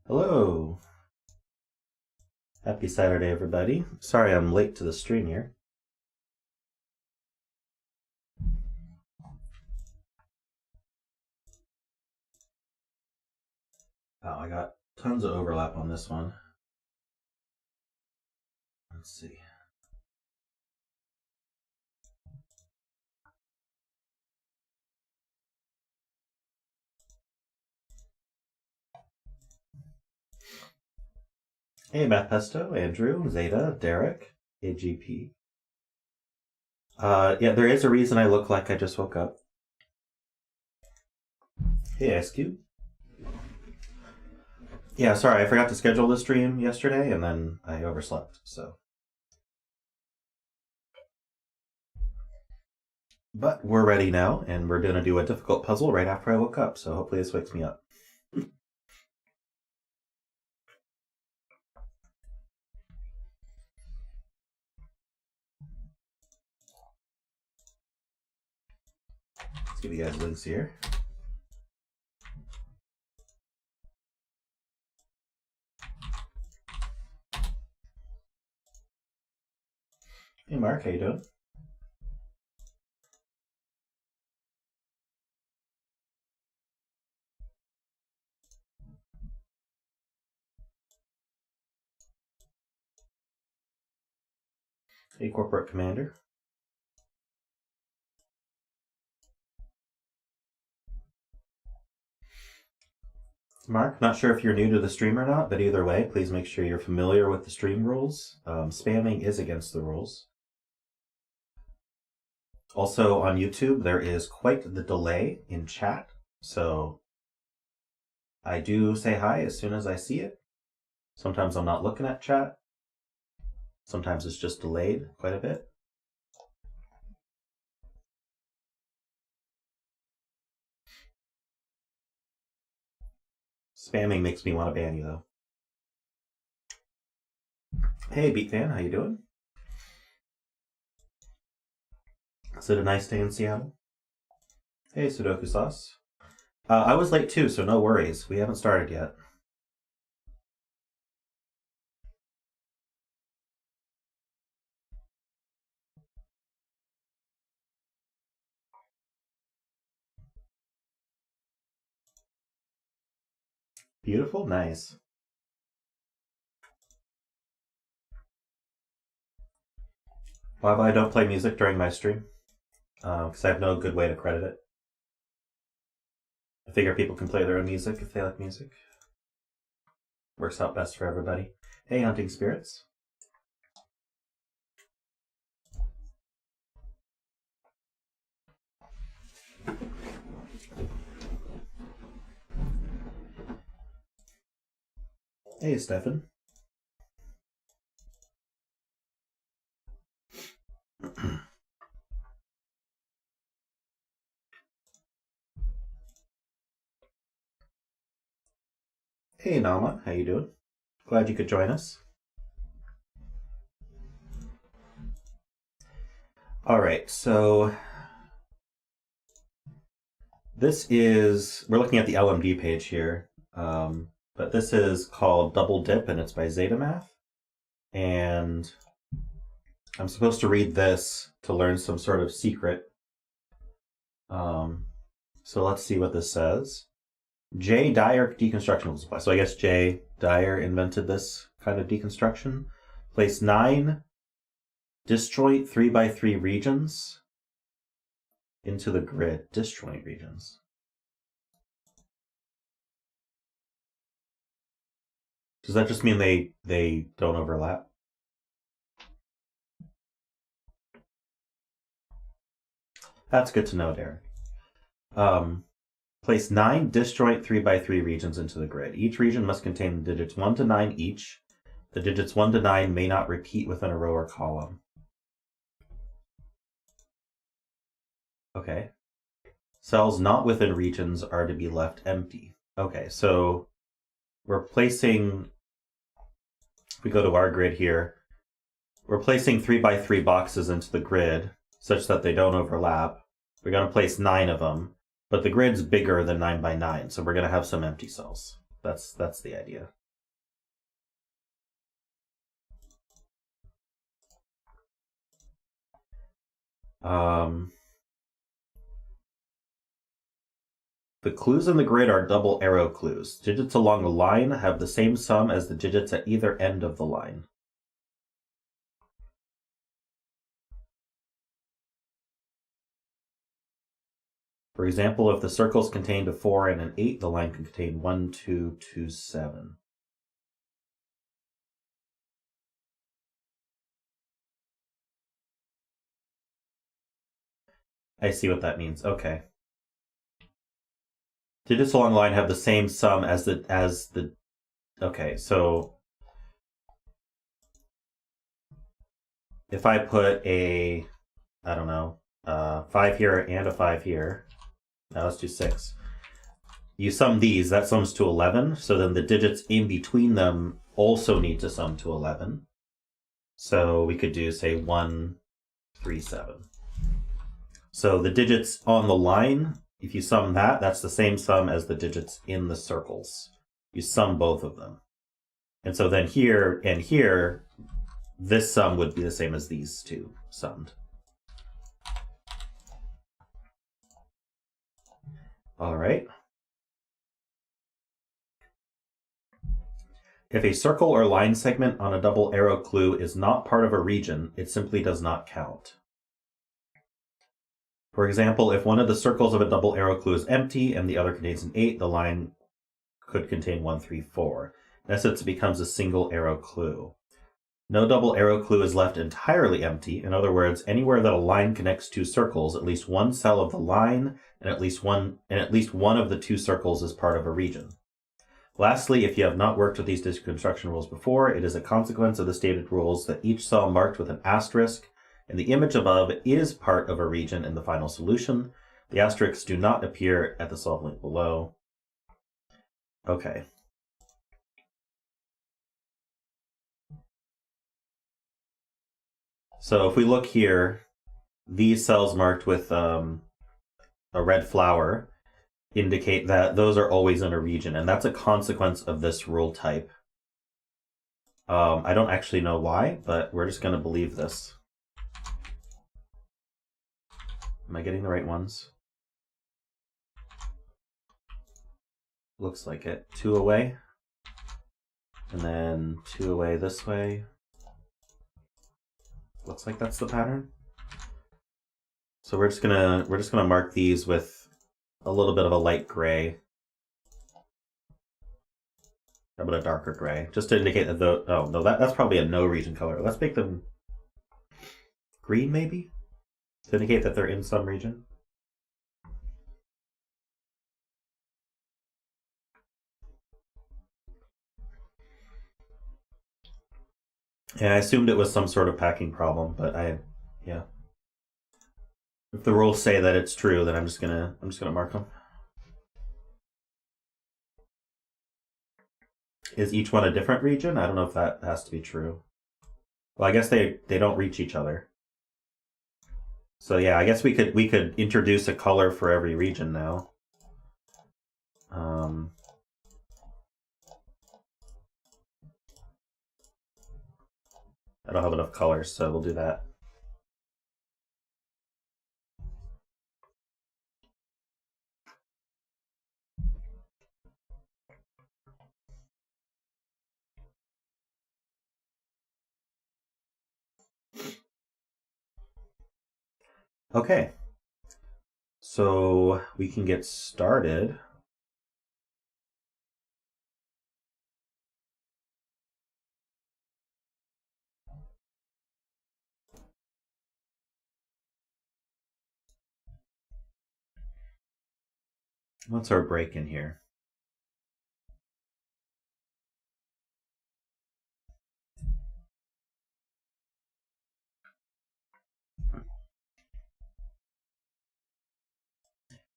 Hello. Happy Saturday, everybody. Sorry I'm late to the stream here. Oh, I got tons of overlap on this one. Let's see. Hey, Matt Pesto, Andrew, Zeta, Derek, AGP. Yeah, there is a reason I look like I just woke up. Hey, SQ. Yeah, sorry, I forgot to schedule the stream yesterday, and then I overslept, so. But we're ready now, and we're going to do a difficult puzzle right after I woke up, so hopefully this wakes me up. Let's give you guys links here. Hey Mark, how you doing? Hey Corporate Commander. Mark, not sure if you're new to the stream or not, but either way, please make sure you're familiar with the stream rules. Spamming is against the rules. Also on YouTube, there is quite the delay in chat, so I do say hi as soon as I see it. Sometimes I'm not looking at chat. Sometimes it's just delayed quite a bit. Spamming makes me want to ban you, though. Hey, Beat Fan, how you doing? Is it a nice day in Seattle? Hey, Sudoku Sauce. I was late too, so no worries. We haven't started yet. Beautiful, nice. Why I don't play music during my stream? Because I have no good way to credit it. I figure people can play their own music if they like music. Works out best for everybody. Hey, Hunting Spirits. Hey, Stefan. Hey, Nama, how you doing? Glad you could join us. All right, so we're looking at the LMD page here, but this is called Double Dip, and it's by zetamath. And I'm supposed to read this to learn some sort of secret. So let's see what this says. Dyer Deconstruction will apply. So I guess Dyer invented this kind of deconstruction. Place 9 disjoint 3x3 regions into the grid. Disjoint regions. Does that just mean they don't overlap? That's good to know, Derek. Place 9 disjoint 3x3 regions into the grid. Each region must contain the digits 1 to 9 each. The digits 1 to 9 may not repeat within a row or column. Okay. Cells not within regions are to be left empty. Okay, so we're placing, if we go to our grid here, we're placing 3x3 boxes into the grid such that they don't overlap. We're going to place 9 of them. But the grid's bigger than 9 by 9, so we're going to have some empty cells. That's the idea. The clues in the grid are double arrow clues. Digits along the line have the same sum as the digits at either end of the line. For example, if the circles contained a 4 and an 8, the line can contain 1, 2, 2, 7. I see what that means. Okay. Digits along the line have the same sum as the okay, so if I put a, I don't know, 5 here and a 5 here, now let's do 6. You sum these, that sums to 11, so then the digits in between them also need to sum to 11. So we could do, say, 1, 3, 7. So the digits on the line, if you sum that, that's the same sum as the digits in the circles. You sum both of them. And so then here and here, this sum would be the same as these two summed. All right. If a circle or line segment on a double arrow clue is not part of a region, it simply does not count. For example, if one of the circles of a double arrow clue is empty and the other contains an 8, the line could contain 1, 3, 4. In essence, it becomes a single arrow clue. No double arrow clue is left entirely empty. In other words, anywhere that a line connects two circles, at least one cell of the line and at least one of the two circles is part of a region. Lastly, if you have not worked with these deconstruction rules before, it is a consequence of the stated rules that each cell marked with an asterisk and the image above is part of a region in the final solution. The asterisks do not appear at the solve link below. Okay. So if we look here, these cells marked with a red flower indicate that those are always in a region, and that's a consequence of this rule type. I don't actually know why, but we're just going to believe this. Am I getting the right ones? Looks like it. 2 away, and then 2 away this way. Looks like that's the pattern. So we're just gonna mark these with a little bit of a light gray. How about a darker gray, just to indicate that the that's probably a no region color. Let's make them green maybe, to indicate that they're in some region. Yeah, I assumed it was some sort of packing problem, but yeah. If the rules say that it's true, then I'm just gonna mark them. Is each one a different region? I don't know if that has to be true. Well, I guess they don't reach each other. So yeah, I guess we could introduce a color for every region now. I don't have enough colors, so we'll do that. Okay, so we can get started. What's our break in here?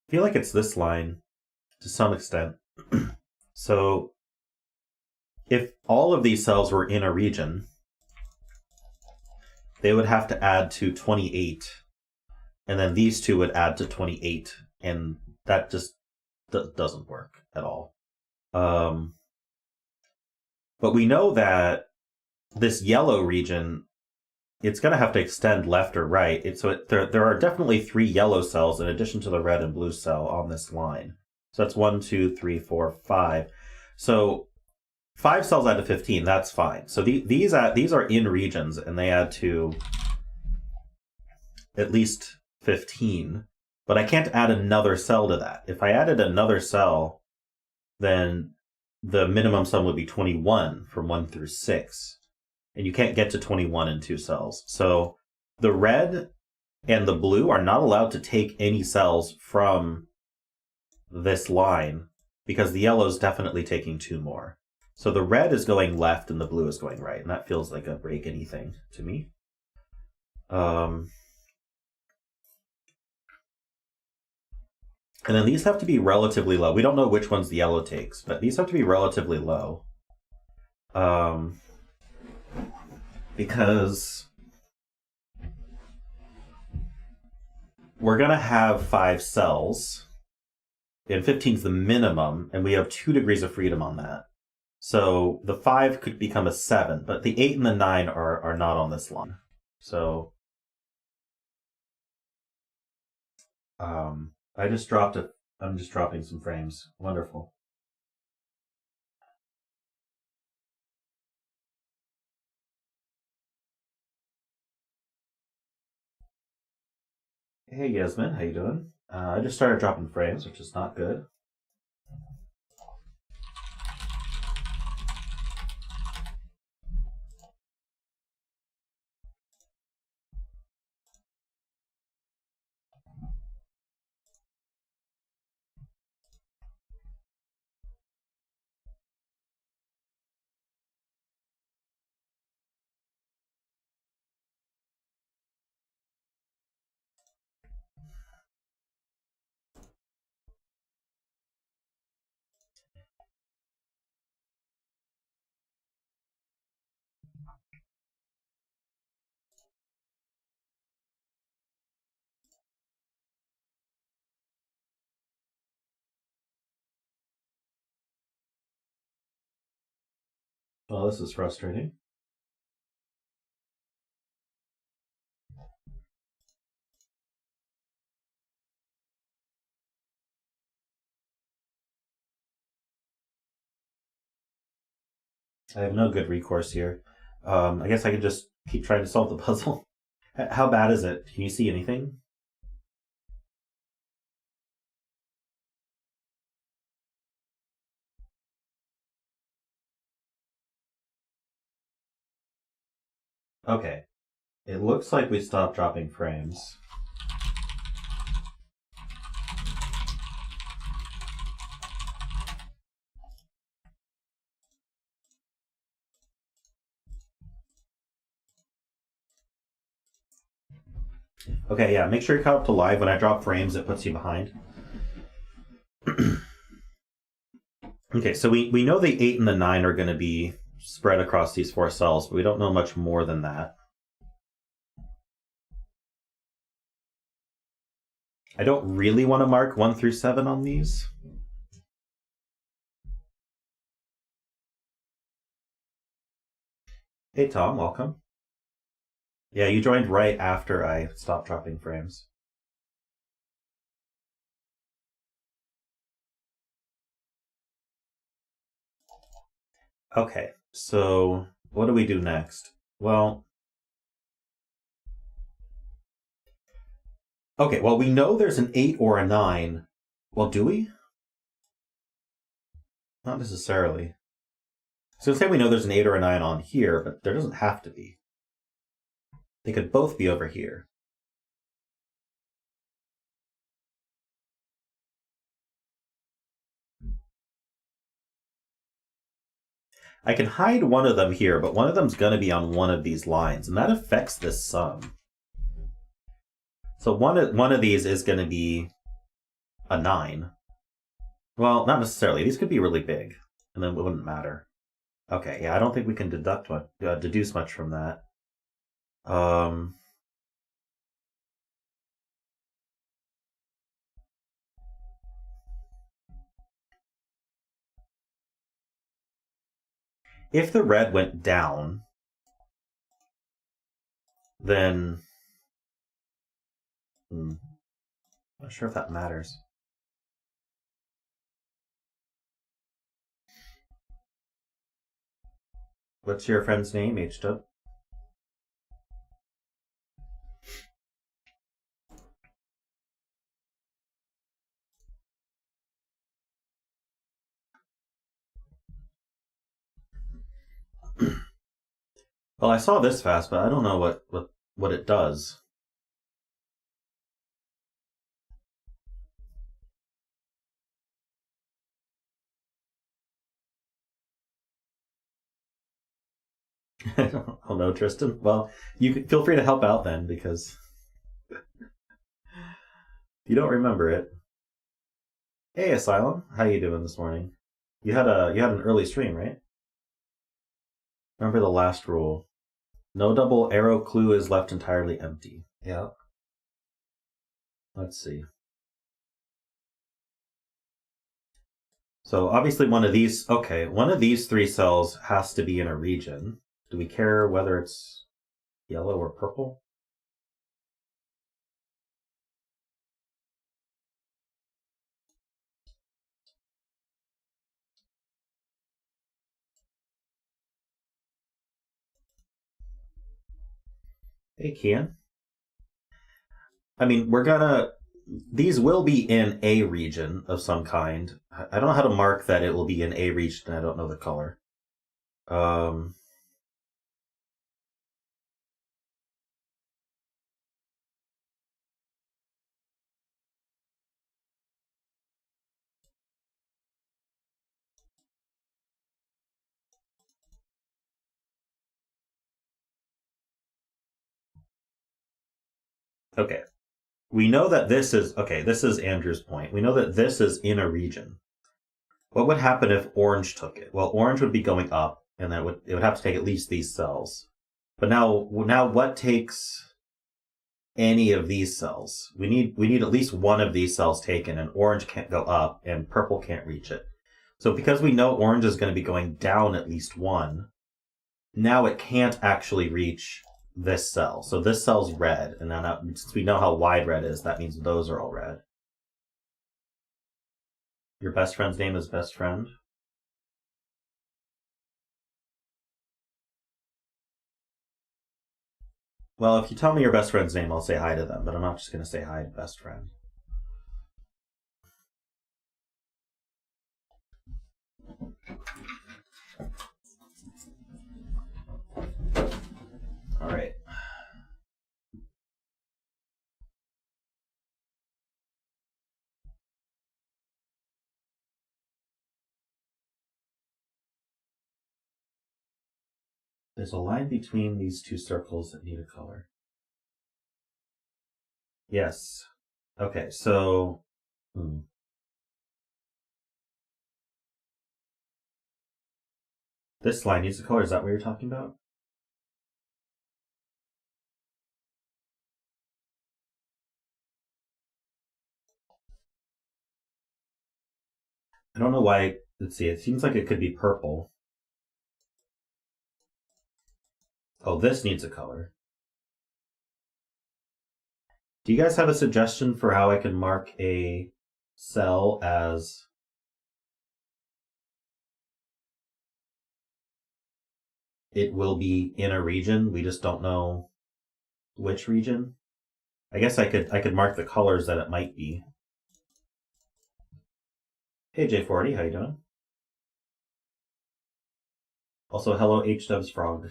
I feel like it's this line to some extent. So if all of these cells were in a region, they would have to add to 28, and then these two would add to 28, and that just doesn't work at all. But we know that this yellow region it's going to have to extend left or right. There are definitely 3 yellow cells in addition to the red and blue cell on this line. So that's 1, 2, 3, 4, 5. So 5 cells add to 15. That's fine. So these are in regions, and they add to at least 15. But I can't add another cell to that. If I added another cell, then the minimum sum would be 21 from 1 through 6. And you can't get to 21 in 2 cells. So the red and the blue are not allowed to take any cells from this line because the yellow is definitely taking 2 more. So the red is going left and the blue is going right. And that feels like a break anything to me. And then these have to be relatively low. We don't know which ones the yellow takes, but these have to be relatively low. Because we're going to have 5 cells, and 15 is the minimum, and we have 2 degrees of freedom on that. So the 5 could become a 7, but the 8 and the 9 are not on this line. So I'm just dropping some frames. Wonderful. Hey Yasmin, how you doing? I just started dropping frames, which is not good. Well, this is frustrating. I have no good recourse here. I guess I could just keep trying to solve the puzzle. How bad is it? Can you see anything? Okay. It looks like we stopped dropping frames. Okay, yeah, make sure you're caught up to live. When I drop frames, it puts you behind. Okay, so we know the 8 and the 9 are going to be spread across these 4 cells, but we don't know much more than that. I don't really want to mark 1 through 7 on these. Hey Tom, welcome. Yeah, you joined right after I stopped dropping frames. Okay, so what do we do next? Well, okay, well, we know there's an 8 or a 9. Well, do we? Not necessarily. So say we know there's an 8 or a 9 on here, but there doesn't have to be. They could both be over here. I can hide one of them here, but one of them's going to be on one of these lines, and that affects this sum. So one of these is going to be a 9. Well, not necessarily. These could be really big, and then it wouldn't matter. Okay, yeah, I don't think we can deduce much from that. If the red went down, then not sure if that matters. What's your friend's name, H-Dub? Well, I saw this fast, but I don't know what it does. Oh no, Tristan. Well, you can, feel free to help out then, because you don't remember it. Hey, Asylum, how you doing this morning? You had an early stream, right? Remember the last rule: no double arrow clue is left entirely empty. Yeah. Let's see. So obviously one of these three cells has to be in a region. Do we care whether it's yellow or purple? Hey, Kian. I mean, these will be in a region of some kind. I don't know how to mark that it will be in a region. I don't know the color. Okay. We know that this is Andrew's point. We know that this is in a region. What would happen if orange took it? Well, orange would be going up, and then it would have to take at least these cells. But now what takes any of these cells? We need at least one of these cells taken, and orange can't go up, and purple can't reach it. So because we know orange is going to be going down at least one, now it can't actually reach this cell. So this cell's red, and now since we know how wide red is, that means those are all red. Your best friend's name is best friend? Well, if you tell me your best friend's name, I'll say hi to them, but I'm not just going to say hi to best friend. All right. There's a line between these two circles that need a color. Yes. Okay, so... This line needs a color. Is that what you're talking about? I don't know why. Let's see. It seems like it could be purple. Oh, this needs a color. Do you guys have a suggestion for how I can mark a cell as it will be in a region? We just don't know which region. I guess I could mark the colors that it might be. Hey J40, how you doing? Also, hello H-Dubs Frog.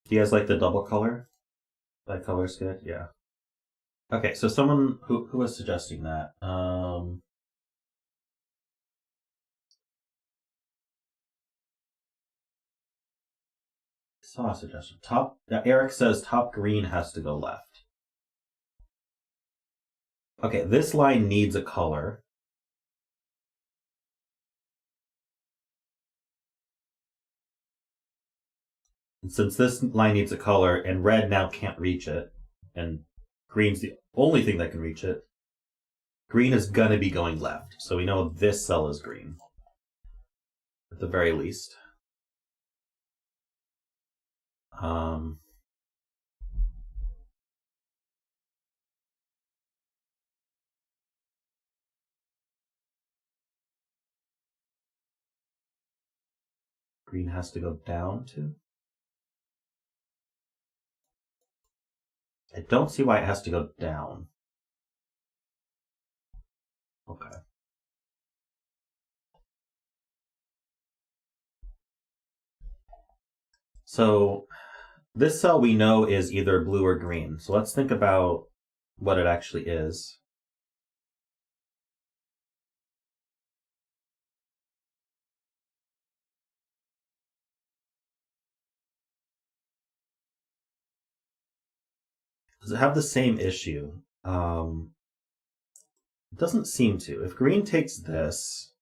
Do you guys like the double color? That color's good, yeah. Okay, so someone who was suggesting that. I saw a suggestion. Eric says top green has to go left. Okay, this line needs a color. And since this line needs a color, and red now can't reach it, and green's the only thing that can reach it, green is gonna be going left. So we know this cell is green. at the very least. Green has to go down too. I don't see why it has to go down. Okay. So this cell we know is either blue or green. So let's think about what it actually is. Does it have the same issue? It doesn't seem to. If green takes this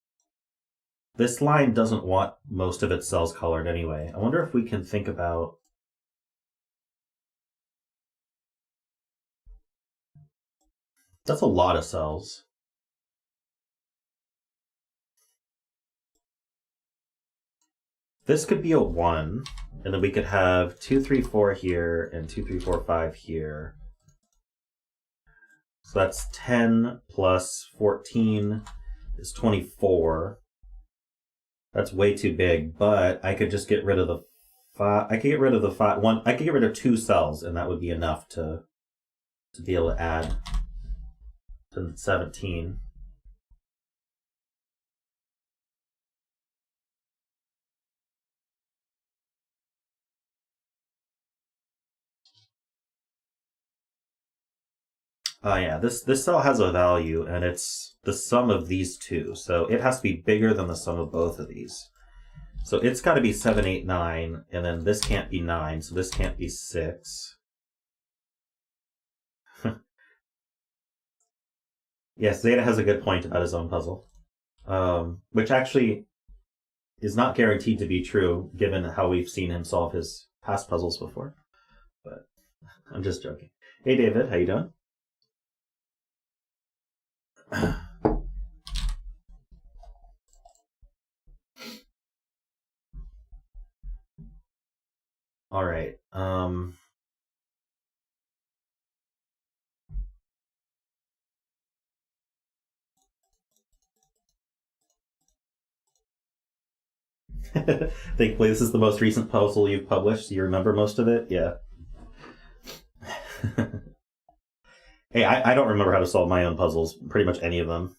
line doesn't want most of its cells colored anyway. I wonder if we can think about... That's a lot of cells. This could be a 1, and then we could have 2, 3, 4 here, and 2, 3, 4, 5 here. So that's 10 plus 14 is 24. That's way too big, but I could just get rid of the 5. I could get rid of the 5. I could get rid of 2 cells, and that would be enough to be able to add to 17. Yeah, this cell has a value, and it's the sum of these two. So it has to be bigger than the sum of both of these. So it's got to be 7, 8, 9, and then this can't be 9, so this can't be 6. Yes, Zeta has a good point about his own puzzle, which actually is not guaranteed to be true, given how we've seen him solve his past puzzles before. But I'm just joking. Hey, David, how you doing? All right. Thankfully, this is the most recent puzzle you've published. So you remember most of it? Yeah. Hey, I don't remember how to solve my own puzzles, pretty much any of them.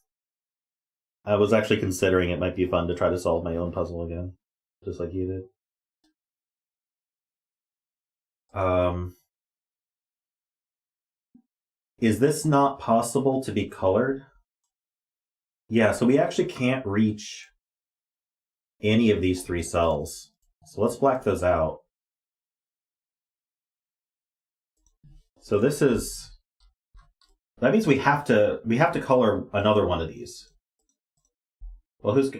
I was actually considering it might be fun to try to solve my own puzzle again, just like you did. Is this not possible to be colored? Yeah, so we actually can't reach any of these 3 cells. So let's black those out. So this is... That means we have to color another one of these. Well, who's...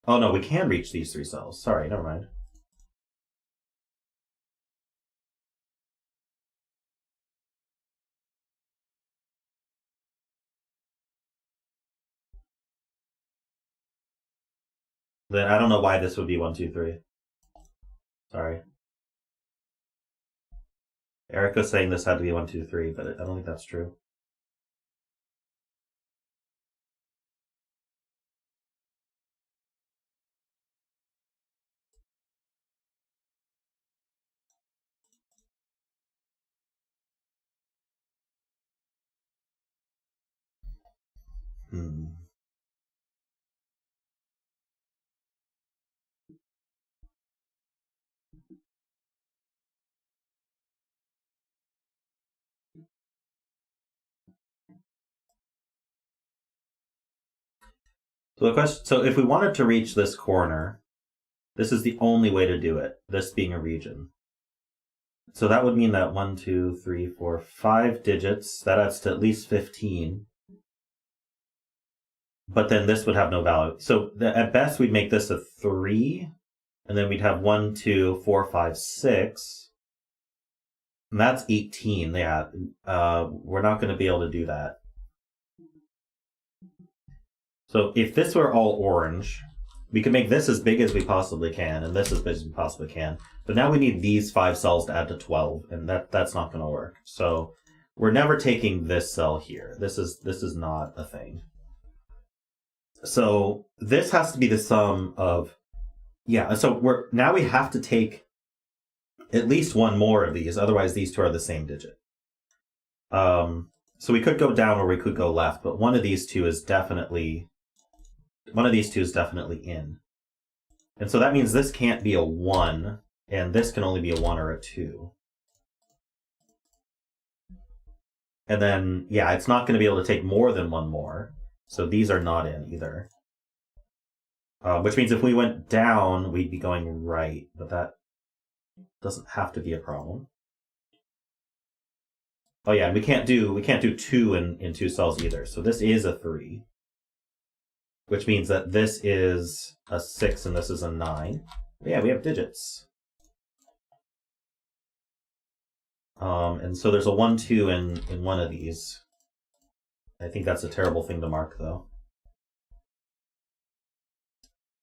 Oh, no, we can reach these 3 cells. Sorry, never mind. Then I don't know why this would be 1, 2, 3. Sorry. Erica's saying this had to be 1, 2, 3, but I don't think that's true. So the question, so if we wanted to reach this corner, this is the only way to do it, this being a region. So that would mean that 1, 2, 3, 4, 5 digits, that adds to at least 15. But then this would have no value. So at best, we'd make this a 3, and then we'd have 1, 2, 4, 5, 6. And that's 18. Yeah, we're not going to be able to do that. So if this were all orange, we can make this as big as we possibly can, and this as big as we possibly can. But now we need these 5 cells to add to 12, and that's not going to work. So we're never taking this cell here. This is not a thing. So this has to be the sum of, yeah. So now we have to take at least one more of these. Otherwise, these two are the same digit. So we could go down or we could go left, but one of these two is definitely in. And so that means this can't be a 1, and this can only be a 1 or a 2. And then, yeah, it's not going to be able to take more than one more. So these are not in either. Which means if we went down, we'd be going right, but that doesn't have to be a problem. Oh yeah, we can't do 2 in 2 cells either. So this is a 3. Which means that this is a 6 and this is a 9. But yeah, we have digits. And so there's a 1, 2 in one of these. I think that's a terrible thing to mark, though.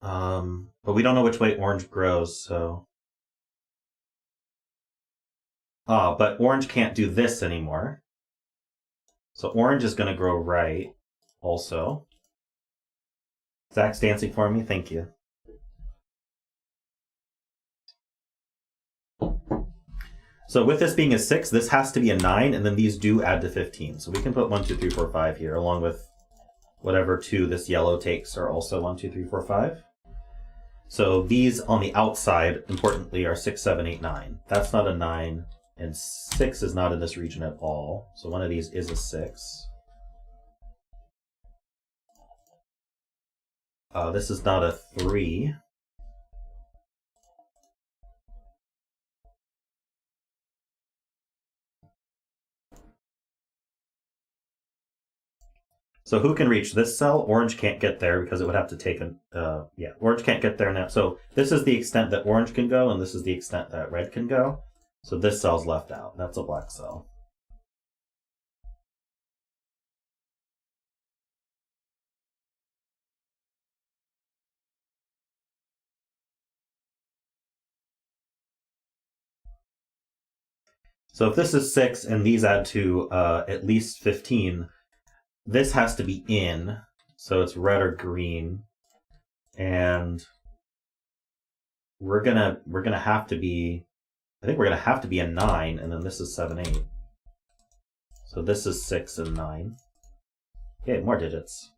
But we don't know which way orange grows, so... but orange can't do this anymore. So orange is going to grow right, also. Zach's dancing for me, thank you. So with this being a 6, this has to be a 9, and then these do add to 15. So we can put 1, 2, 3, 4, 5 here, along with whatever 2 this yellow takes are also 1, 2, 3, 4, 5. So these on the outside, importantly, are 6, 7, 8, 9. That's not a 9, and 6 is not in this region at all. So one of these is a 6. This is not a 3. So who can reach this cell? Orange can't get there because it would have to take a... yeah, orange can't get there now. So this is the extent that orange can go, and this is the extent that red can go. So this cell's left out. That's a black cell. So if this is 6 and these add to at least 15, this has to be in. So it's red or green. And we're gonna have to be, I think we're gonna have to be a 9, and then this is 7, 8. So this is 6 and 9. Okay, more digits.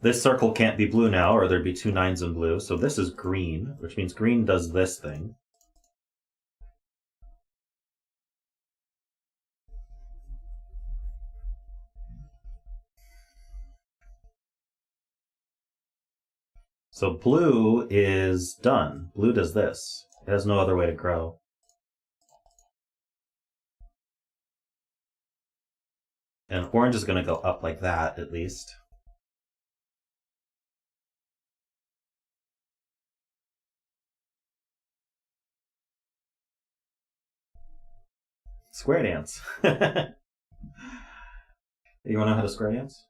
This circle can't be blue now, or there'd be 2 9s in blue. So this is green, which means green does this thing. So blue is done. Blue does this. It has no other way to grow. And orange is going to go up like that, at least. Square dance. You want to know how to square dance?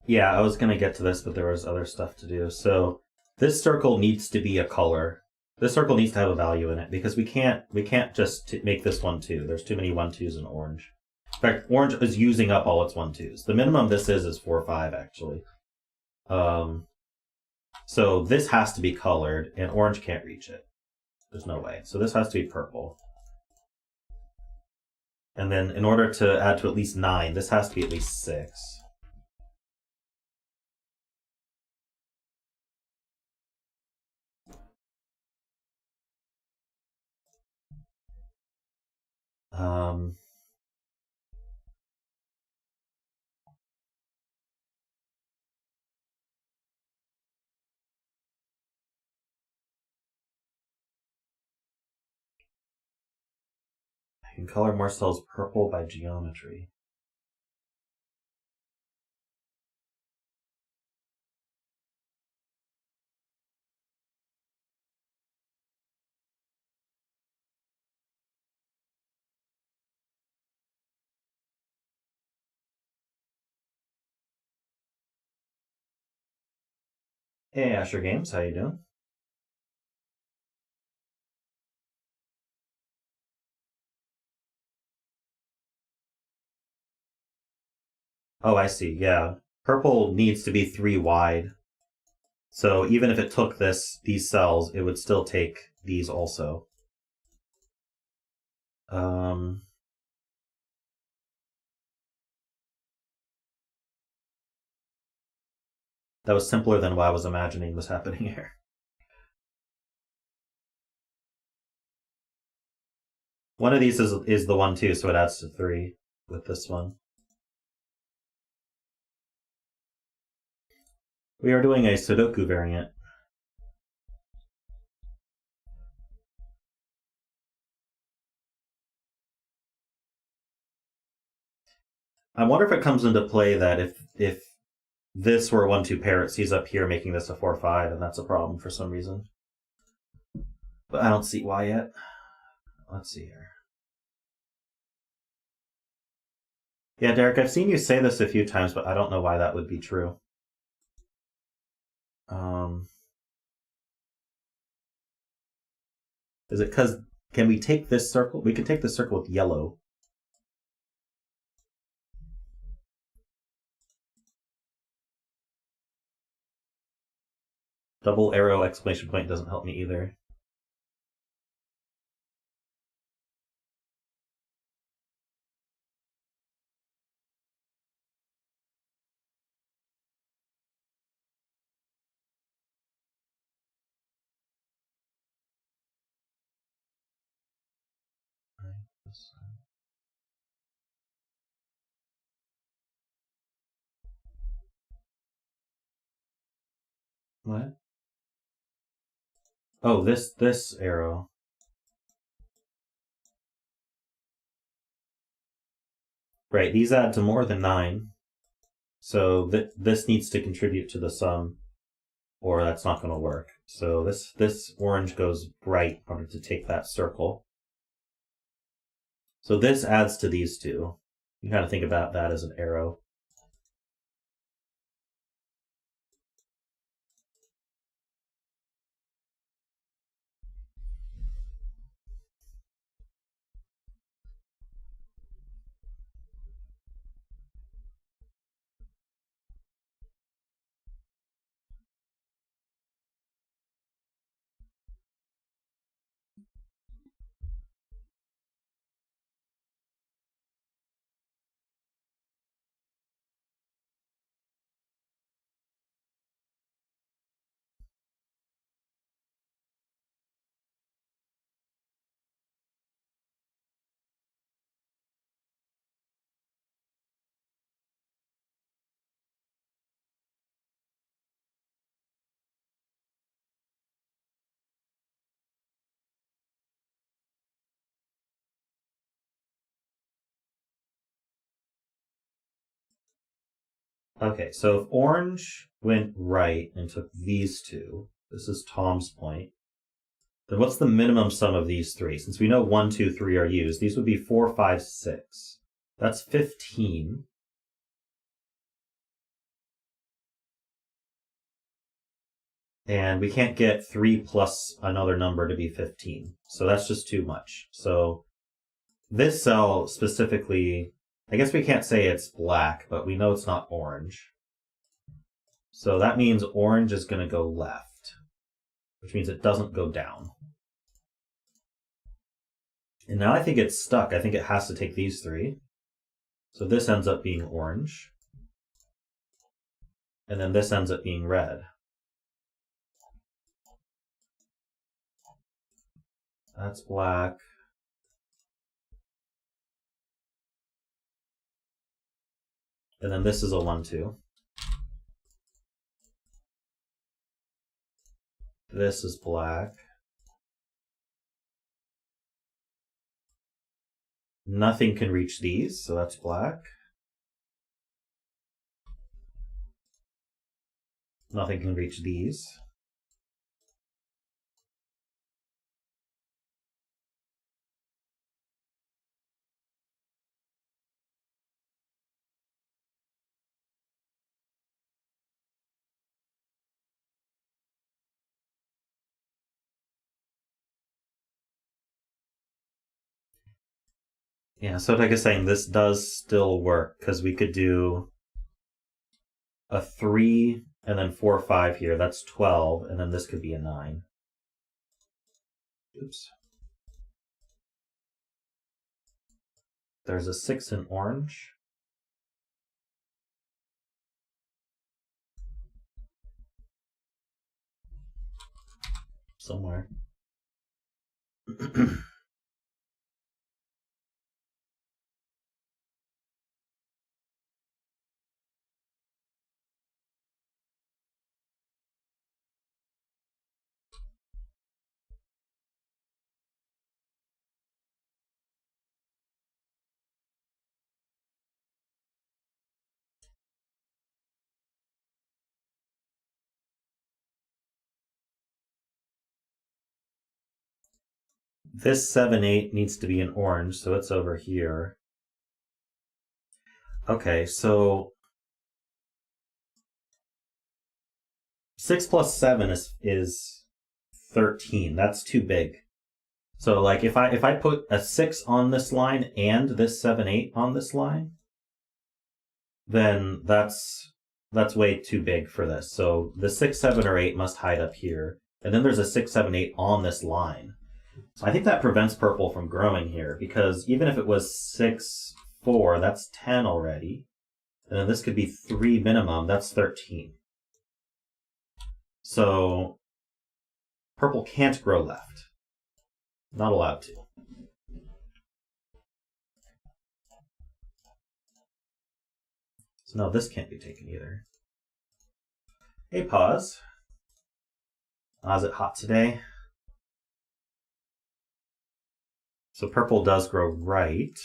Yeah, I was going to get to this, but there was other stuff to do. So this circle needs to be a color. This circle needs to have a value in it, because we can't just make this 1, 2. There's too many 1, 2s in orange. In fact, orange is using up all its 1, 2s. The minimum this is 4, 5, actually. So this has to be colored, and orange can't reach it. There's no way. So this has to be purple. And then in order to add to at least 9, this has to be at least 6. I can color more cells purple by geometry. Hey, Asher Games, how you doing? Oh, I see. Yeah, purple needs to be 3 wide. So even if it took these cells, it would still take these also. That was simpler than what I was imagining was happening here. One of these is the one too, so it adds to 3 with this one. We are doing a Sudoku variant. I wonder if it comes into play that if this were a 1-2 pair, it sees up here making this a 4-5, and that's a problem for some reason. But I don't see why yet. Let's see here. Yeah, Derek, I've seen you say this a few times, but I don't know why that would be true. Is it because, can we take this circle? We can take this circle with yellow. Double arrow exclamation point doesn't help me either. What? Oh, this arrow. Right, these add to more than 9. So this needs to contribute to the sum, or that's not going to work. So this orange goes right in order to take that circle. So this adds to these two. You kind of think about that as an arrow. Okay, so if orange went right and took these two, this is Tom's point, then what's the minimum sum of these three? Since we know 1, 2, 3 are used, these would be 4, 5, 6. That's 15. And we can't get 3 plus another number to be 15. So that's just too much. So this cell specifically, I guess we can't say it's black, but we know it's not orange. So that means orange is going to go left, which means it doesn't go down. And now I think it's stuck. I think it has to take these 3. So this ends up being orange. And then this ends up being red. That's black. And then this is a 1, 2. This is black. Nothing can reach these, so that's black. Nothing can reach these. Yeah, so like I was saying, this does still work because we could do a 3 and then 4, 5 here. That's 12, and then this could be a 9. Oops. There's a 6 in orange. Somewhere. This 7, 8 needs to be an orange, so it's over here. Okay, so 6 plus 7 is 13. That's too big. So like if I put a 6 on this line and this 7, 8 on this line, then that's way too big for this. So the 6, 7, or 8 must hide up here. And then there's a 6, 7, 8 on this line. So I think that prevents purple from growing here, because even if it was 6, 4, that's 10 already. And then this could be 3 minimum, that's 13. So purple can't grow left. Not allowed to. So no, this can't be taken either. Hey, Paws. Is it hot today? So purple does grow right.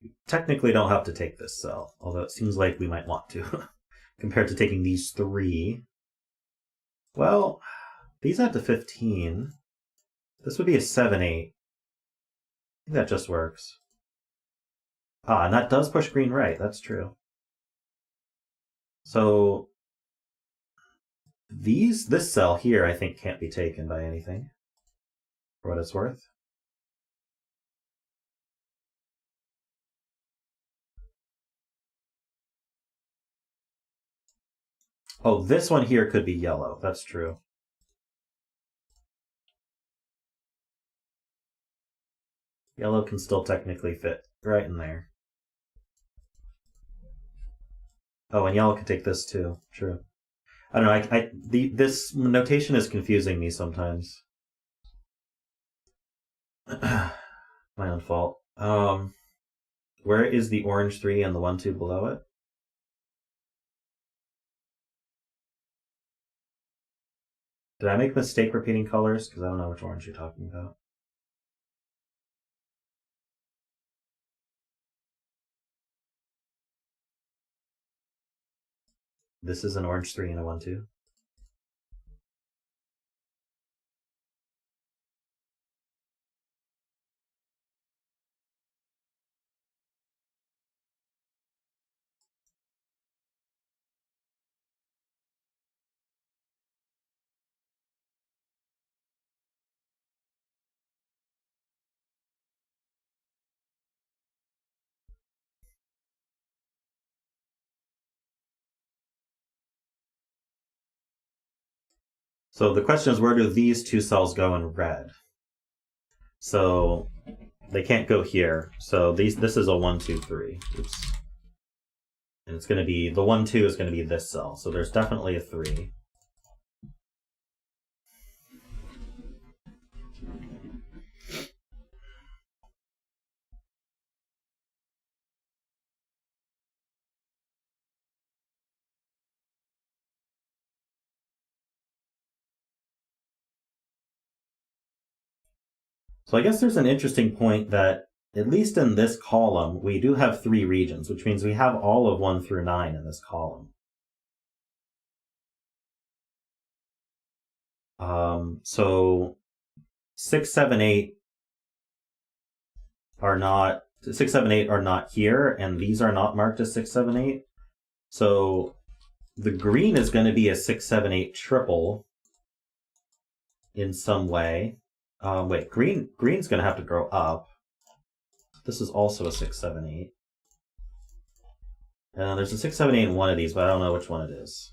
We technically don't have to take this cell, although it seems like we might want to, compared to taking these 3. Well, these add to 15. This would be a 7, 8. I think that just works. And that does push green right, that's true. So this cell here, I think, can't be taken by anything, for what it's worth. Oh, this one here could be yellow. That's true. Yellow can still technically fit right in there. Oh, and yellow can take this too. True. I don't know. This notation is confusing me sometimes. My own fault. Where is the orange 3 and the 1, 2 below it? Did I make a mistake repeating colors? Because I don't know which orange you're talking about. This is an orange 3 and a 1, 2. So the question is, where do these 2 cells go in red? So they can't go here. So this is a 1, 2, 3. Oops. And it's going to be, the 1, 2 is going to be this cell. So there's definitely a 3. So I guess there's an interesting point that, at least in this column, we do have 3 regions, which means we have all of 1 through 9 in this column. So 6, 7, 8 are not 6, 7, 8 are not here, and these are not marked as 6, 7, 8. So the green is going to be a 6, 7, 8 triple in some way. Wait, green's going to have to grow up. This is also a 6, 7, 8. And there's a 6, 7, 8 in one of these, but I don't know which one it is.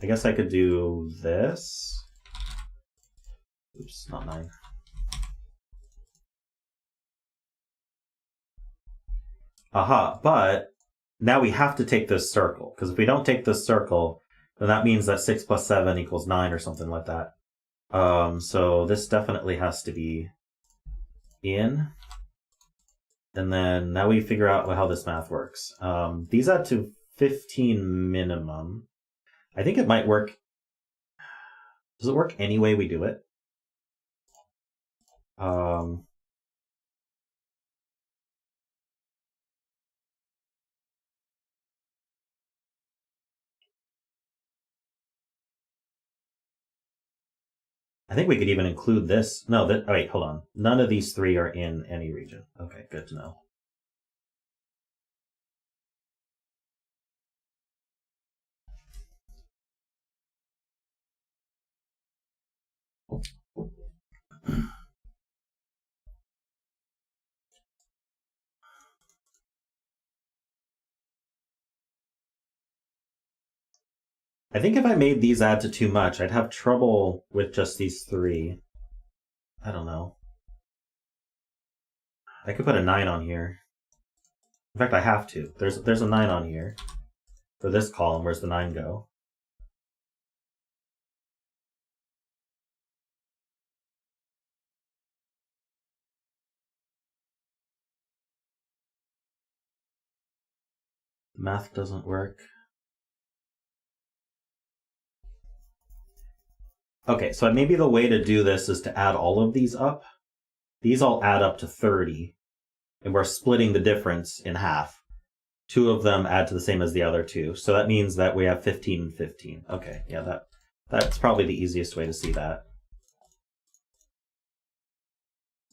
I guess I could do this. Oops, not 9. Aha, but now we have to take this circle, because if we don't take this circle, then that means that 6 plus 7 equals 9 or something like that. So this definitely has to be in. And then now we figure out how this math works. These add to 15 minimum. I think it might work. Does it work any way we do it? I think we could even include this. No, oh wait, hold on. None of these 3 are in any region. Okay, good to know. I think if I made these add to too much, I'd have trouble with just these 3. I don't know. I could put a 9 on here. In fact, I have to. There's a 9 on here. For this column, where's the 9 go? The math doesn't work. Okay, so maybe the way to do this is to add all of these up. These all add up to 30, and we're splitting the difference in half. 2 of them add to the same as the other 2, so that means that we have 15 and 15. Okay, yeah, that's probably the easiest way to see that.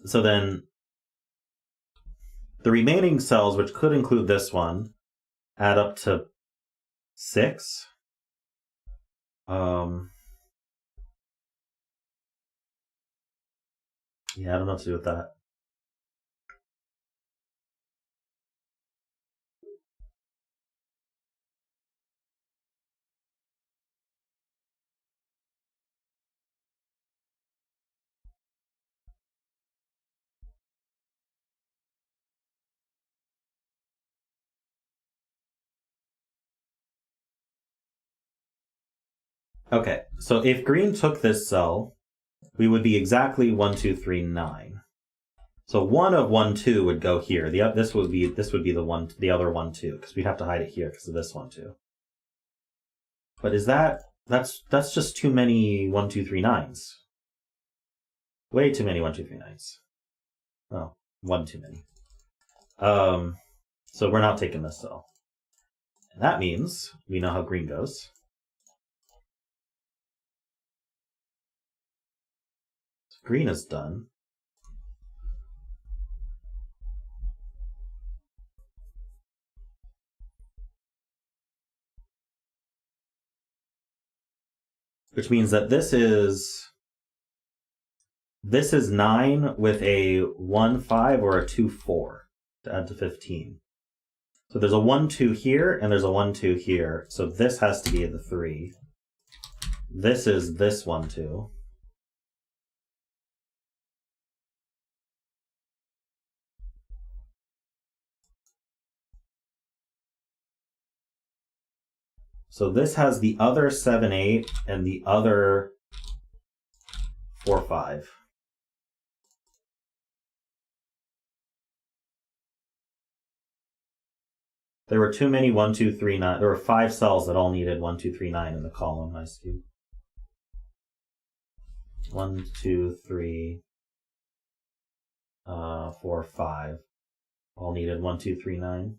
So then the remaining cells, which could include this one, add up to 6. Yeah, I don't know what to do with that. Okay, so if green took this cell, we would be exactly 1, 2, 3, 9. So 1 of 1, 2 would go here. This would be the other 1, 2, because we'd have to hide it here because of this 1, 2. But is that's just too many 1, 2, 3, 9s. Way too many 1, 2, 3, 9s. Oh, 1 too many. So we're not taking this cell. And that means we know how green goes. So green is done. Which means that this is 9 with a 1, 5 or a 2, 4 to add to 15. So there's a 1, 2 here, and there's a 1, 2 here. So this has to be the 3. This is this 1, 2. So this has the other 7, 8 and the other 4, 5. There were too many 1, 2, 3, 9. There were 5 cells that all needed 1, 2, 3, 9 in the column. Nice cube. 1, 2, 3. 4, 5. All needed 1, 2, 3, 9.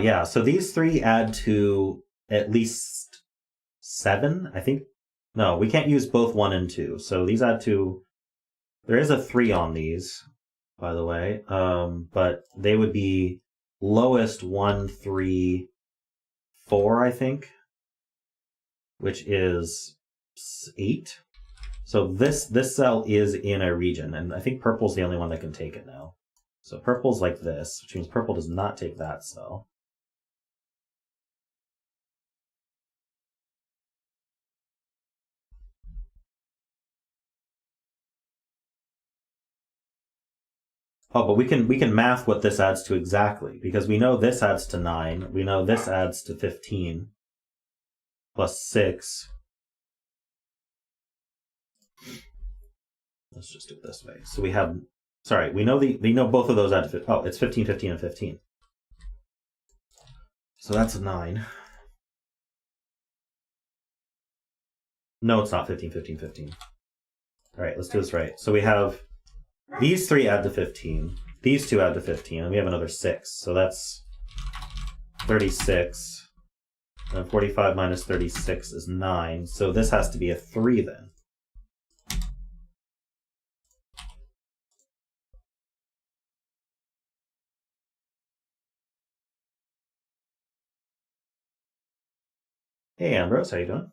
Yeah, so these 3 add to at least 7, I think. No, we can't use both 1 and 2. So these add to... There is a 3 on these, by the way. But they would be lowest 1, 3, 4, I think. Which is 8. So this cell is in a region, and I think purple's the only one that can take it now. So purple's like this, which means purple does not take that cell. Oh, but we can math what this adds to exactly, because we know this adds to 9, we know this adds to 15, plus 6. Let's just do it this way. So we have, sorry, we know both of those add to 15. Oh, it's 15, 15, and 15. So that's a 9. No, it's not 15, 15, 15. All right, let's do this right. So we have these 3 add to 15, these 2 add to 15, and we have another 6. So that's 36. And 45 minus 36 is 9. So this has to be a 3 then. Hey Ambrose, how you doing?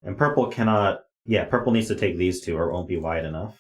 And purple cannot... Yeah, purple needs to take these 2 or it won't be wide enough.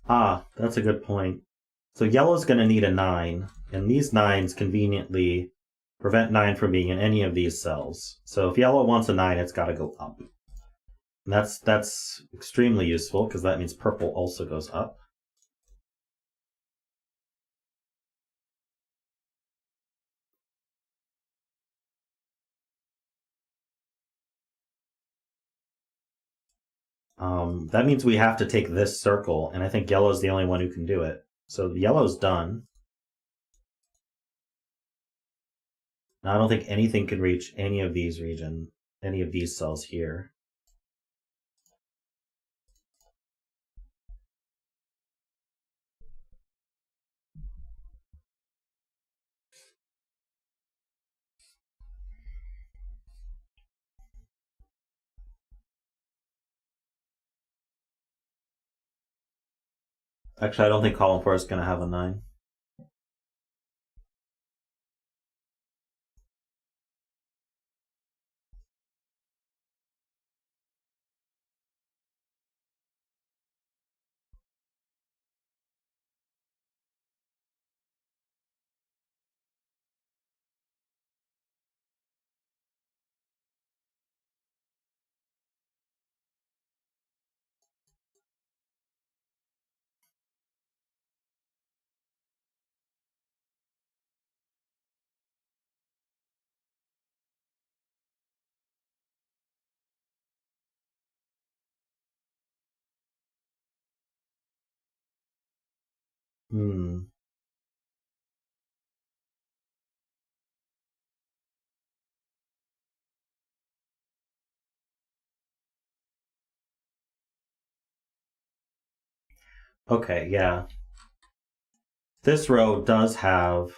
Ah, that's a good point. So yellow's going to need a 9, and these 9s conveniently prevent 9 from being in any of these cells. So if yellow wants a 9, it's got to go up. And that's extremely useful, because that means purple also goes up. That means we have to take this circle, and I think yellow's the only one who can do it. So yellow's done. Now I don't think anything can reach any of these cells here. Actually, I don't think column 4 is going to have a 9. Okay, yeah. This row does have...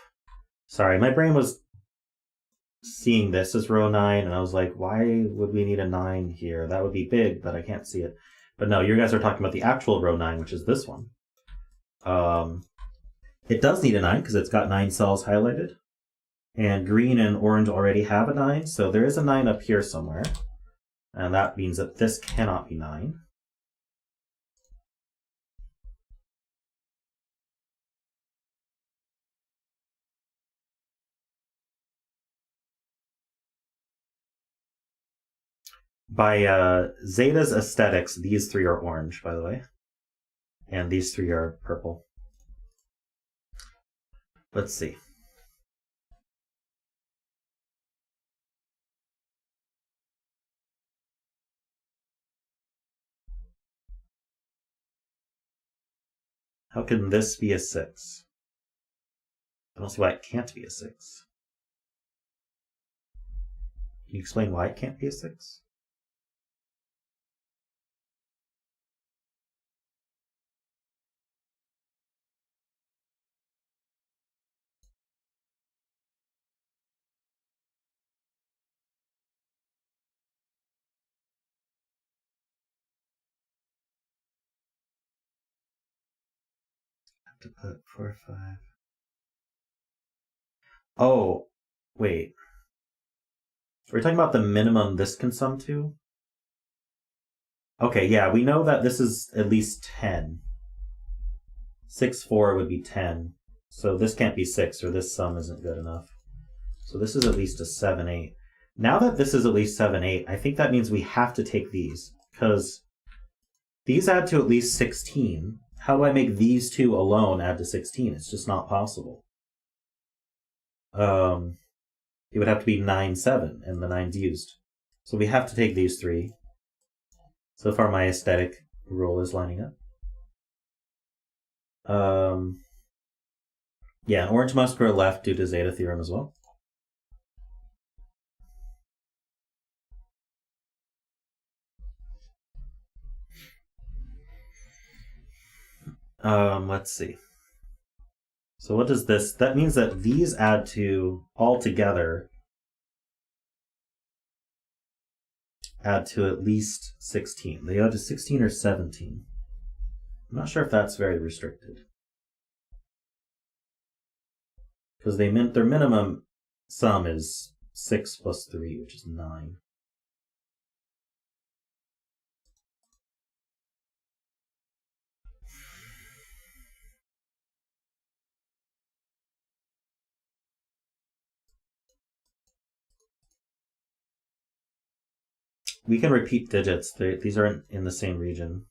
Sorry, my brain was seeing this as row 9, and I was like, why would we need a 9 here? That would be big, but I can't see it. But no, you guys are talking about the actual row 9, which is this one. It does need a 9 because it's got 9 cells highlighted. And green and orange already have a 9, so there is a 9 up here somewhere. And that means that this cannot be 9. By Zeta's aesthetics, these 3 are orange, by the way. And these 3 are purple. Let's see. How can this be a 6? I don't see why it can't be a 6. Can you explain why it can't be a 6? To put 4, 5. Oh, wait. We're talking about the minimum this can sum to? Okay, yeah, we know that this is at least 10. 6, 4 would be 10. So this can't be 6, or this sum isn't good enough. So this is at least a 7, 8. Now that this is at least 7, 8, I think that means we have to take these, because these add to at least 16. How do I make these 2 alone add to 16? It's just not possible. It would have to be 9, 7, and the 9's used. So we have to take these 3. So far my aesthetic rule is lining up. Yeah, an orange must grow left due to Zeta theorem as well. Let's see. So what does this... That means that these add to, all together, add to at least 16. They add to 16 or 17. I'm not sure if that's very restricted. Because their minimum sum is 6 plus 3, which is 9. We can repeat digits. These aren't in the same region.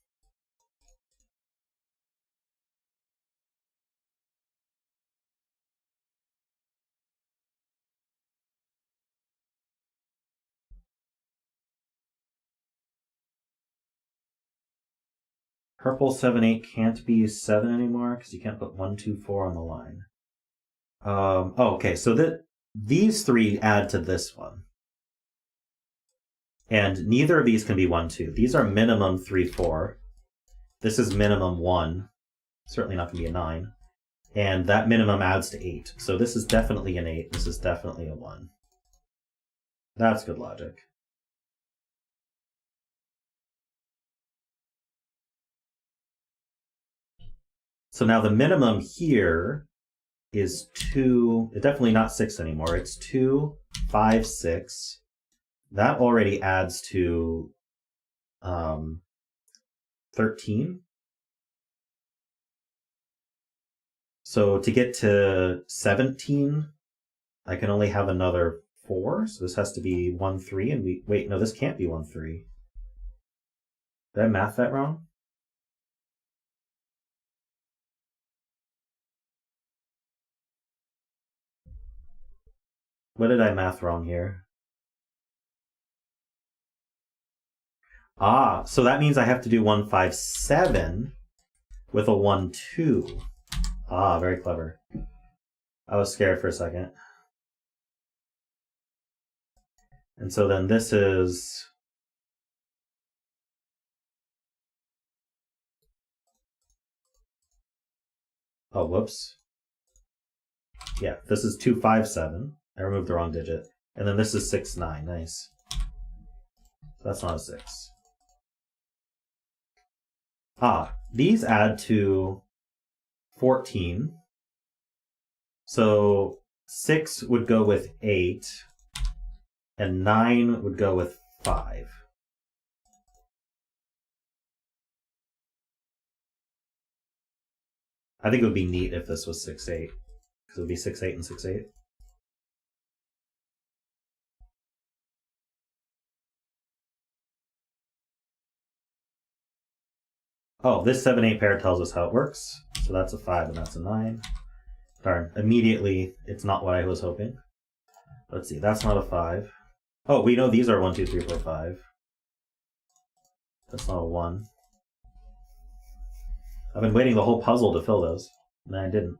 Purple 7, 8 can't be 7 anymore because you can't put 1, 2, 4 on the line. Okay, so these 3 add to this one. And neither of these can be 1, 2. These are minimum 3, 4. This is minimum 1. Certainly not going to be a 9. And that minimum adds to 8. So this is definitely an 8. This is definitely a 1. That's good logic. So now the minimum here is 2. It's definitely not 6 anymore. It's 2, 5, 6. That already adds to 13. So to get to 17, I can only have another 4. So this has to be 1, 3. And wait, no, this can't be 1, 3. Did I math that wrong? What did I math wrong here? Ah, so that means I have to do 1, 5, 7 with a 1, 2. Ah, very clever. I was scared for a second. And so then this is... Oh, whoops. Yeah, this is 257. I removed the wrong digit. And then this is 69. Nice. That's not a 6. Ah, these add to 14. So 6 would go with 8, and 9 would go with 5. I think it would be neat if this was 6, 8. Because it would be 6, 8, and 6, 8. Oh, this 7, 8 pair tells us how it works. So that's a 5 and that's a 9. Darn, immediately it's not what I was hoping. Let's see, that's not a 5. Oh, we know these are 1, 2, 3, 4, 5. That's not a 1. I've been waiting the whole puzzle to fill those, and I didn't.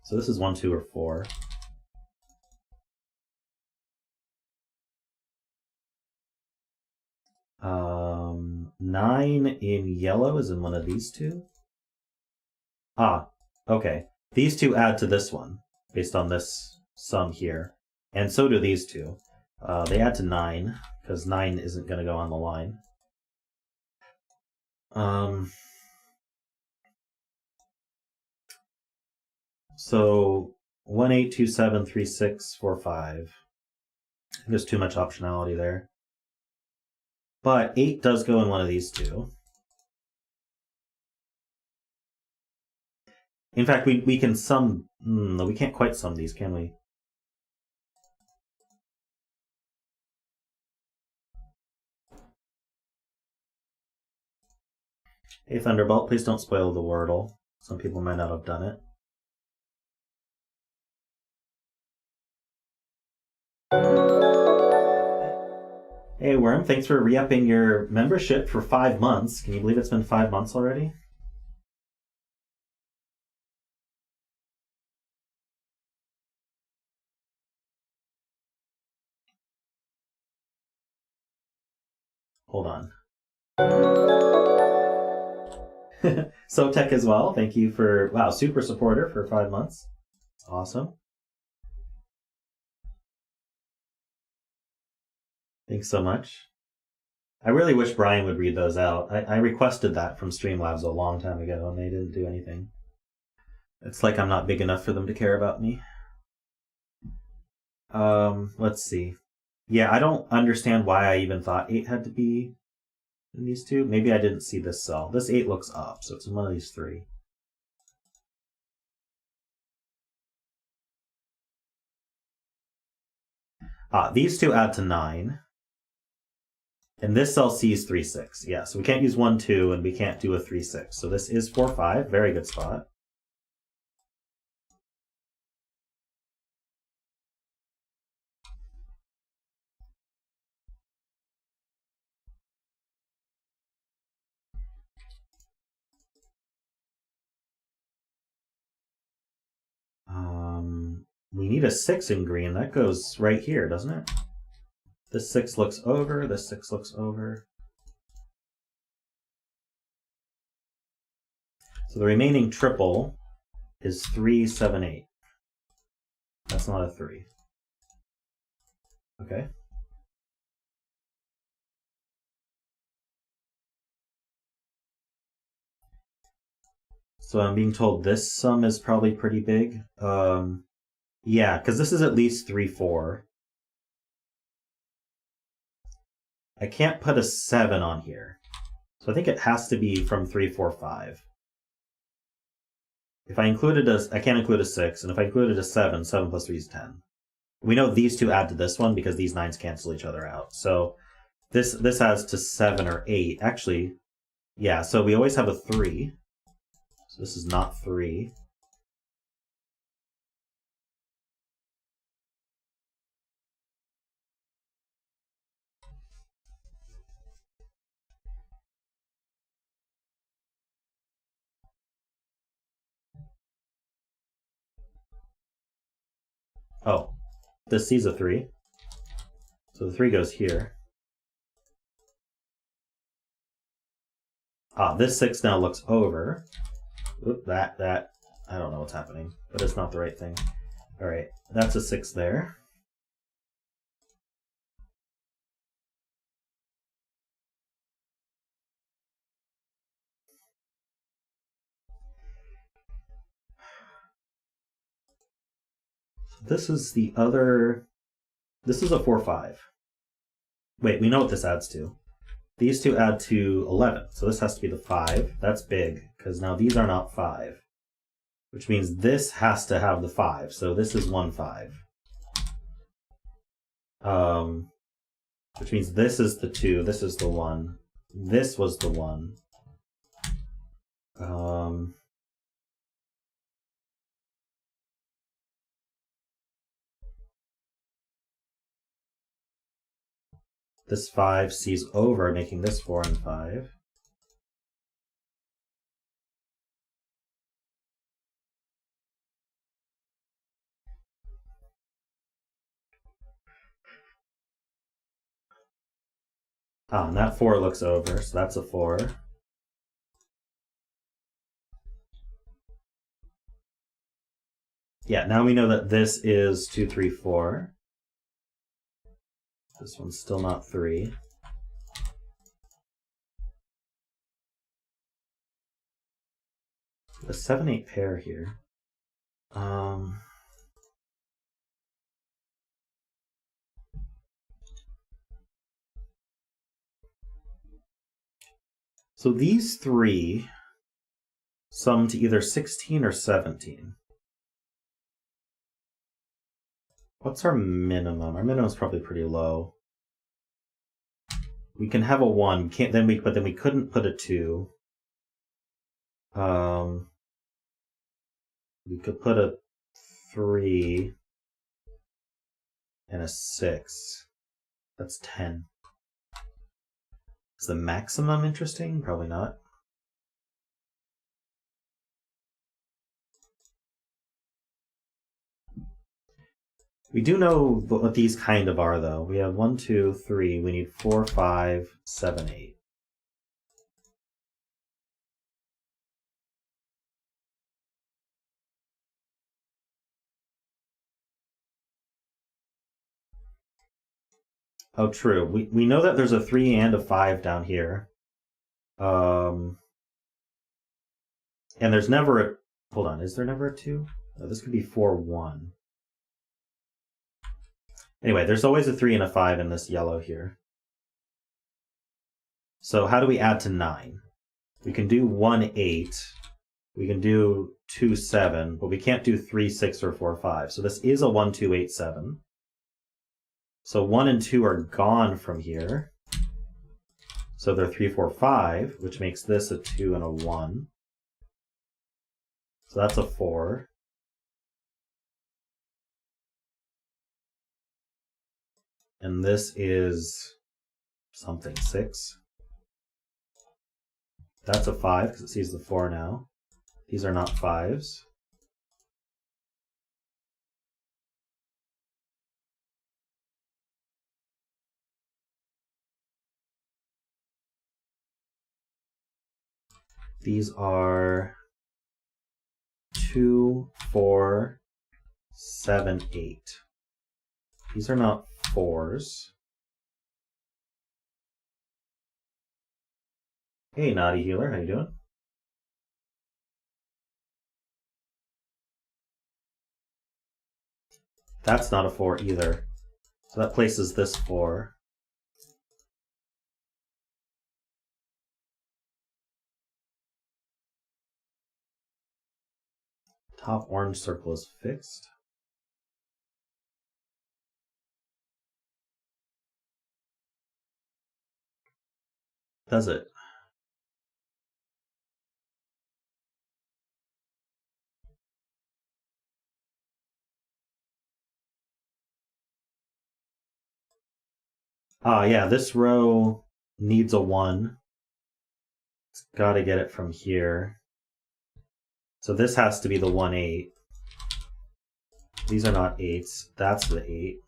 So this is 1, 2, or 4. Um, 9 in yellow is in one of these two. Ah, okay. These two add to this one, based on this sum here. And so do these two. They add to 9, because 9 isn't going to go on the line. So 1, 8, 2, 7, 3, 6, 4, 5. There's too much optionality there. But 8 does go in one of these two. In fact, we can sum... No, we can't quite sum these, can we? Hey, Thunderbolt, please don't spoil the Wordle. Some people might not have done it. Hey, Worm, thanks for re-upping your membership for 5 months. Can you believe it's been 5 months already? Hold on. Sotech as well. Thank you for, wow, super supporter for 5 months. Awesome. Thanks so much. I really wish Brian would read those out. I requested that from Streamlabs a long time ago, and they didn't do anything. It's like I'm not big enough for them to care about me. Let's see. Yeah, I don't understand why I even thought 8 had to be in these two. Maybe I didn't see this cell. This 8 looks up, so it's in one of these 3. These two add to 9. And this cell sees 3, 6. Yeah, so we can't use 1, 2, and we can't do a 3, 6. So this is 4, 5. Very good spot. We need a 6 in green. That goes right here, doesn't it? This 6 looks over. This 6 looks over. So the remaining triple is 3, 7, 8. That's not a 3. Okay. So I'm being told this sum is probably pretty big. Yeah, because this is at least 3, 4. I can't put a 7 on here. So I think it has to be from 3, 4, 5. If I included I can't include a 6, and if I included a 7, 7 plus 3 is 10. We know these two add to this one because these 9s cancel each other out. So this adds to 7 or 8. Actually, yeah, so we always have a 3. So this is not 3. Oh, this C's a 3. So the 3 goes here. Ah, this 6 now looks over. Oop, that, I don't know what's happening, but it's not the right thing. All right, that's a 6 there. This is the other, this is a 4-5. Wait, we know what this adds to. These two add to 11, so this has to be the 5. That's big, because now these are not 5. Which means this has to have the 5, so this is 1-5. Which means this is the 2, this is the 1. This was the 1. This 5 sees over, making this 4 and 5. Ah, and that 4 looks over, so that's a 4. Yeah, now we know that this is 2, 3, 4. This one's still not 3. A 7-8 pair here. So these 3 sum to either 16 or 17. What's our minimum? Our minimum is probably pretty low. We can have a 1, but then we couldn't put a 2. We could put a 3 and a 6. That's 10. Is the maximum interesting? Probably not. We do know what these kind of are, though. We have 1, 2, 3. We need 4, 5, 7, 8. Oh, true. We know that there's a 3 and a 5 down here. And there's never a... Hold on, is there never a 2? No, this could be 4, 1. Anyway, there's always a 3 and a 5 in this yellow here. So how do we add to 9? We can do 1, 8. We can do 2, 7, but we can't do 3, 6, or 4, 5. So this is a 1, 2, 8, 7. So 1 and 2 are gone from here. So they're 3, 4, 5, which makes this a 2 and a 1. So that's a 4. And this is something 6. That's a 5 because it sees the 4 now. These are not 5s. These are 2, 4, 7, 8. These are not 4s. Hey, Naughty Healer, how you doing? That's not a 4 either. So that places this 4. Top orange circle is fixed. Does it? Ah, yeah, this row needs a 1. It's got to get it from here. So this has to be the 1, 8. These are not 8s. That's the 8.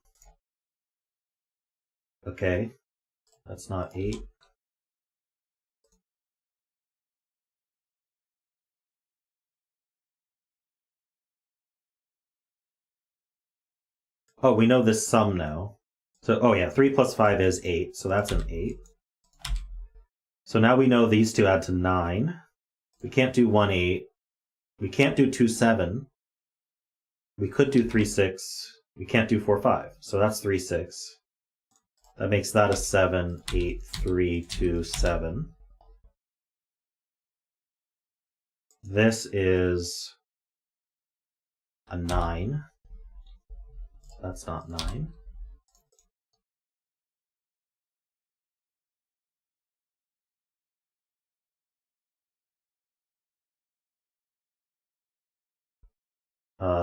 Okay. That's not 8. Oh, we know this sum now. So, oh yeah, 3 plus 5 is 8, so that's an 8. So now we know these two add to 9. We can't do 1, 8. We can't do 2, 7. We could do 3, 6. We can't do 4, 5. So that's 3, 6. That makes that a 7, 8, 3, 2, 7. This is a 9. That's not 9.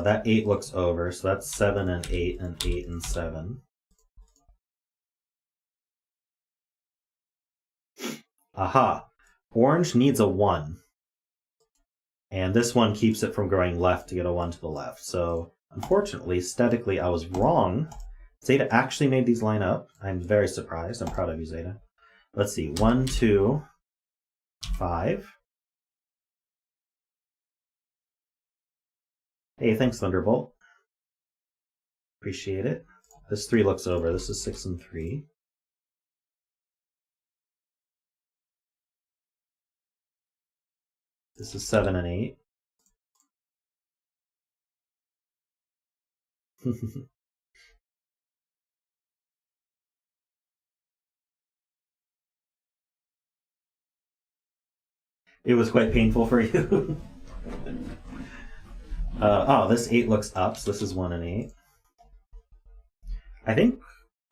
That 8 looks over, so that's 7 and 8 and 8 and 7. Aha! Orange needs a 1. And this one keeps it from going left to get a 1 to the left. So, unfortunately, aesthetically, I was wrong. Zeta actually made these line up. I'm very surprised. I'm proud of you, Zeta. Let's see. 1, 2, 5. Hey, thanks, Thunderbolt. Appreciate it. This 3 looks over. This is 6 and 3. This is 7 and 8. It was quite painful for you. Oh, this 8 looks up, so this is 1 and 8. I think,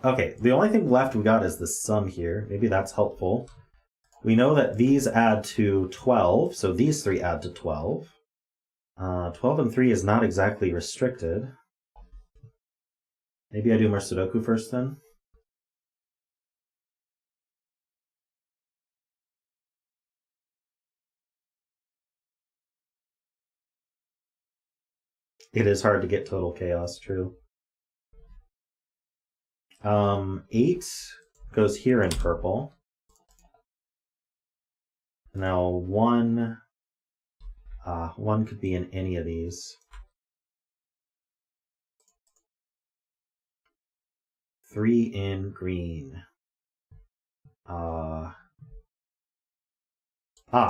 okay, the only thing left we got is the sum here. Maybe that's helpful. We know that these add to 12, so these 3 add to 12. 12 and 3 is not exactly restricted. Maybe I do more Sudoku first then? It is hard to get total chaos, true. 8 goes here in purple. Now 1 could be in any of these. 3 in green.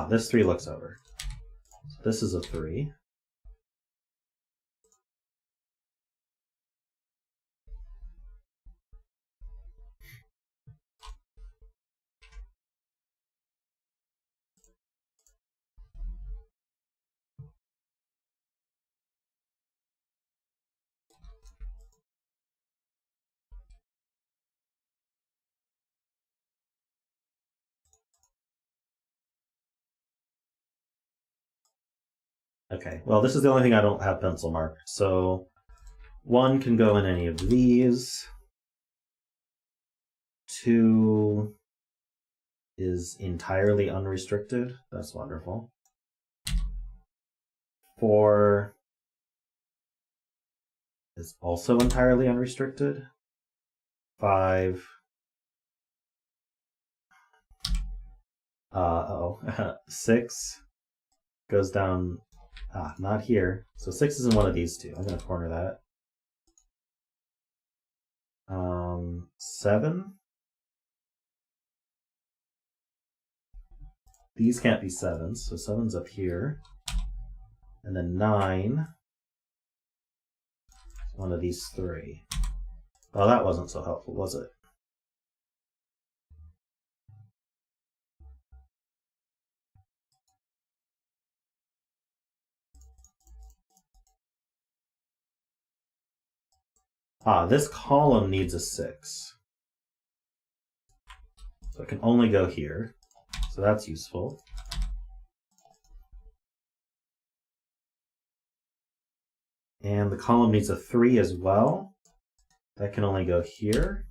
This 3 looks over. So this is a 3. Okay, well, this is the only thing I don't have pencil marked. So 1 can go in any of these. 2 is entirely unrestricted. That's wonderful. 4 is also entirely unrestricted. 5. 6 goes down. Not here. So 6 is in one of these two. I'm going to corner that. 7. These can't be 7s, so 7's up here. And then 9. One of these 3. Well, that wasn't so helpful, was it? This column needs a 6. So it can only go here. So that's useful. And the column needs a 3 as well. That can only go here.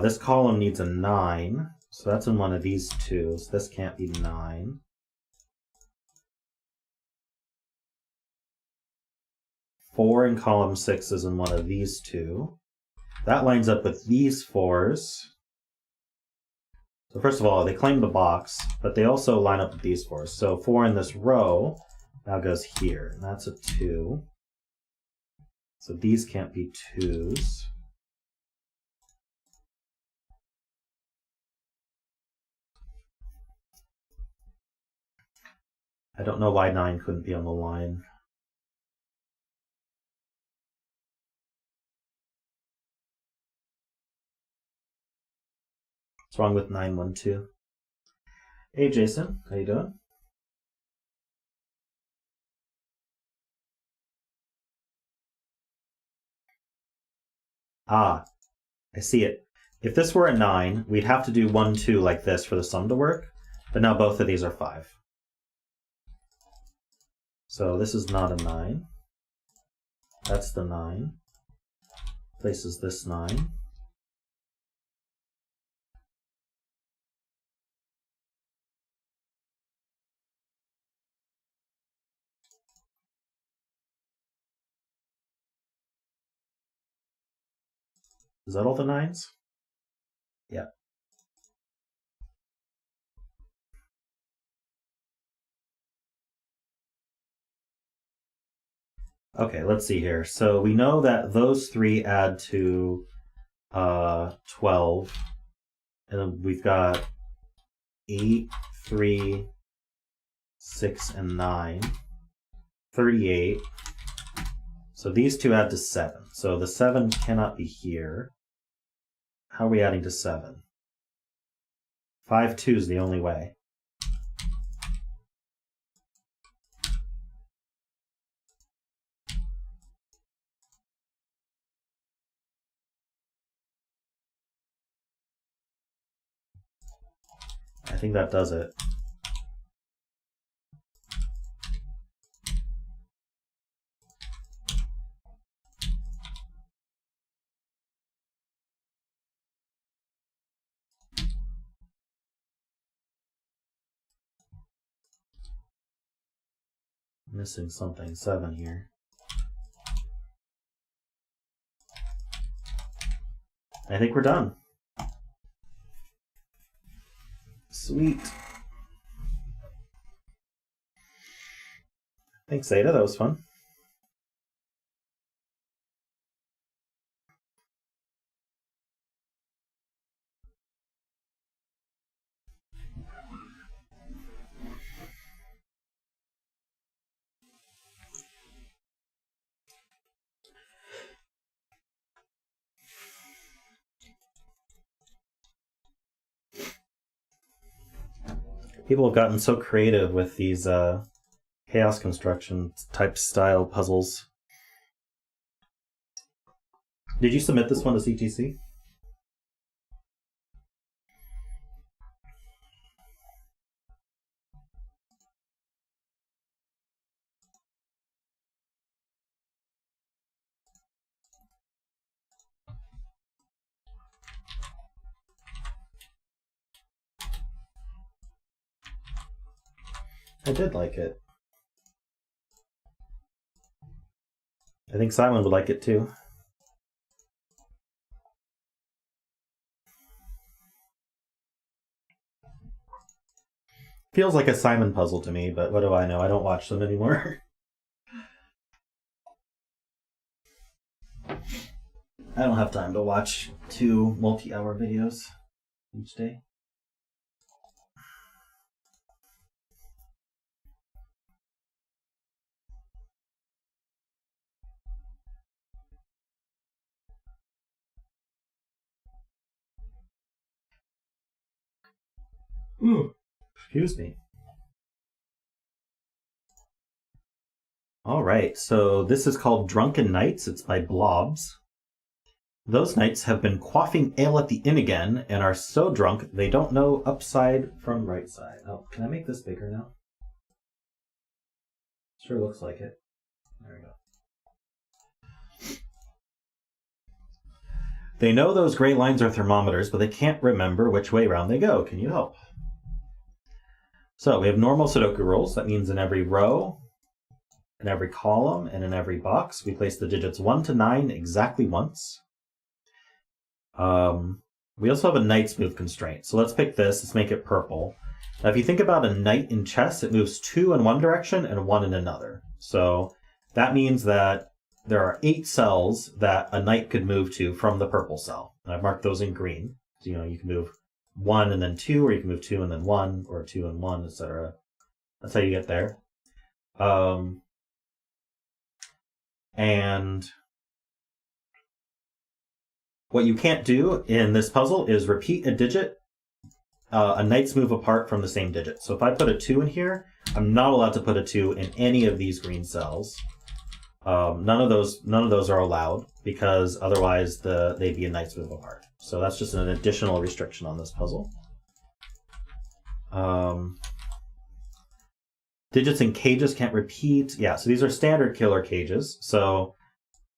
This column needs a 9. So that's in one of these two, so this can't be 9. Four in column 6 is in one of these two. That lines up with these 4s. So first of all, they claim the box, but they also line up with these 4s. So 4 in this row now goes here, and that's a 2. So these can't be 2s. I don't know why 9 couldn't be on the line. What's wrong with 9, 1, 2? Hey Jason, how you doing? Ah, I see it. If this were a 9, we'd have to do 1, 2 like this for the sum to work, but now both of these are 5. So this is not a 9. That's the 9. Places this 9. Is that all the 9s? Yeah. Okay, let's see here. So we know that those 3 add to 12. And then we've got 8, 3, 6, and 9. 38. So these two add to 7. So the 7 cannot be here. How are we adding to 7? 5, 2 is the only way. I think that does it. Missing something, 7 here. I think we're done. Sweet. Thanks, Ada. That was fun. People have gotten so creative with these chaos construction type style puzzles. Did you submit this one to CTC? I did like it. I think Simon would like it too. Feels like a Simon puzzle to me, but what do I know? I don't watch them anymore. I don't have time to watch 2 multi-hour videos each day. Ooh, excuse me. All right, so this is called Drunken Nights. It's by Blobz. Those nights have been quaffing ale at the inn again and are so drunk they don't know upside from right side. Oh, can I make this bigger now? Sure looks like it. There we go. They know those gray lines are thermometers, but they can't remember which way around they go. Can you help? So we have normal Sudoku rules. That means in every row, in every column, and in every box, we place the digits 1 to 9 exactly once. We also have a knight's move constraint. So let's pick this. Let's make it purple. Now, if you think about a knight in chess, it moves 2 in one direction and 1 in another. So that means that there are 8 cells that a knight could move to from the purple cell. And I've marked those in green. So, you can move 1 and then 2, or you can move 2 and then 1, or 2 and 1, etc. That's how you get there. And what you can't do in this puzzle is repeat a digit, a knight's move apart from the same digit. So if I put a 2 in here, I'm not allowed to put a 2 in any of these green cells. None of those are allowed, because otherwise they'd be a knight's move apart. So that's just an additional restriction on this puzzle. Digits in cages can't repeat. Yeah, so these are standard killer cages. So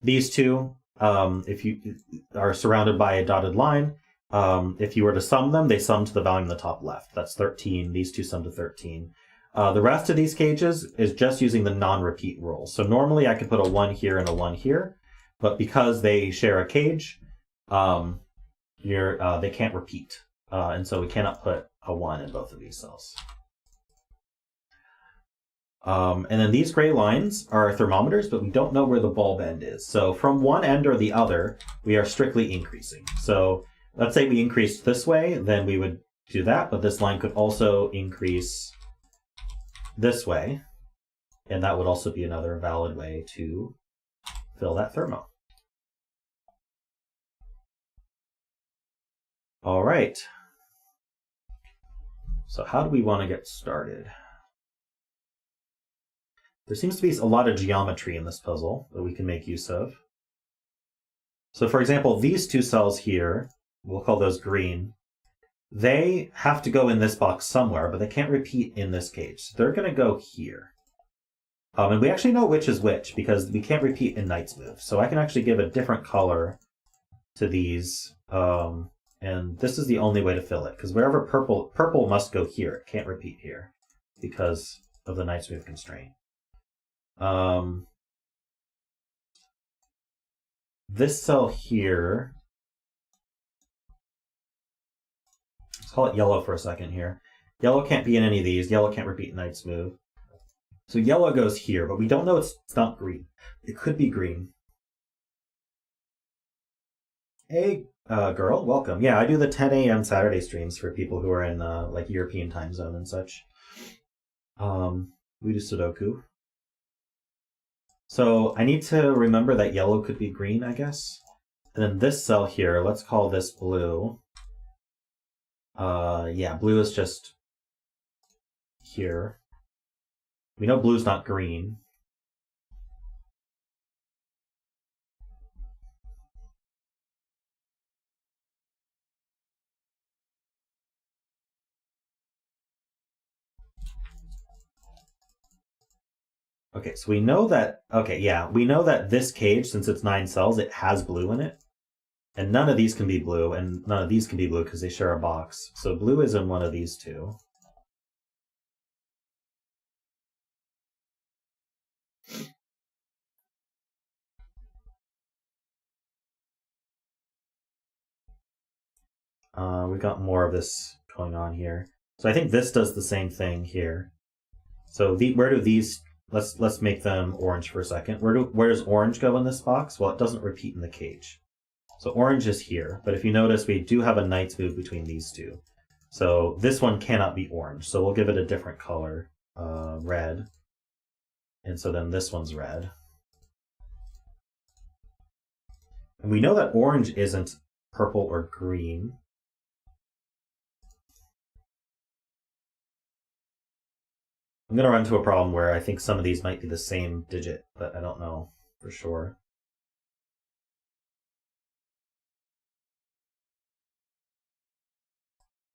these two, if you are surrounded by a dotted line, if you were to sum them, they sum to the value in the top left. That's 13. These two sum to 13. The rest of these cages is just using the non-repeat rule. So normally I could put a 1 here and a 1 here, but because they share a cage, they can't repeat. And so we cannot put a 1 in both of these cells. And then these gray lines are thermometers, but we don't know where the bulb end is. So from one end or the other, we are strictly increasing. So let's say we increased this way, then we would do that, but this line could also increase this way, and that would also be another valid way to fill that thermo. All right. So how do we want to get started? There seems to be a lot of geometry in this puzzle that we can make use of. So for example, these two cells here, we'll call those green, they have to go in this box somewhere, but they can't repeat in this cage. So they're going to go here. And we actually know which is which, because we can't repeat in knight's move. So I can actually give a different color to these, and this is the only way to fill it, because wherever purple must go here. It can't repeat here because of the knight's move constraint. This cell here, let's call it yellow for a second here. Yellow can't be in any of these. Yellow can't repeat knight's move. So yellow goes here, but we don't know it's not green. It could be green. Hey, girl, welcome. Yeah, I do the 10 a.m. Saturday streams for people who are in like European time zone and such. We do Sudoku. So I need to remember that yellow could be green, I guess. And then this cell here, let's call this blue. Yeah, blue is just here. We know blue's not green. Okay, so we know that, we know that this cage, since it's 9 cells, it has blue in it. And none of these can be blue, and none of these can be blue because they share a box. So blue is in one of these two. We've got more of this going on here. So I think this does the same thing here. So where do these... Let's make them orange for a second. Where does orange go in this box? Well, it doesn't repeat in the cage. So orange is here, but if you notice, we do have a knight's move between these two. So this one cannot be orange, so we'll give it a different color, red. And so then this one's red. And we know that orange isn't purple or green. I'm going to run into a problem where I think some of these might be the same digit, but I don't know for sure.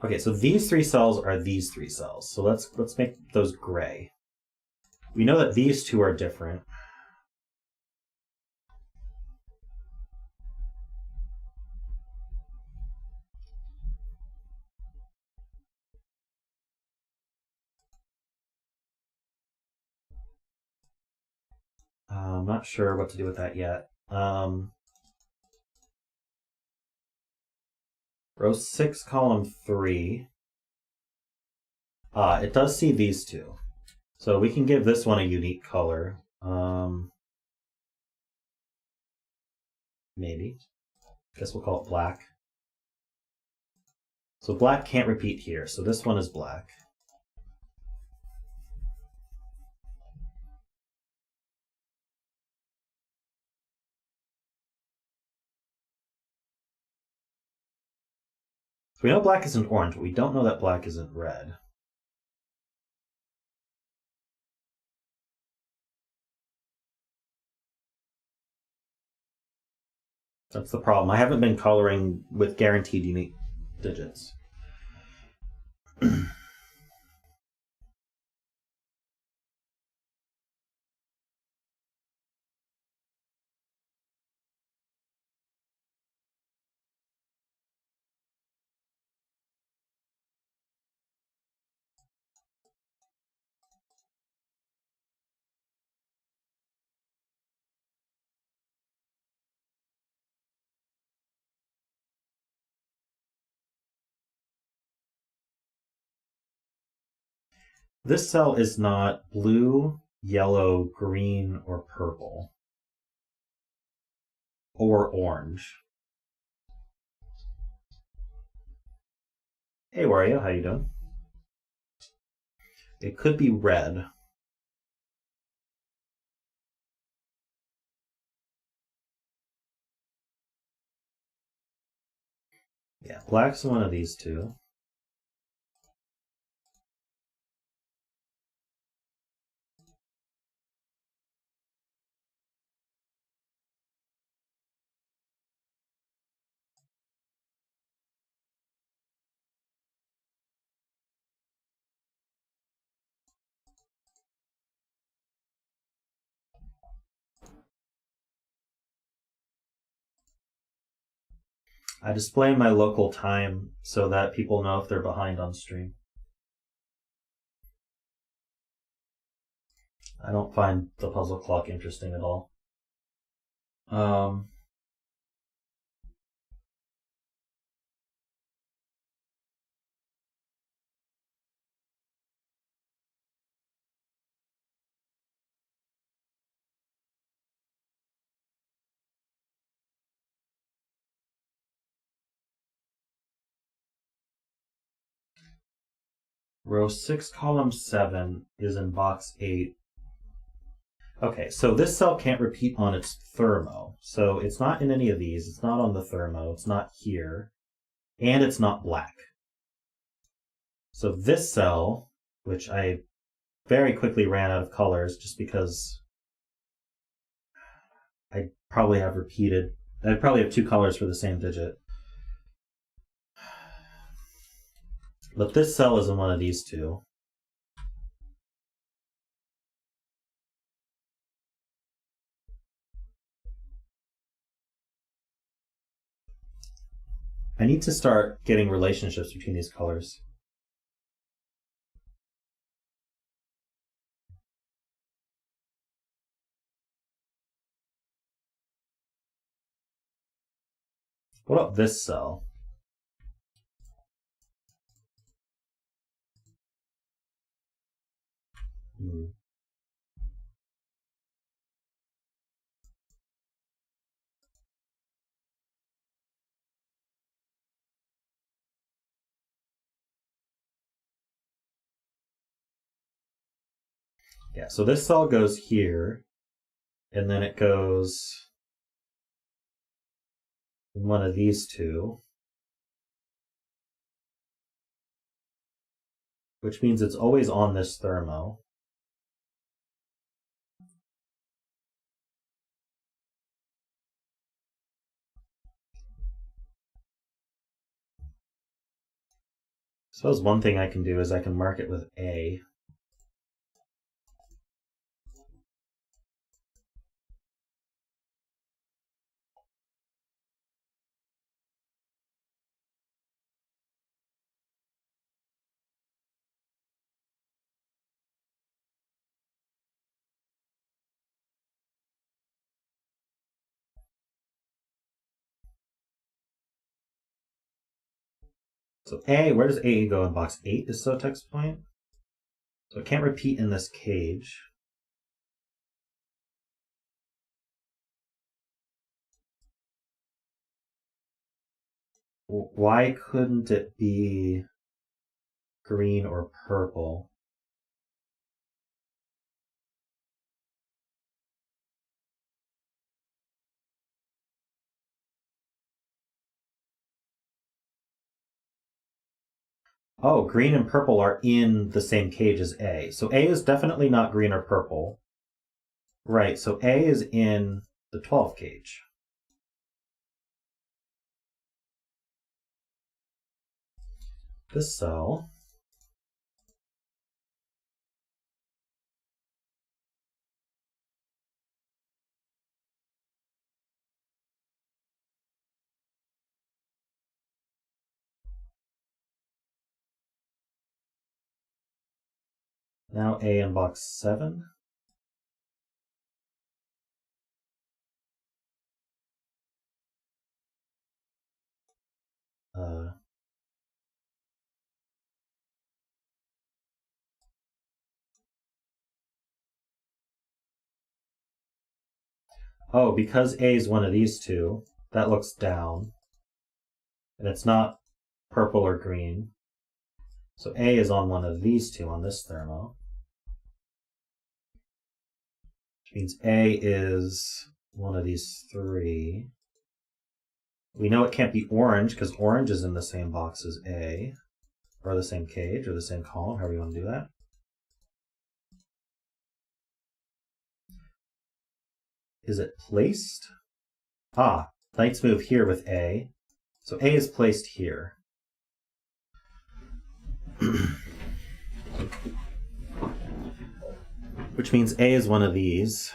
Okay, so these 3 cells are these 3 cells. So let's make those gray. We know that these two are different. I'm not sure what to do with that yet. Row 6, column 3. It does see these two. So we can give this one a unique color. Maybe. Guess we'll call it black. So black can't repeat here, so this one is black. So we know black isn't orange, but we don't know that black isn't red. That's the problem. I haven't been coloring with guaranteed unique digits. This cell is not blue, yellow, green, or purple. Or orange. Hey Wario, how you doing? It could be red. Yeah, black's one of these two. I display my local time so that people know if they're behind on stream. I don't find the puzzle clock interesting at all. Row 6, column 7 is in box 8. Okay, so this cell can't repeat on its thermo. So it's not in any of these. It's not on the thermo. It's not here. And it's not black. So this cell, which I very quickly ran out of colors just because I probably have repeated. I probably have two colors for the same digit. But this cell is in one of these two. I need to start getting relationships between these colors. What about this cell? Yeah, so this cell goes here, and then it goes in one of these two, which means it's always on this thermo. So that's one thing I can do is I can mark it with A. So A, where does A go in box 8 is so text point. So it can't repeat in this cage. Why couldn't it be green or purple? Oh, green and purple are in the same cage as A. So A is definitely not green or purple. Right, so A is in the 12 cage. This cell now A in box 7. Oh, because A is one of these two, that looks down. And it's not purple or green. So A is on one of these two on this thermo. Which means A is one of these three. We know it can't be orange because orange is in the same box as A, or the same cage, or the same column, however you want to do that. Is it placed? Ah, knights move here with A. So A is placed here. Which means A is one of these.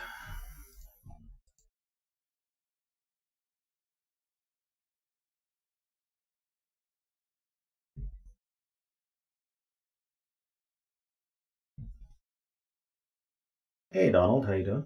Hey Donald, how you doing?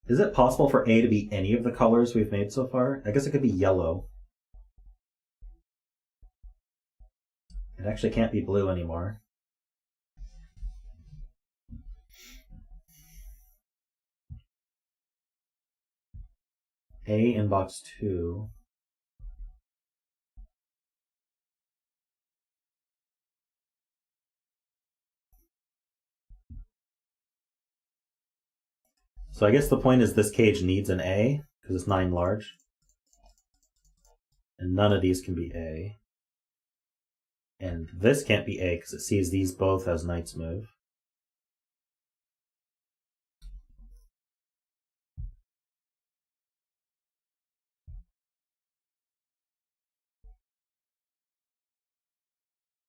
Is it possible for A to be any of the colors we've made so far? I guess it could be yellow. It actually can't be blue anymore. A in box 2. So I guess the point is this cage needs an A, because it's 9 large. And none of these can be A. And this can't be A, because it sees these both as knights move.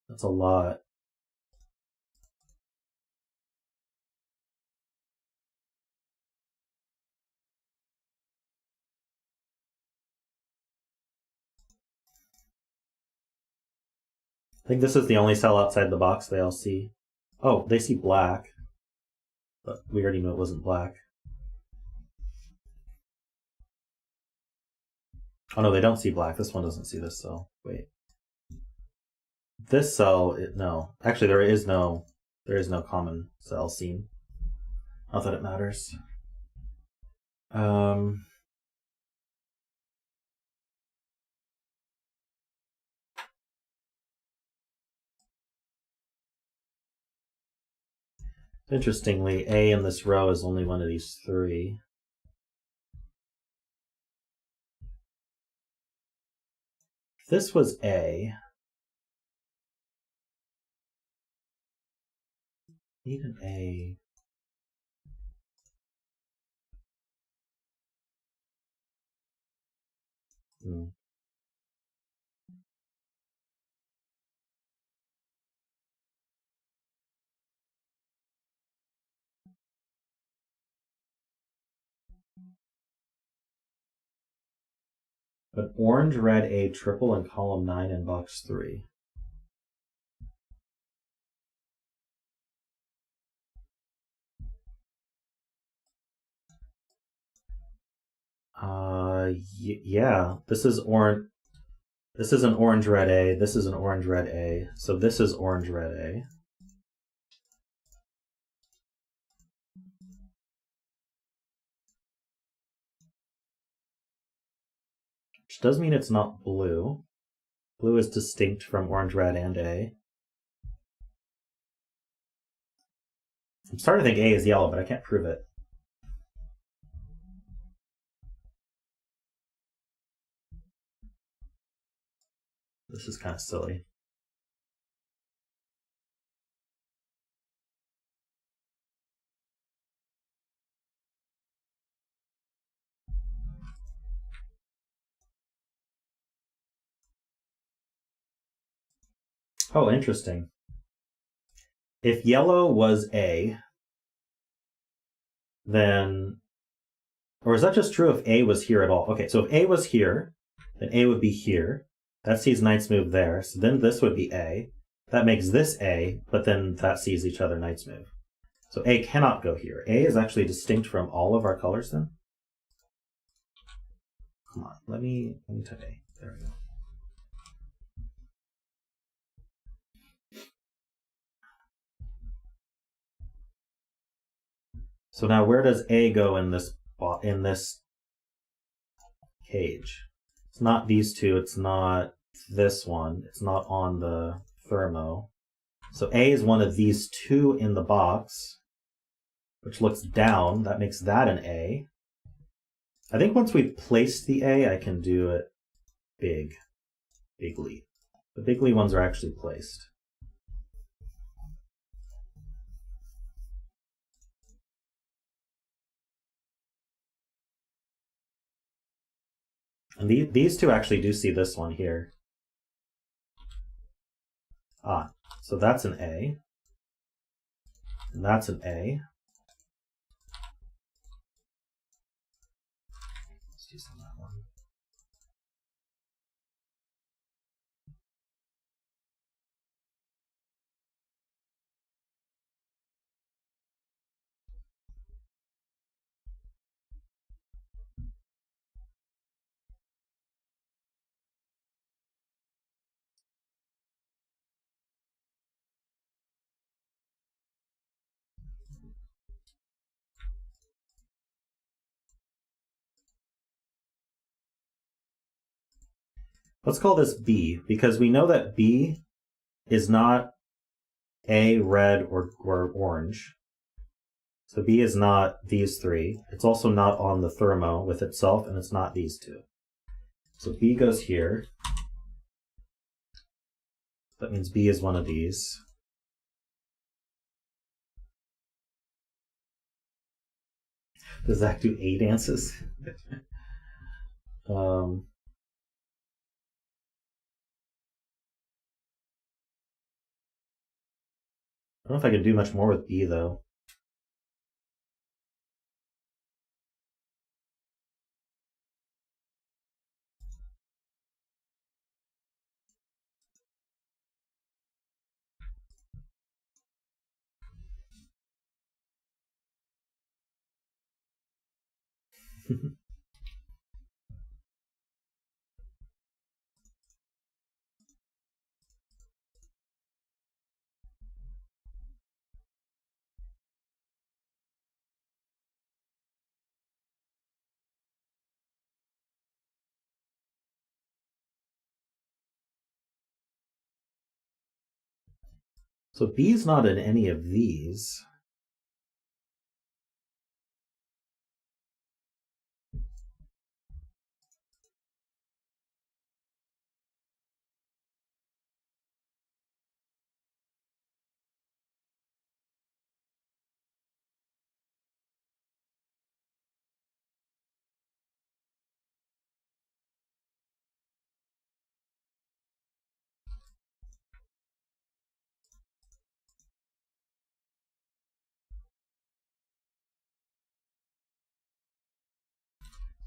That's a lot. I think this is the only cell outside the box they all see. Oh, they see black. But we already knew it wasn't black. Oh no, they don't see black. This one doesn't see this cell. Wait. This cell, no. Actually, there is no common cell seen. Not that it matters. Interestingly, A in this row is only one of these three. If this was A, need an A. Hmm. But orange, red, A triple in column 9 in box 3. Yeah. This is orange. This is an orange, red, A. This is an orange, red, A. So this is orange, red, A. Which does mean it's not blue. Blue is distinct from orange, red, and A. I'm starting to think A is yellow, but I can't prove it. This is kind of silly. Oh, interesting. If yellow was A, then... Or is that just true if A was here at all? Okay, so if A was here, then A would be here. That sees knight's move there. So then this would be A. That makes this A, but then that sees each other knight's move. So A cannot go here. A is actually distinct from all of our colors then? Come on, let me type A. There we go. So now where does A go in this cage? It's not these two, it's not this one, it's not on the thermo. So A is one of these two in the box, which looks down. That makes that an A. I think once we've placed the A, I can do it bigly. The bigly ones are actually placed. And these two actually do see this one here. Ah, so that's an A. And that's an A. Let's do some of that one. Let's call this B, because we know that B is not A, red, or orange. So B is not these three. It's also not on the thermo with itself, and it's not these two. So B goes here. That means B is one of these. Does that do A dances? I don't know if I could do much more with B, though. So B is not in any of these.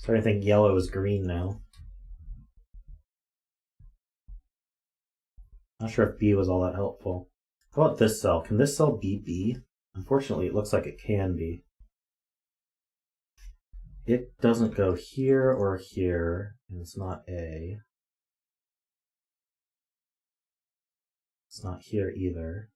Starting to think yellow is green now. Not sure if B was all that helpful. How about this cell? Can this cell be B? Unfortunately, it looks like it can be. It doesn't go here or here, and it's not A. It's not here either.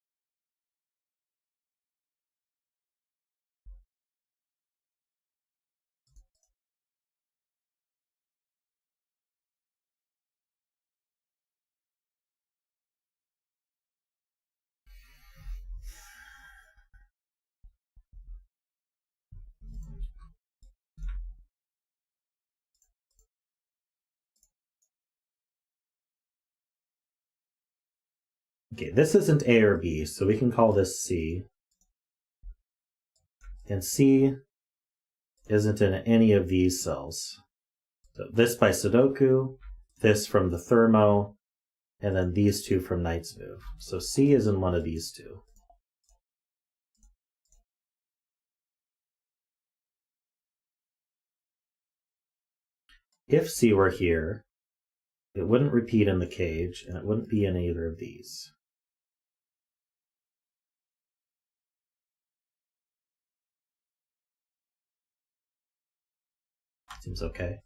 Okay, this isn't A or B, so we can call this C. And C isn't in any of these cells. So this by Sudoku, this from the thermo, and then these two from Knight's Move. So C is in one of these two. If C were here, it wouldn't repeat in the cage, and it wouldn't be in either of these. Seems okay.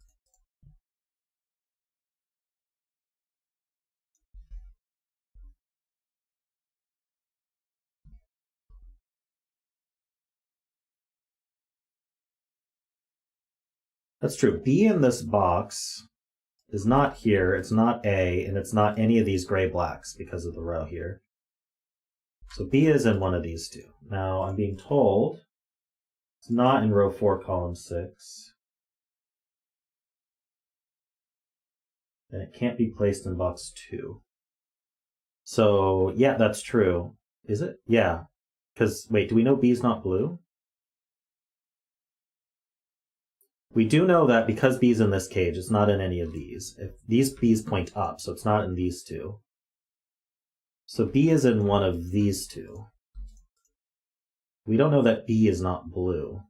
That's true. B in this box is not here, it's not A, and it's not any of these gray blacks because of the row here. So B is in one of these two. Now I'm being told it's not in row 4, column 6. And it can't be placed in box 2. So yeah, that's true. Is it? Yeah. Because, wait, do we know B is not blue? We do know that because B is in this cage, it's not in any of these. If these B's point up, so it's not in these two. So B is in one of these two. We don't know that B is not blue.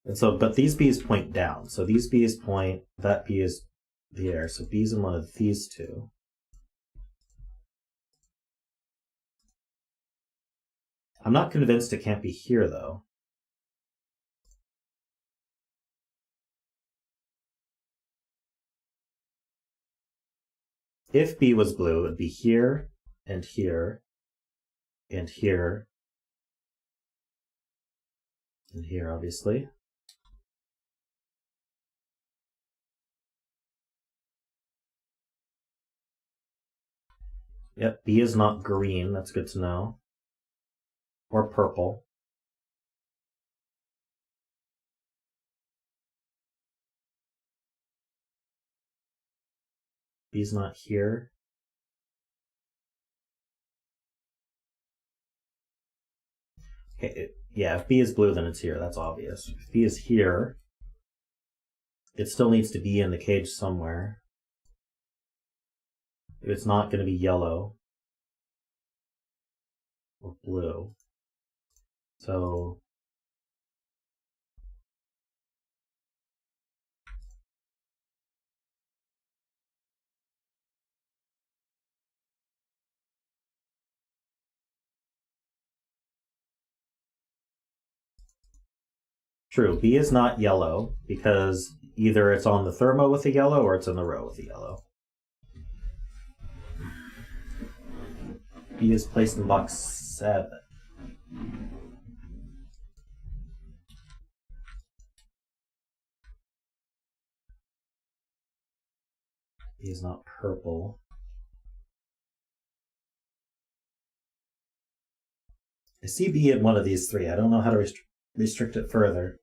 And so, but these B's point down. So these B's point, that B is there. So B's in one of these two. I'm not convinced it can't be here, though. If B was blue, it would be here, and here, and here, and here, obviously. Yep, B is not green, that's good to know. Or purple. B's not here. Okay, yeah, if B is blue, then it's here, that's obvious. If B is here, it still needs to be in the cage somewhere. It's not going to be yellow or blue. So true, B is not yellow because either it's on the thermo with the yellow or it's in the row with the yellow. B is placed in box 7. B is not purple. I see B in one of these three. I don't know how to restrict it further.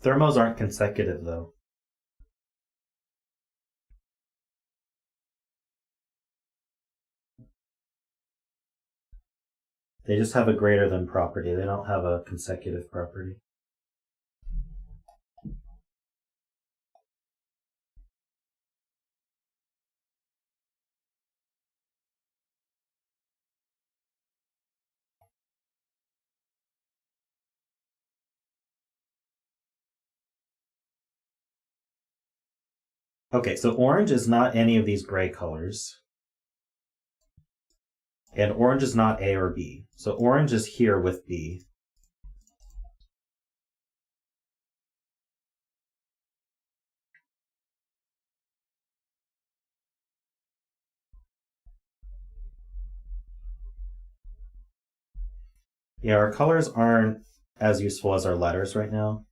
Thermos aren't consecutive, though. They just have a greater than property. They don't have a consecutive property. Okay, so orange is not any of these gray colors. And orange is not A or B. So orange is here with B. Yeah, our colors aren't as useful as our letters right now.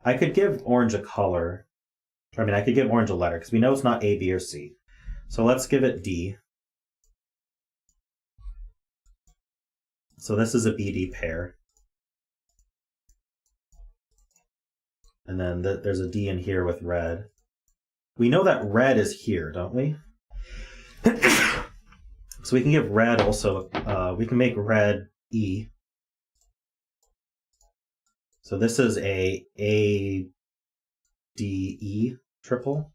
I could give orange a color. I mean, I could give orange a letter because we know it's not A, B, or C. So let's give it D. So this is a BD pair. And then there's a D in here with red. We know that red is here, don't we? So we can give red also, we can make red E. So this is a D, E triple.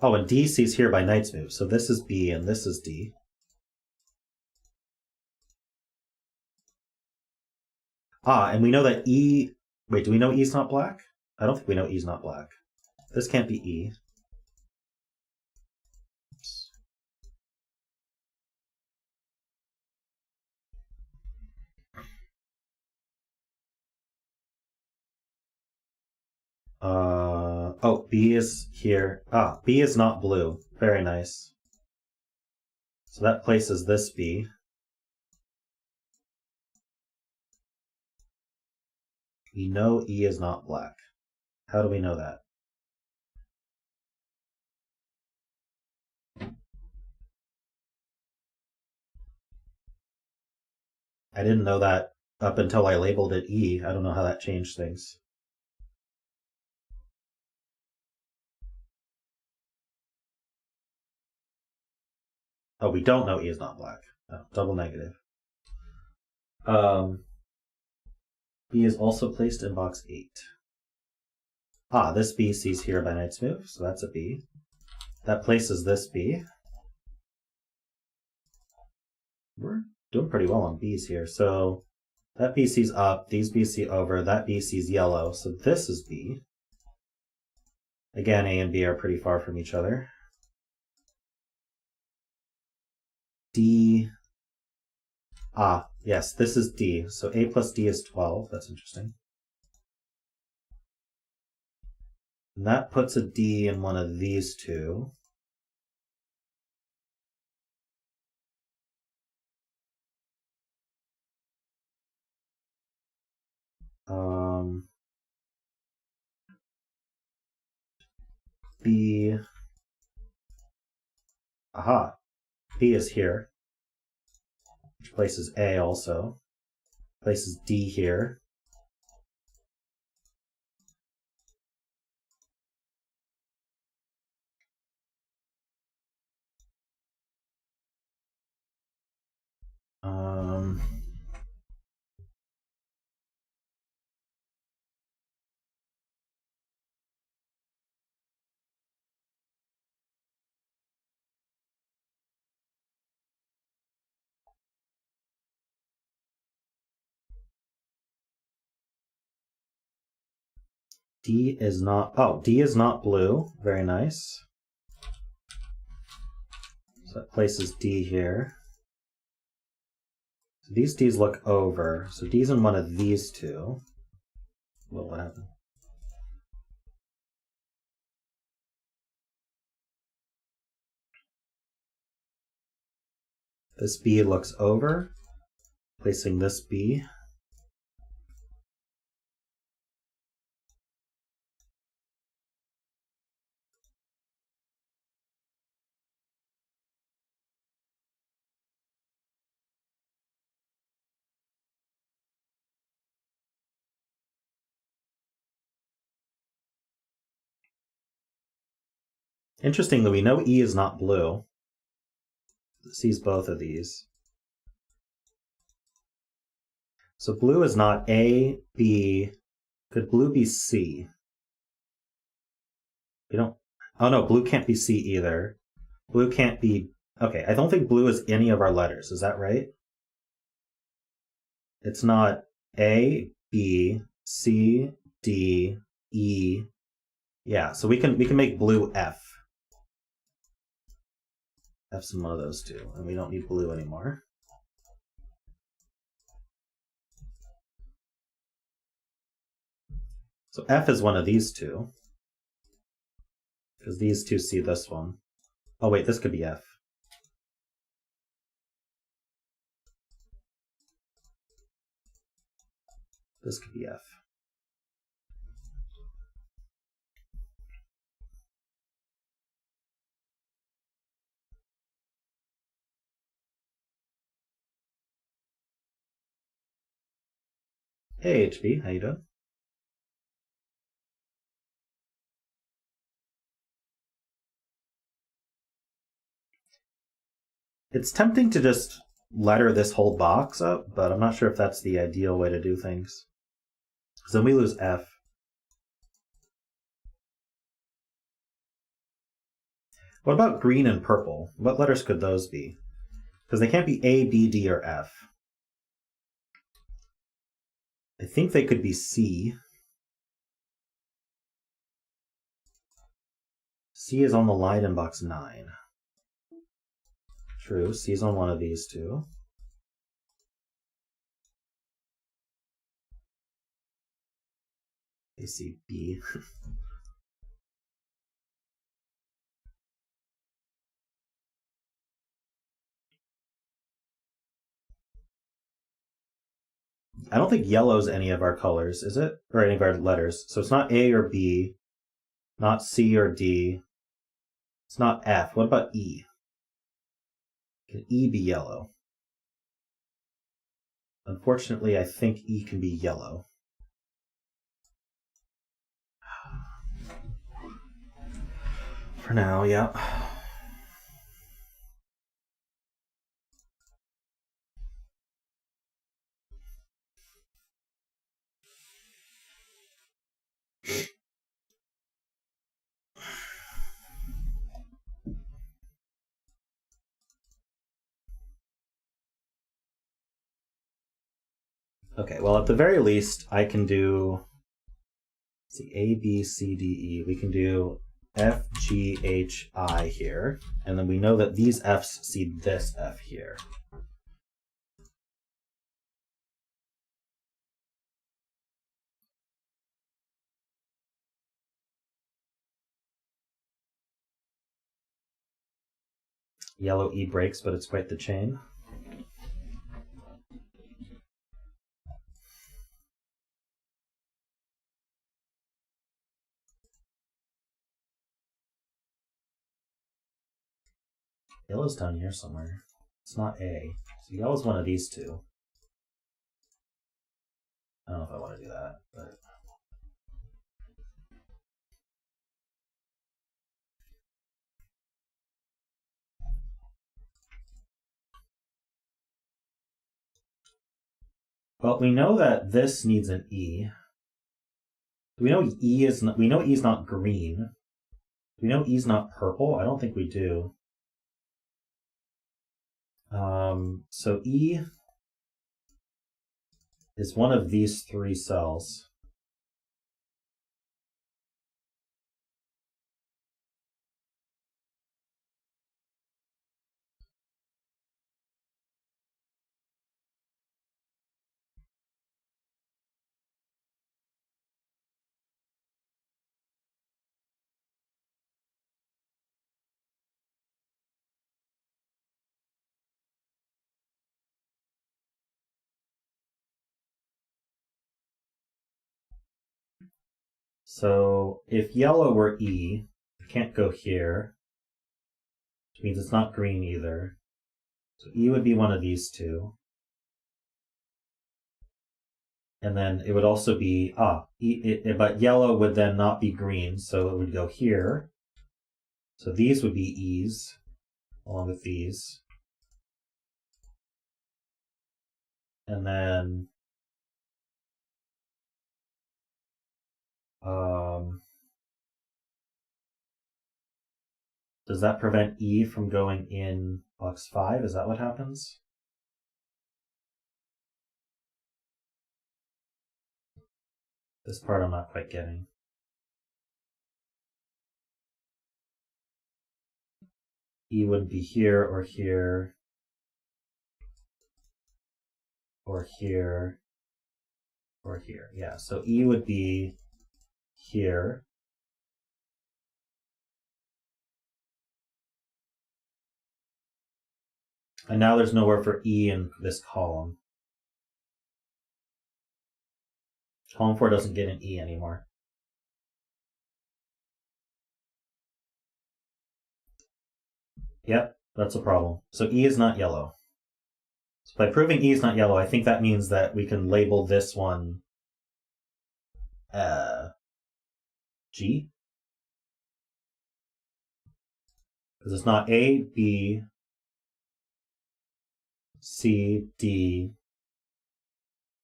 Oh, and D sees here by knight's move. So this is B and this is D. Ah, and we know that E... Wait, do we know E's not black? I don't think we know E's not black. This can't be E. Oops. Oh, B is here. Ah, B is not blue. Very nice. So that places this B. We know E is not black. How do we know that? I didn't know that up until I labeled it E. I don't know how that changed things. Oh, we don't know E is not black. Oh, double negative. B is also placed in box 8. Ah, this B sees here by knight's move, so that's a B. That places this B. We're doing pretty well on B's here. So that B sees up, these B see over, that B sees yellow, so this is B. Again, A and B are pretty far from each other. D. Ah, yes, this is D. So A plus D is 12. That's interesting. And that puts a D in one of these two. B. Aha. B is here, which places A also. Places D here. D is not, oh, D is not blue. Very nice. So that places D here. So these D's look over. So D's in one of these two. Well, what happened? This B looks over, placing this B. Interestingly, we know E is not blue. It sees both of these. So blue is not A, B. Could blue be C? We don't. Oh no, blue can't be C either. Blue can't be. Okay, I don't think blue is any of our letters. Is that right? It's not A, B, C, D, E. Yeah, so we can make blue F. F's in one of those two, and we don't need blue anymore. So F is one of these two. Because these two see this one. Oh wait, this could be F. This could be F. Hey HB, how you doing? It's tempting to just letter this whole box up, but I'm not sure if that's the ideal way to do things. Because then we lose F. What about green and purple? What letters could those be? Because they can't be A, B, D, or F. I think they could be C. C is on the line in box 9. True, C is on one of these two. They see B. I don't think yellow's any of our colors, is it? Or any of our letters. So it's not A or B, not C or D. It's not F. What about E? Can E be yellow? Unfortunately, I think E can be yellow. For now, yeah. Okay, well, at the very least, I can do, let's see, A, B, C, D, E. We can do F, G, H, I here. And then we know that these Fs see this F here. Yellow E breaks, but it's quite the chain. Yellow's down here somewhere. It's not A. So yellow's one of these two. I don't know if I want to do that, but... Well, we know that this needs an E. We know E is not, we know E is not green. We know E is not purple. I don't think we do. So E is one of these three cells. So if yellow were E, it can't go here, which means it's not green either. So E would be one of these two. And then it would also be, but yellow would then not be green, so it would go here. So these would be E's along with these. And then does that prevent E from going in box 5? Is that what happens? This part I'm not quite getting. E wouldn't be here or here or here or here. Yeah, so E would be here. And now there's nowhere for E in this column. Column 4 doesn't get an E anymore. Yep, that's a problem. So E is not yellow. So by proving E is not yellow, I think that means that we can label this one G. Because it's not A, B, C, D.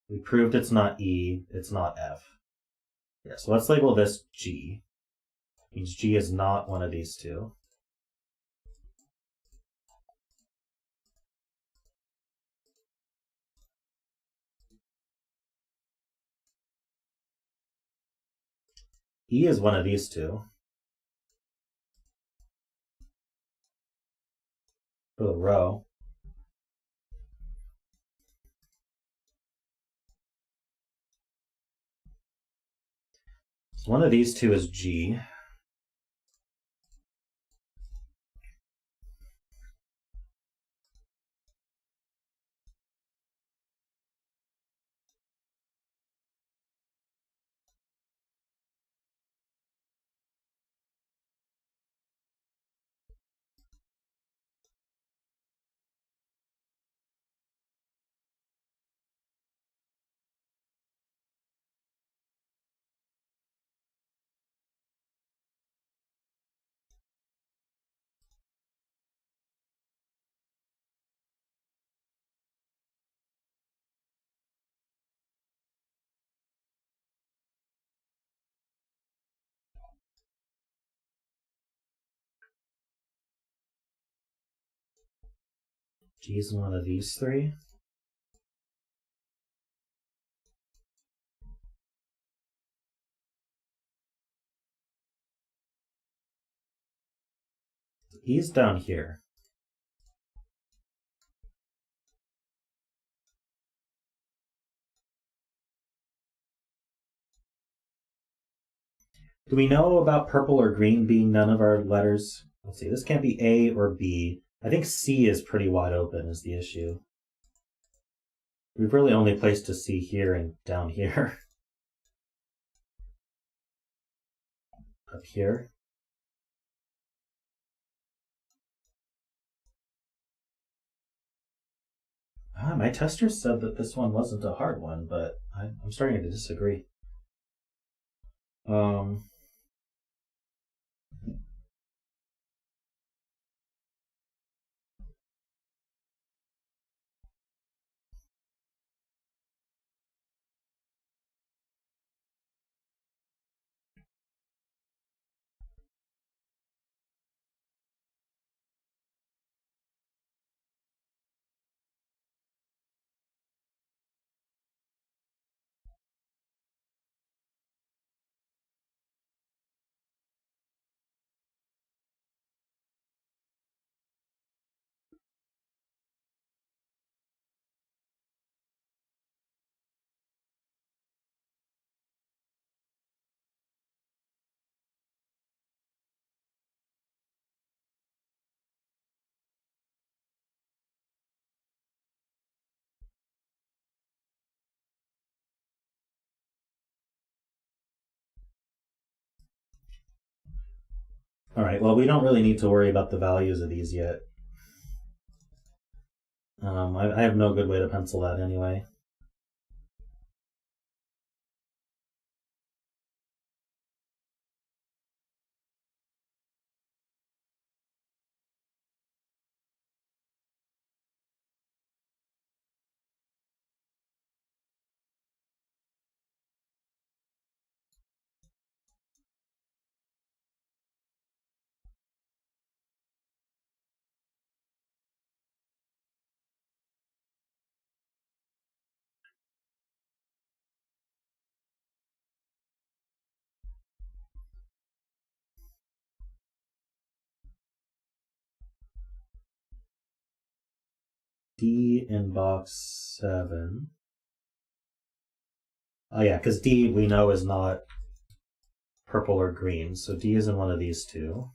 We proved it's not E, it's not F. Yeah, so let's label this G. It means G is not one of these two. E is one of these two. For the row. So one of these two is G. G is one of these three. E is down here. Do we know about purple or green being none of our letters? Let's see, this can't be A or B. I think C is pretty wide open is the issue. We've really only placed a C here and down here. Up here. My tester said that this one wasn't a hard one, but I'm starting to disagree. All right, well, we don't really need to worry about the values of these yet. I have no good way to pencil that anyway. D in box 7. Oh yeah, because D we know is not purple or green, so D is in one of these two.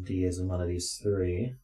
D is in one of these three.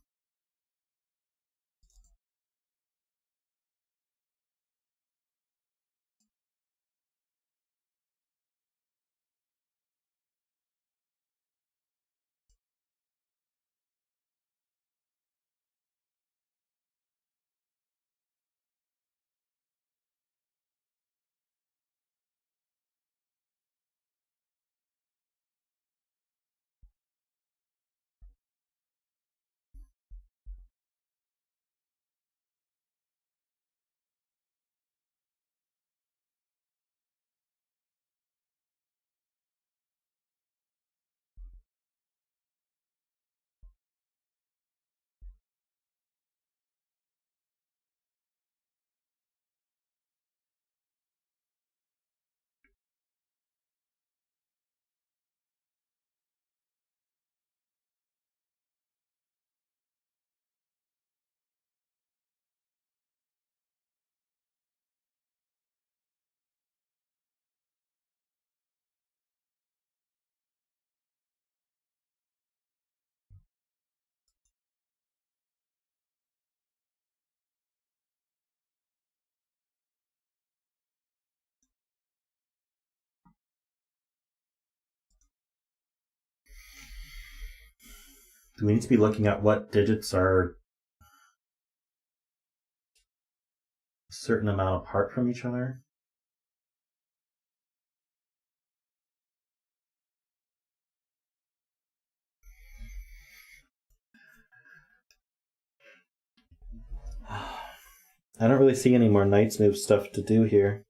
Do we need to be looking at what digits are a certain amount apart from each other? I don't really see any more Knights Move stuff to do here.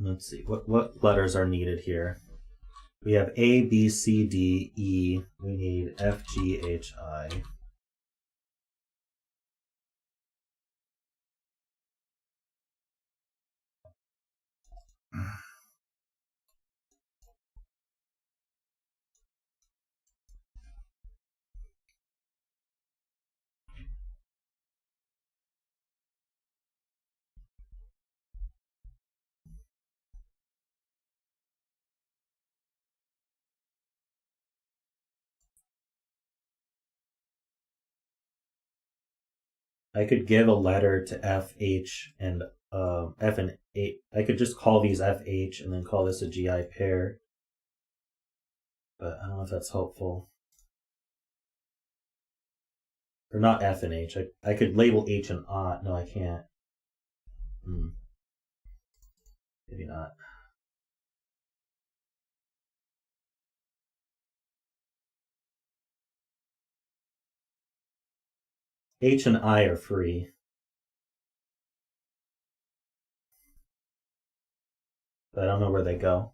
Let's see, what letters are needed here? We have A, B, C, D, E. We need F, G, H, I. I could give a letter to F, H, and F and A. I could just call these F, H, and then call this a GI pair. But I don't know if that's helpful. Or not F and H. I could label H and I. No, I can't. Maybe not. H and I are free. But I don't know where they go.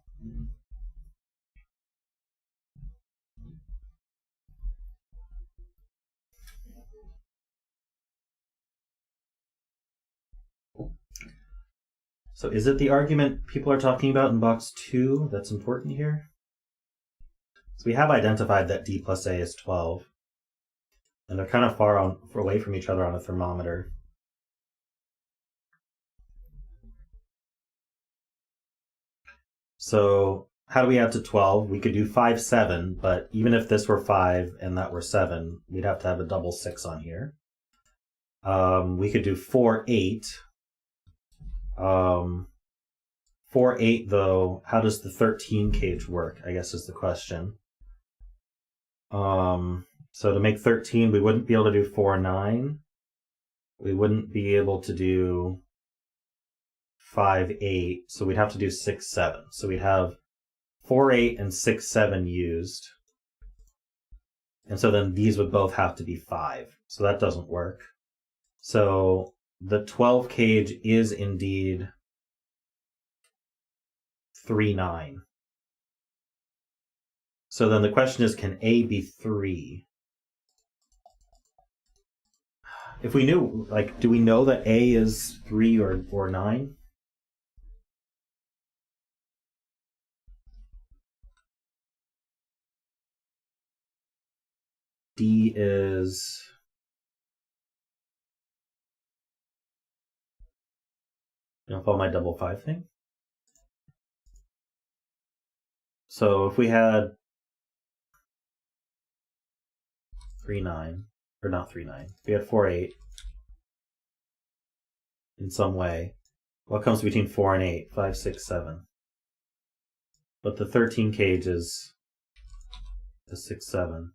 So is it the argument people are talking about in box 2 that's important here? So we have identified that D plus A is 12. And they're kind of far away from each other on a thermometer. So how do we add to 12? We could do 5, 7, but even if this were 5 and that were 7, we'd have to have a double 6 on here. We could do 4, 8. 4, 8, though, how does the 13 cage work, I guess is the question. So to make 13, we wouldn't be able to do 4, 9. We wouldn't be able to do 5, 8, so we'd have to do 6, 7. So we'd have 4, 8, and 6, 7 used. And so then these would both have to be 5. So that doesn't work. So the 12 cage is indeed 3, 9. So then the question is, can A be 3? If we knew, like, do we know that A is 3 or 9? D is... You know, follow my double 5 thing? So if we had 3, 9, or not 3, 9, if we had 4, 8 in some way, what comes between 4 and 8? 5, 6, 7. But the 13 cage is 6, 7.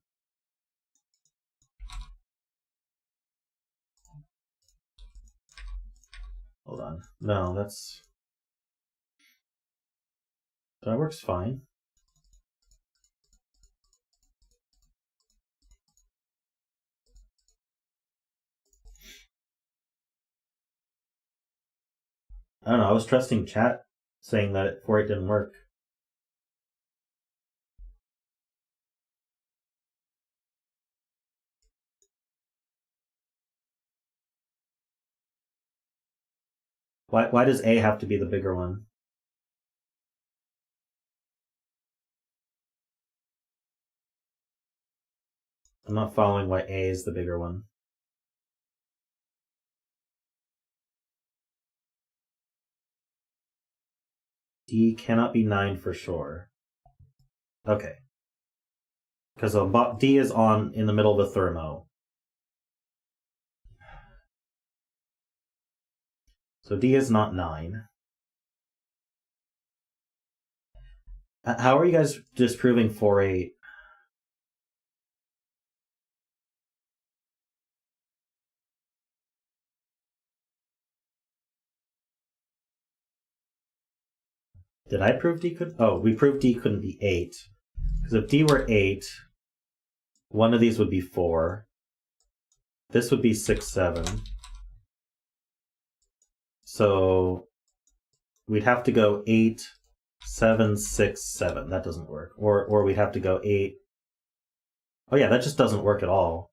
Hold on. No, that works fine. I don't know, I was trusting chat saying that 4, 8 didn't work. Why does A have to be the bigger one? I'm not following why A is the bigger one. D cannot be 9 for sure. Okay. Because D is on in the middle of the thermo. So D is not 9. How are you guys disproving 4, 8? Did I prove D could? Oh, we proved D couldn't be 8. Because if D were 8, one of these would be 4. This would be 6, 7. So we'd have to go 8, 7, 6, 7. That doesn't work. Or we'd have to go 8. Oh yeah, that just doesn't work at all.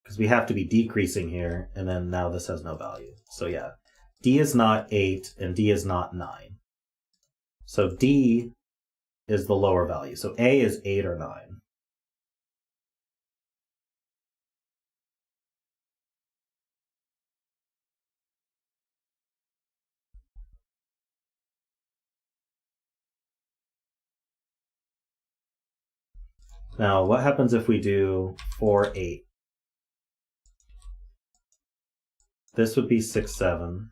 Because we have to be decreasing here, and then now this has no value. So yeah, D is not 8, and D is not 9. So D is the lower value. So A is 8 or 9. Now, what happens if we do 4, 8? This would be 6, 7.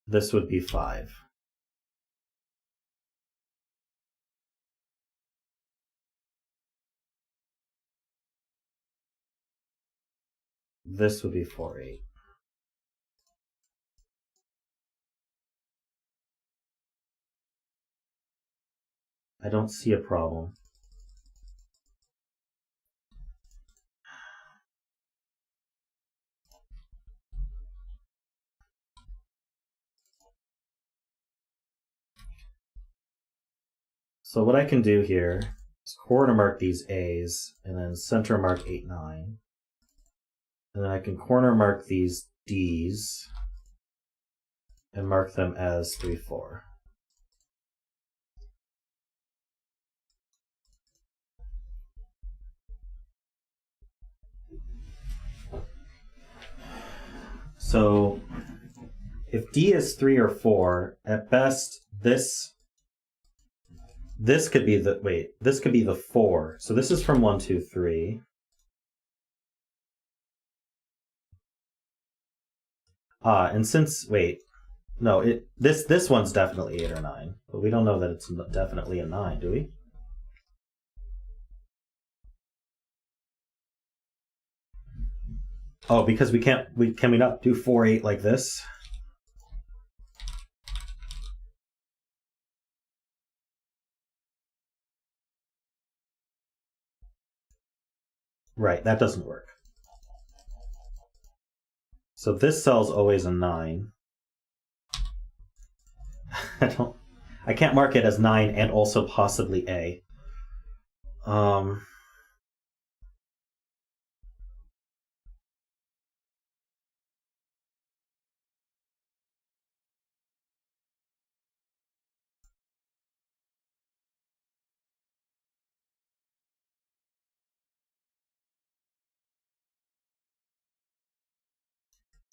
This would be 5. This would be 4, 8. I don't see a problem. So what I can do here is corner mark these A's and then center mark 8, 9. And then I can corner mark these D's and mark them as 3, 4. So if D is 3 or 4, at best this could be the 4. So this is from 1, 2, 3. And since this one's definitely 8 or 9, but we don't know that it's definitely a 9, do we? Oh, because can we not do 4-8 like this? Right, that doesn't work. So this cell's always a 9. I can't mark it as 9 and also possibly A.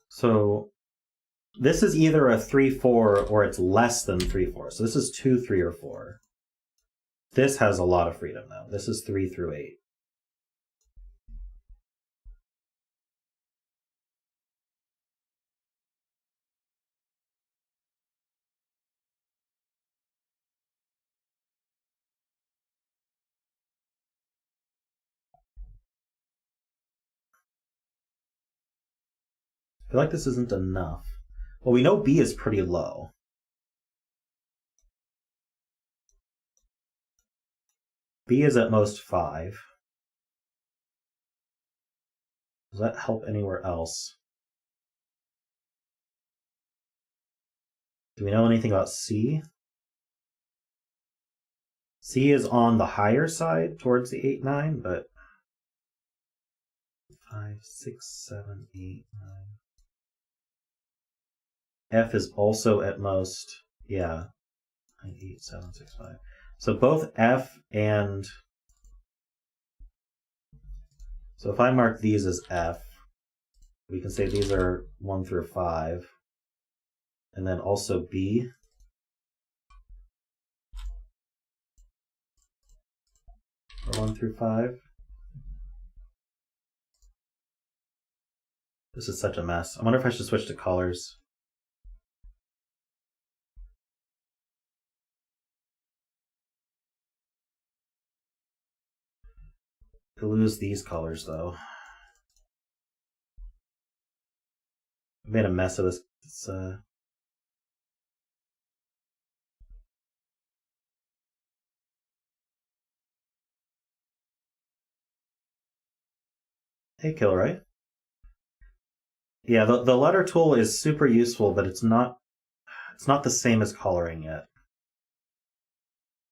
So this is either a 3-4 or it's less than 3-4. So this is 2, 3, or 4. This has a lot of freedom though. This is 3 through 8. I feel like this isn't enough. Well, we know B is pretty low. B is at most 5. Does that help anywhere else? Do we know anything about C? C is on the higher side towards the 8, 9, but 5, 6, 7, 8, 9. F is also at most, yeah, 9, 8, 7, 6, 5. So both F and... So if I mark these as F, we can say these are 1 through 5. And then also B. Or 1 through 5. This is such a mess. I wonder if I should switch to colors. To lose these colors though. I made a mess of this. Hey, Kilroy. Yeah, the letter tool is super useful, but it's not the same as coloring yet.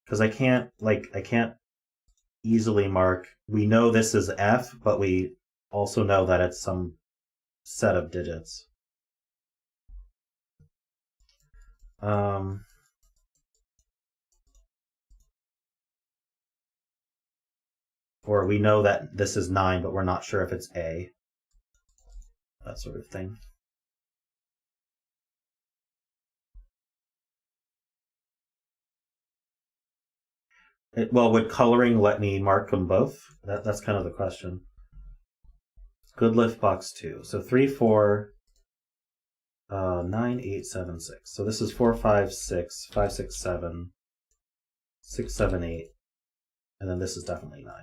Because I can't easily mark. We know this is F, but we also know that it's some set of digits. Or we know that this is 9, but we're not sure if it's A. That sort of thing. Well, would coloring let me mark them both? That's kind of the question. Good lift box 2. So 3, 4, 9, 8, 7, 6. So this is 4, 5, 6, 5, 6, 7, 6, 7, 8. And then this is definitely 9.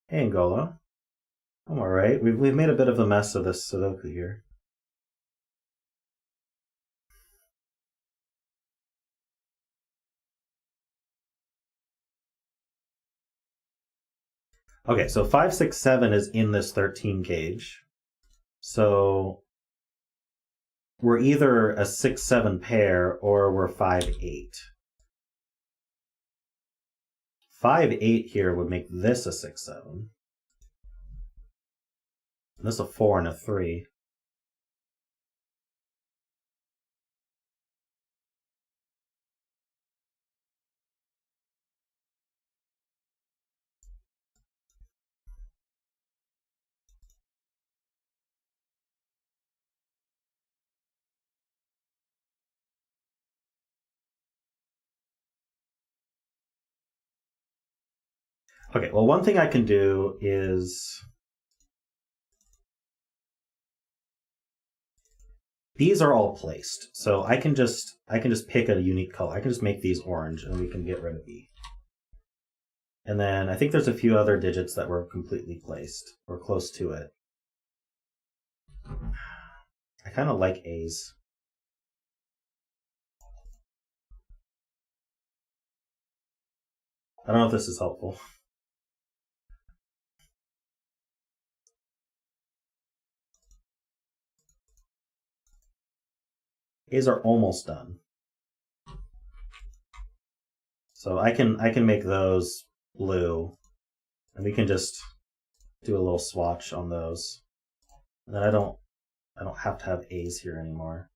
Hey, Angola. I'm alright. We've made a bit of a mess of this Sudoku here. Okay, so 5, 6, 7 is in this 13 gauge. So we're either a 6, 7 pair or we're 5, 8. 5, 8 here would make this a 6, 7. And this a 4 and a 3. Okay, well, one thing I can do is these are all placed. So I can just pick a unique color. I can just make these orange and we can get rid of B. And then I think there's a few other digits that were completely placed or close to it. I kind of like A's. I don't know if this is helpful. A's are almost done. So I can make those blue, and we can just do a little swatch on those. And then I don't have to have A's here anymore.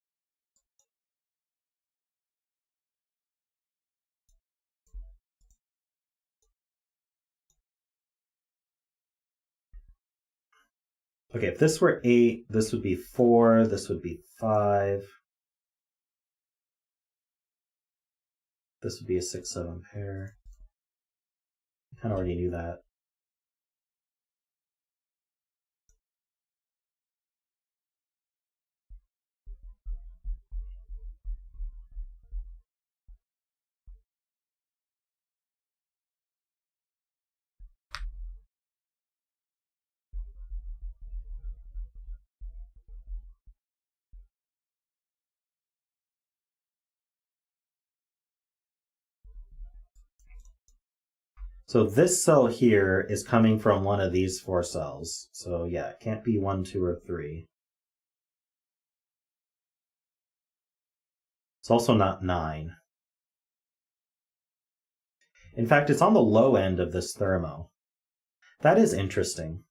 Okay, if this were 8, this would be 4, this would be 5. This would be a 6-7 pair. I kind of already knew that. So this cell here is coming from one of these 4 cells. So yeah, it can't be 1, 2, or 3. It's also not 9. In fact, it's on the low end of this thermo. That is interesting.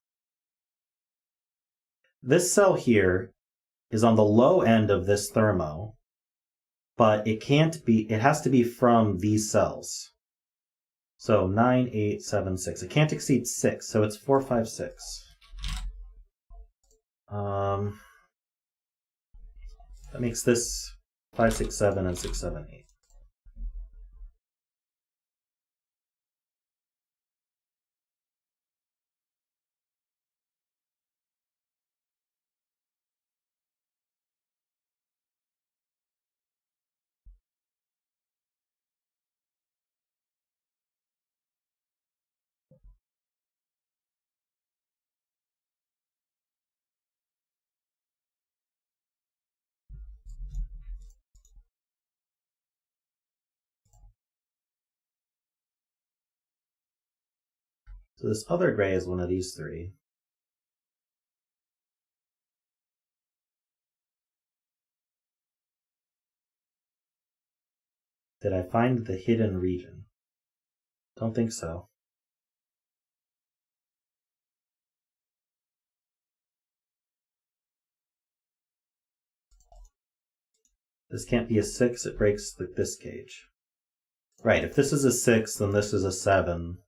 This cell here is on the low end of this thermo, but it can't be, it has to be from these cells. So 9, 8, 7, 6. It can't exceed 6, so it's 4, 5, 6. That makes this 5, 6, 7, and 6, 7, 8. So this other gray is one of these 3. Did I find the hidden region? Don't think so. This can't be a 6, it breaks this cage. Right, if this is a 6, then this is a 7.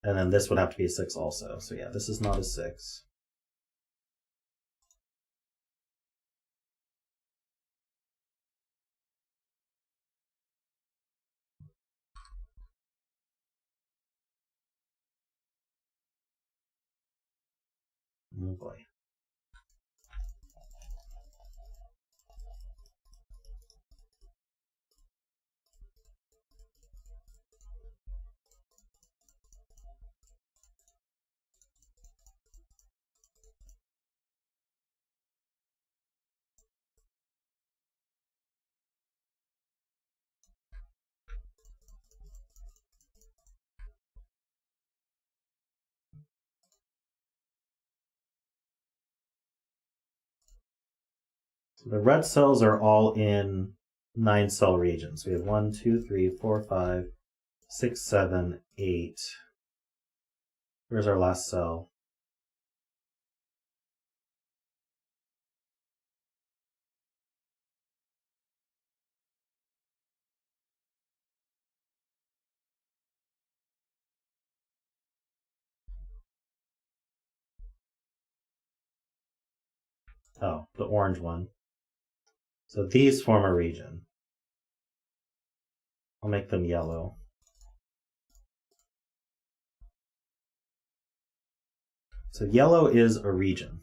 And then this would have to be a 6 also. So yeah, this is not a 6. Oh boy. So the red cells are all in 9 cell regions. We have 1, 2, 3, 4, 5, 6, 7, 8. Where's our last cell? Oh, the orange one. So these form a region. I'll make them yellow. So yellow is a region.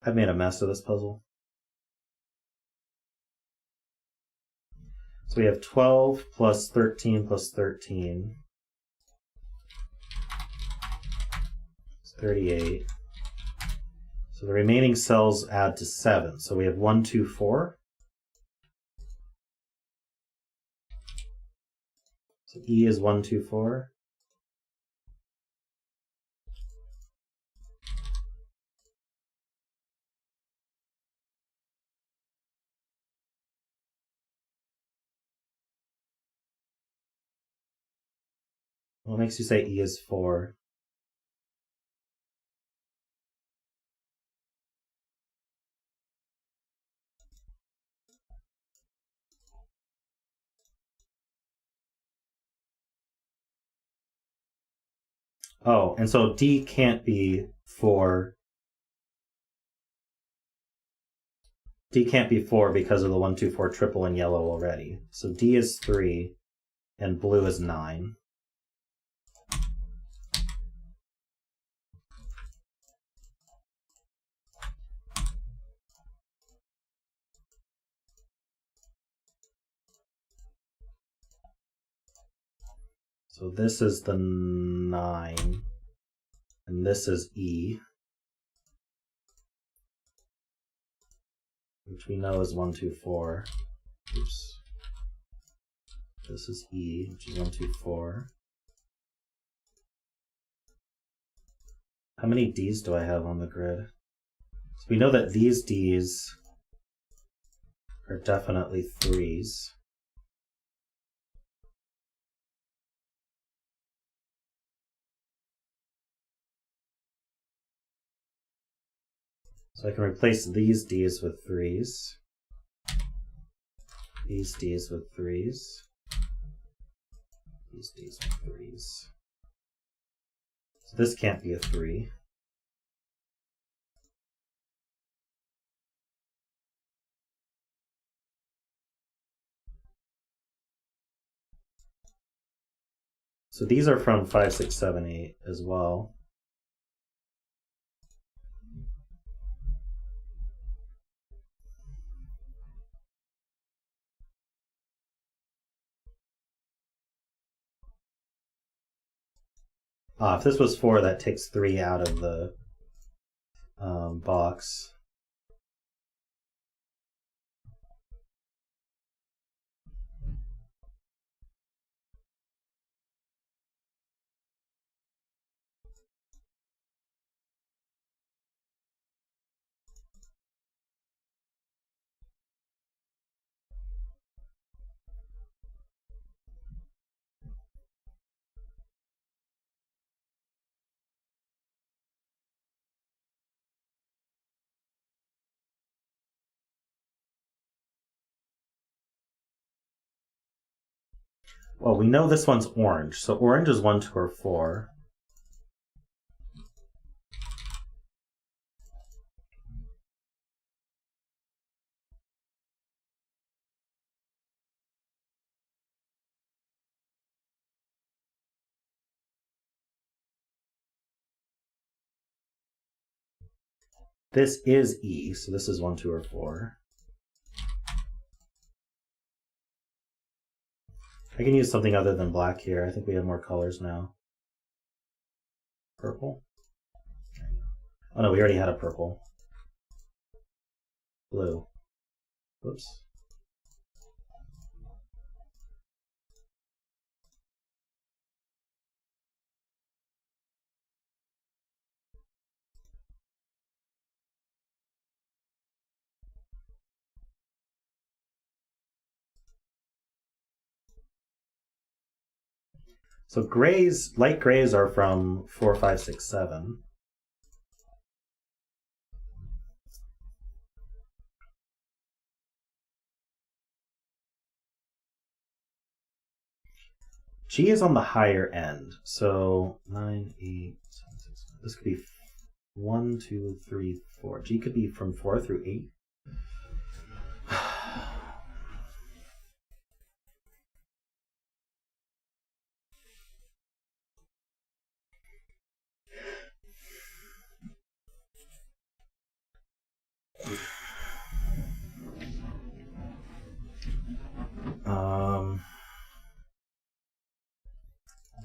I made a mess of this puzzle. So we have 12 plus 13 plus 13. It's 38. So the remaining cells add to 7. So we have 1, 2, 4. So E is 1, 2, 4. What makes you say E is 4? Oh, and so D can't be 4. D can't be 4 because of the 1, 2, 4 triple in yellow already. So D is 3, and blue is 9. So this is the 9, and this is E, which we know is 1, 2, 4. Oops. This is E, which is 1, 2, 4. How many Ds do I have on the grid? So we know that these Ds are definitely 3s. So I can replace these Ds with 3s. These Ds with 3s. These Ds with 3s. So this can't be a 3. So these are from 5, 6, 7, 8 as well. If this was 4, that takes 3 out of the box. Well, we know this one's orange, so orange is 1, 2, or 4. This is E, so this is 1, 2, or 4. I can use something other than black here. I think we have more colors now. Purple? Oh no, we already had a purple. Blue. Whoops. So grays, light grays are from 4, 5, 6, 7. G is on the higher end. So 9, 8, 7, 6. This could be 1, 2, 3, 4. G could be from 4 through 8.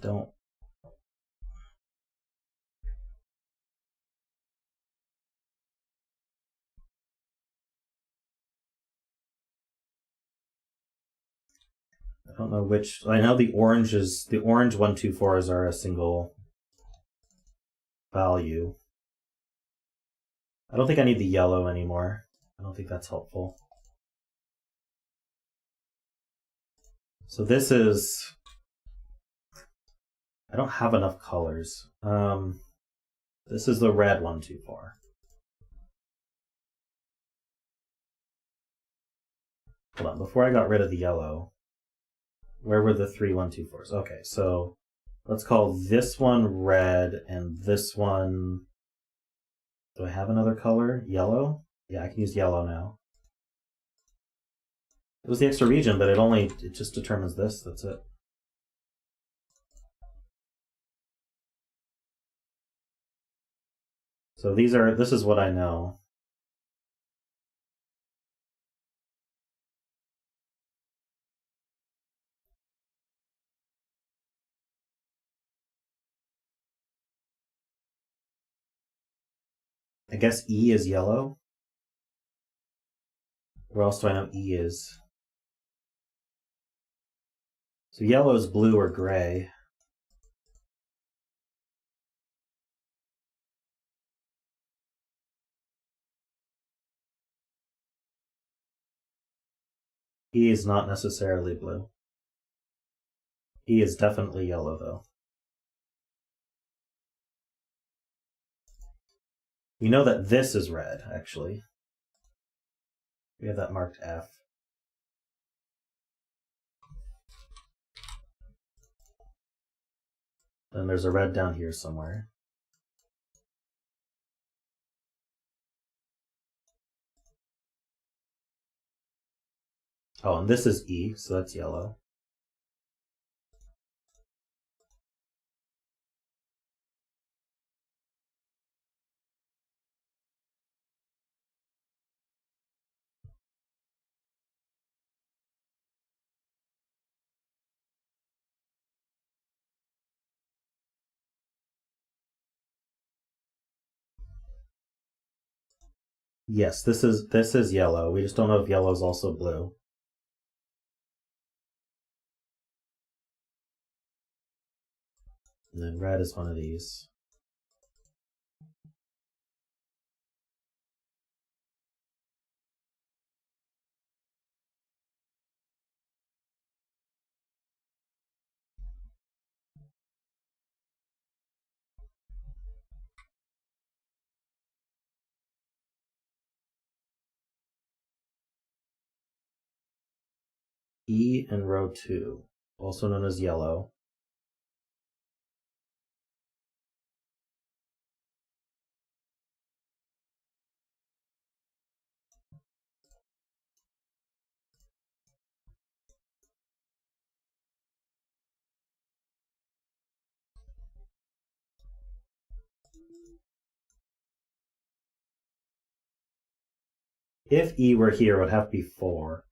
don't. I don't know which. I know the orange 124s are a single value. I don't think I need the yellow anymore. I don't think that's helpful. So this is. I don't have enough colors. This is the red 124. Hold on, before I got rid of the yellow, where were the 3 124s? Okay, so let's call this one red and this one. Do I have another color? Yellow? Yeah, I can use yellow now. It was the extra region, but it just determines this. That's it. So this is what I know. I guess E is yellow. Where else do I know E is? So yellow is blue or gray. E is not necessarily blue. E is definitely yellow, though. We know that this is red, actually. We have that marked F. Then there's a red down here somewhere. Oh, and this is E, so that's yellow. Yes, this is yellow. We just don't know if yellow is also blue. And then red is one of these. E in row 2, also known as yellow. If E were here, it would have to be 4.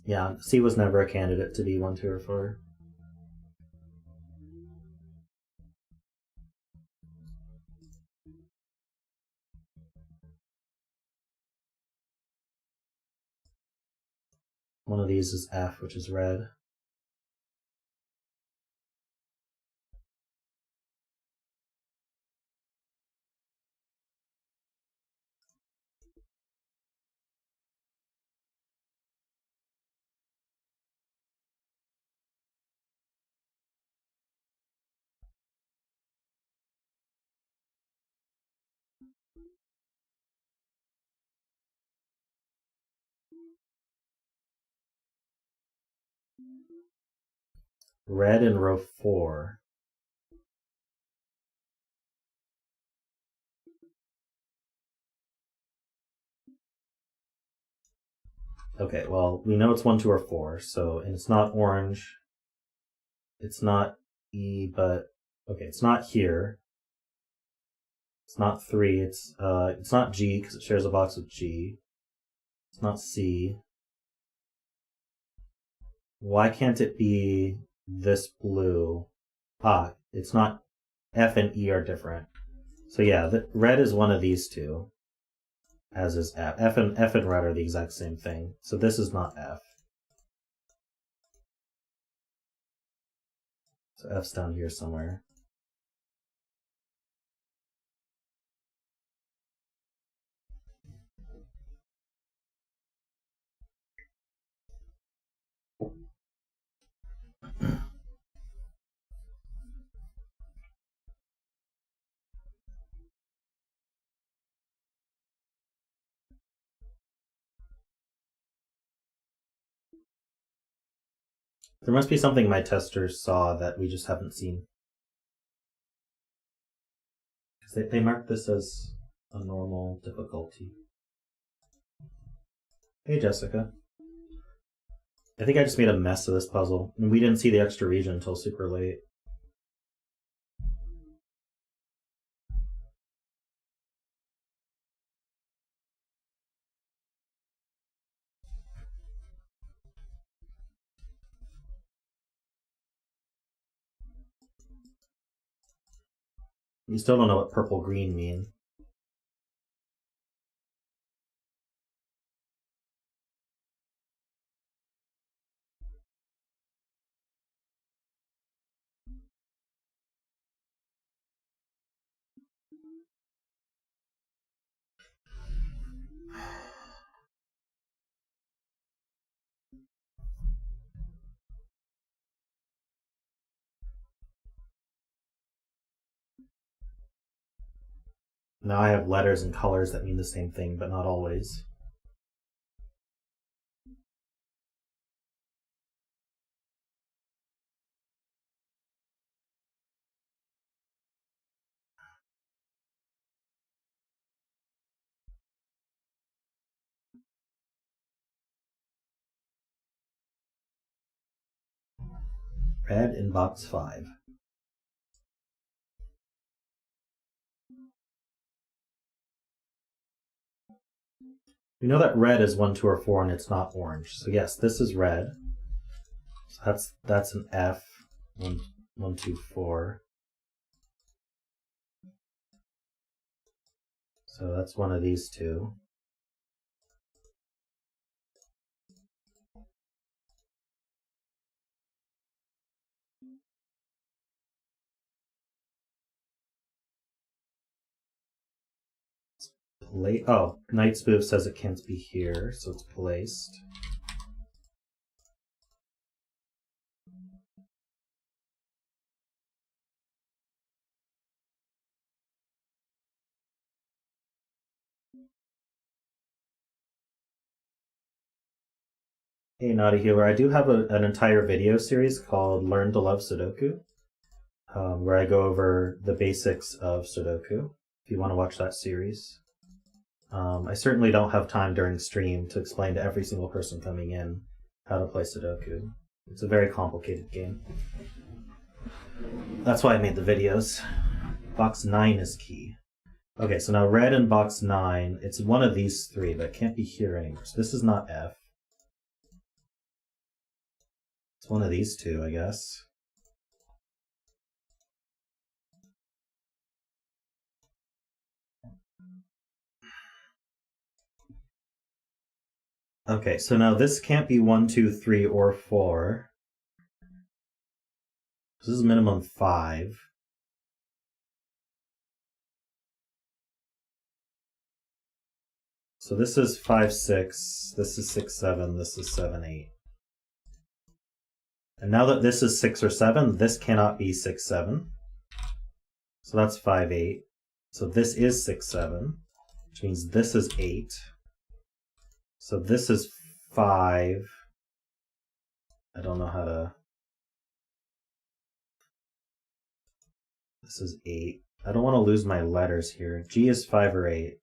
Yeah, C was never a candidate to be 1, 2, or 4. One of these is F, which is red. red in row 4. Okay, well, we know it's 1, 2, or 4, so, and it's not orange. It's not E, but, okay, it's not here. It's not 3, it's not G, because it shares a box with G. It's not C. Why can't it be this blue? Ah, it's not, F and E are different. So yeah, the red is one of these two. As is F. F and red are the exact same thing. So this is not F. So F's down here somewhere. There must be something my testers saw that we just haven't seen. Because they marked this as a normal difficulty. Hey, Jessica. I think I just made a mess of this puzzle, and we didn't see the extra region until super late. You still don't know what purple-green mean. Now I have letters and colors that mean the same thing, but not always. Red in box 5. We know that red is 1, 2, or 4, and it's not orange. So yes, this is red. So that's an F. 1, 2, 4. So that's one of these two. Oh, Night Spoof says it can't be here, so it's placed. Hey, Naughty Healer, I do have an entire video series called Learn to Love Sudoku, where I go over the basics of Sudoku, if you want to watch that series. I certainly don't have time during stream to explain to every single person coming in how to play Sudoku. It's a very complicated game. That's why I made the videos. Box 9 is key. Okay, so now red in box 9, it's one of these three, but it can't be here anymore. So this is not F. It's one of these two, I guess. Okay, so now this can't be 1, 2, 3, or 4. This is minimum 5. So this is 5, 6, this is 6, 7, this is 7, 8. And now that this is 6 or 7, this cannot be 6, 7. So that's 5, 8. So this is 6, 7, which means this is 8. So this is 5. I don't know how to... This is 8. I don't want to lose my letters here. G is 5 or 8.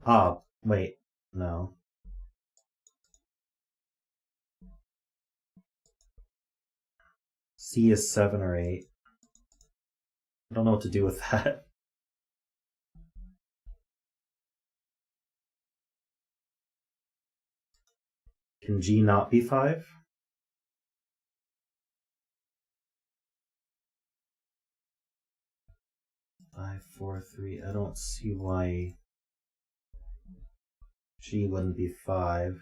Ah, wait, no. C is 7 or 8. I don't know what to do with that. Can G not be 5? Five, 4, 3. I don't see why G wouldn't be 5.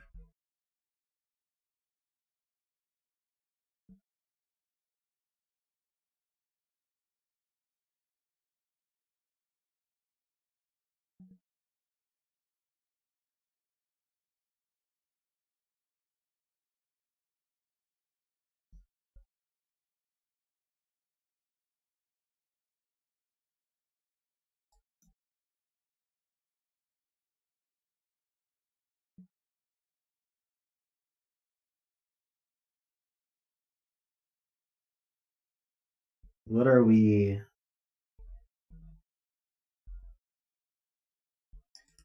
What are we...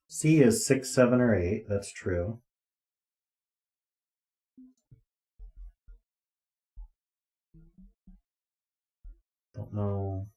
C is 6, 7, or 8. That's true. Don't know.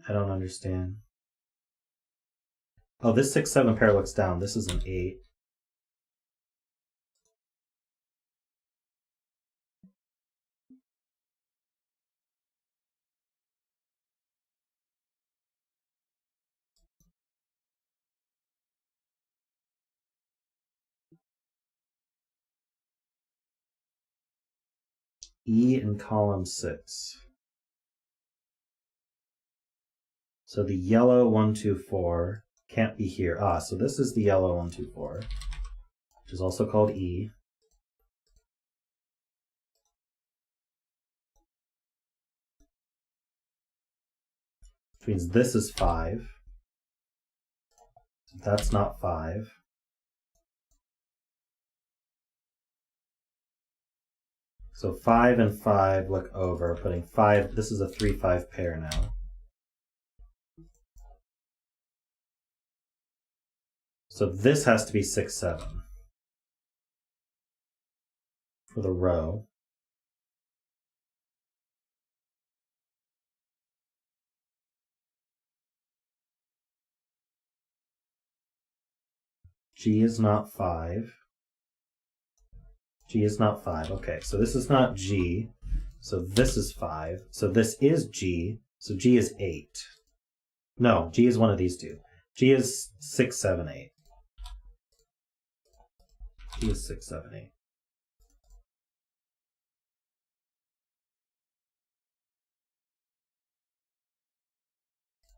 I don't understand. Oh, this 6, 7 pair looks down. This is an 8. E in column 6. So the yellow 1, 2, 4 can't be here. Ah, so this is the yellow 1, 2, 4, which is also called E. Which means this is 5. So that's not 5. So 5 and 5 look over, putting 5, this is a 3, 5 pair now. So this has to be 6, 7 for the row. G is not 5. G is not 5. Okay, so this is not G. So this is 5. So this is G. So G is 8. No, G is one of these two. G is 6, 7, 8. G is 6, 7, 8.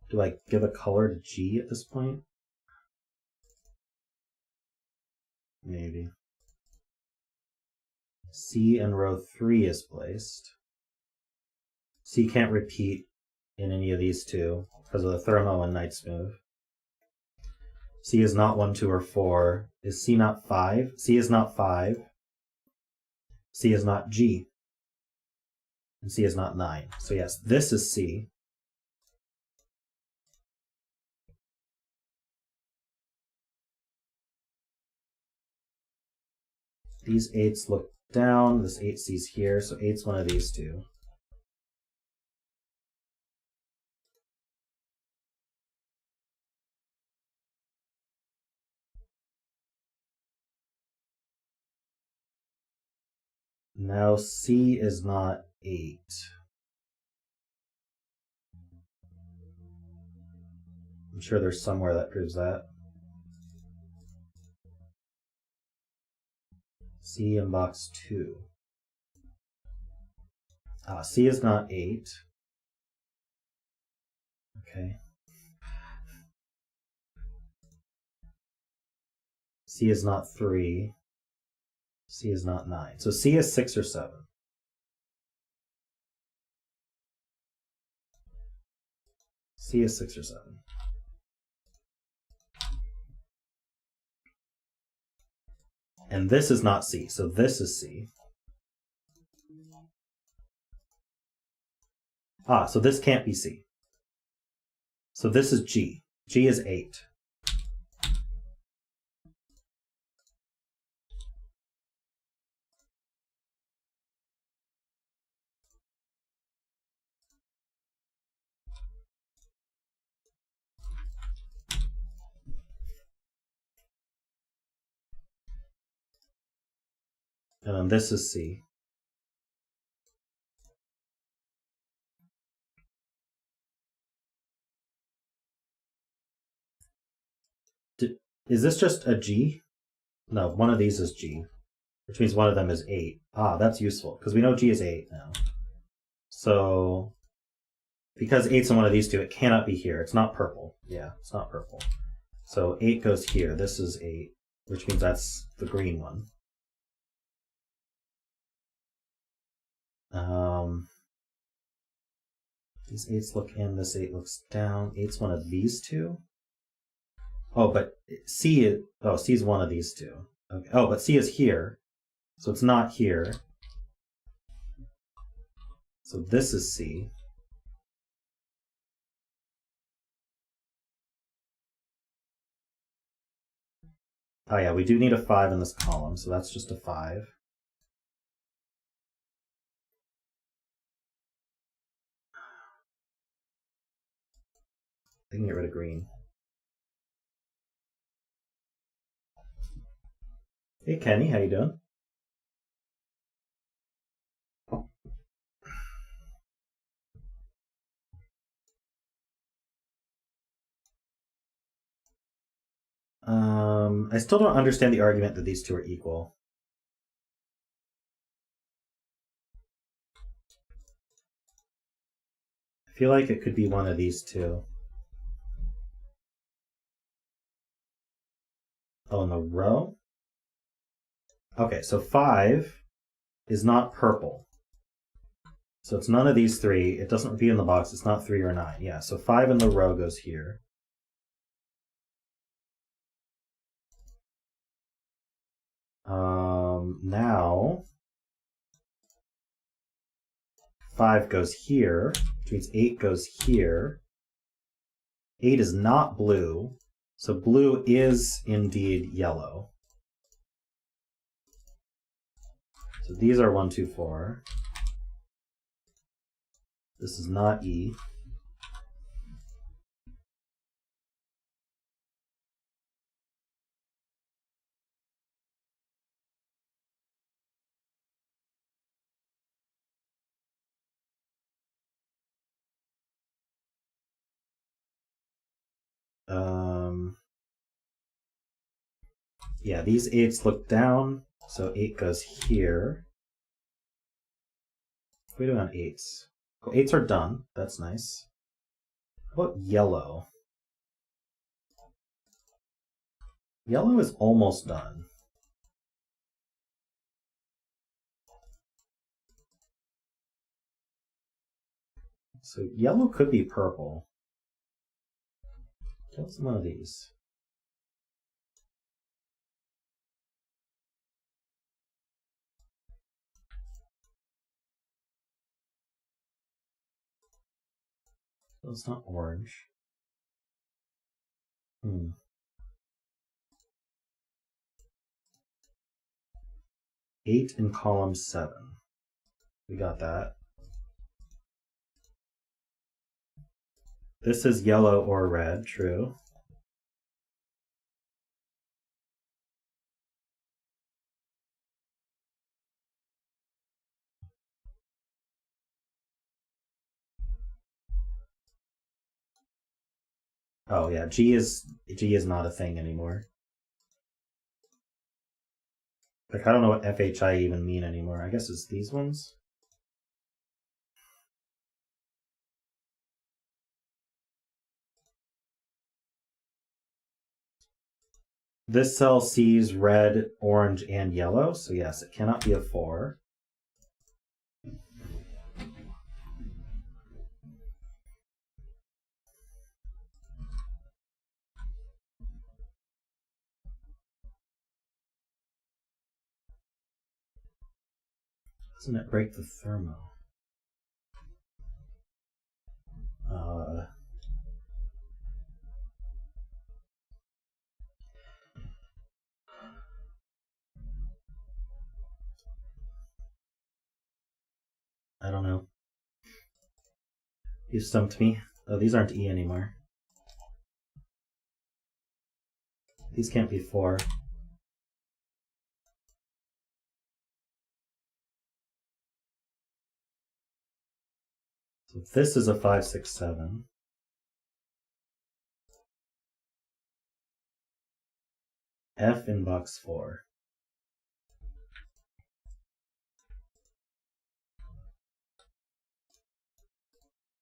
Do I give a color to G at this point? Maybe. C in row 3 is placed. C can't repeat in any of these two because of the thermo and knight's move. C is not 1, 2, or 4. Is C not 5? C is not 5. C is not G. And C is not 9. So yes, this is C. These 8s look down. This 8C's here, so 8's one of these two. Now C is not 8. I'm sure there's somewhere that proves that. C in box 2. C is not 8. Okay. C is not 3. C is not 9. So C is 6 or 7. C is 6 or 7. And this is not C, so this is C. Ah, so this can't be C. So this is G. G is 8. And then this is C. Is this just a G? No, one of these is G, which means one of them is 8. Ah, that's useful, because we know G is 8 now. So, because 8's in one of these two, it cannot be here. It's not purple. Yeah, it's not purple. So 8 goes here. This is 8, which means that's the green one. These 8s look in, this 8 looks down. 8's one of these two. Oh, but C is, oh, C is one of these two. Okay. Oh, but C is here. So it's not here. So this is C. Oh yeah, we do need a 5 in this column, so that's just a 5. I can get rid of green. Hey Kenny, how you doing? I still don't understand the argument that these two are equal. I feel like it could be one of these two. Oh, in the row? Okay, so 5 is not purple. So it's none of these 3. It doesn't be in the box. It's not 3 or 9. Yeah, so 5 in the row goes here. Now 5 goes here, which means 8 goes here. 8 is not blue, so blue is indeed yellow. So these are 1, 2, 4. This is not E. Yeah, these 8s look down, so 8 goes here. What are we doing on 8s? Oh, 8s are done. That's nice. How about yellow? Yellow is almost done. So yellow could be purple. Kill some of these. So it's not orange. 8 in column 7. We got that. This is yellow or red, true. Oh yeah, G is not a thing anymore. Like I don't know what FHI even mean anymore. I guess it's these ones. this cell sees red, orange, and yellow, so yes, it cannot be a 4. Doesn't it break the thermo? I don't know. You stumped me. Oh, these aren't E anymore. These can't be 4. So this is a 5, 6, 7. F in box 4.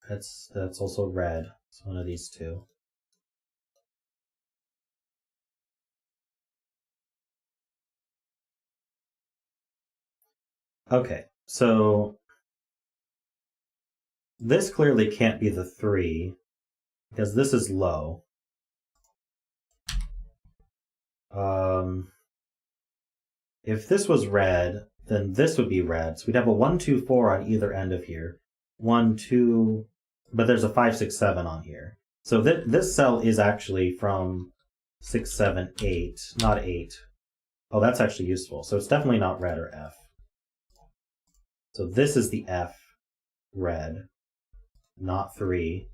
That's also red. It's one of these two. Okay, so this clearly can't be the 3 because this is low. If this was red, then this would be red. So we'd have a 1, 2, 4 on either end of here. 1, 2, but there's a 5, 6, 7 on here. So this cell is actually from 6, 7, 8, not 8. Oh, that's actually useful. So it's definitely not red or F. So this is the F red, not 3.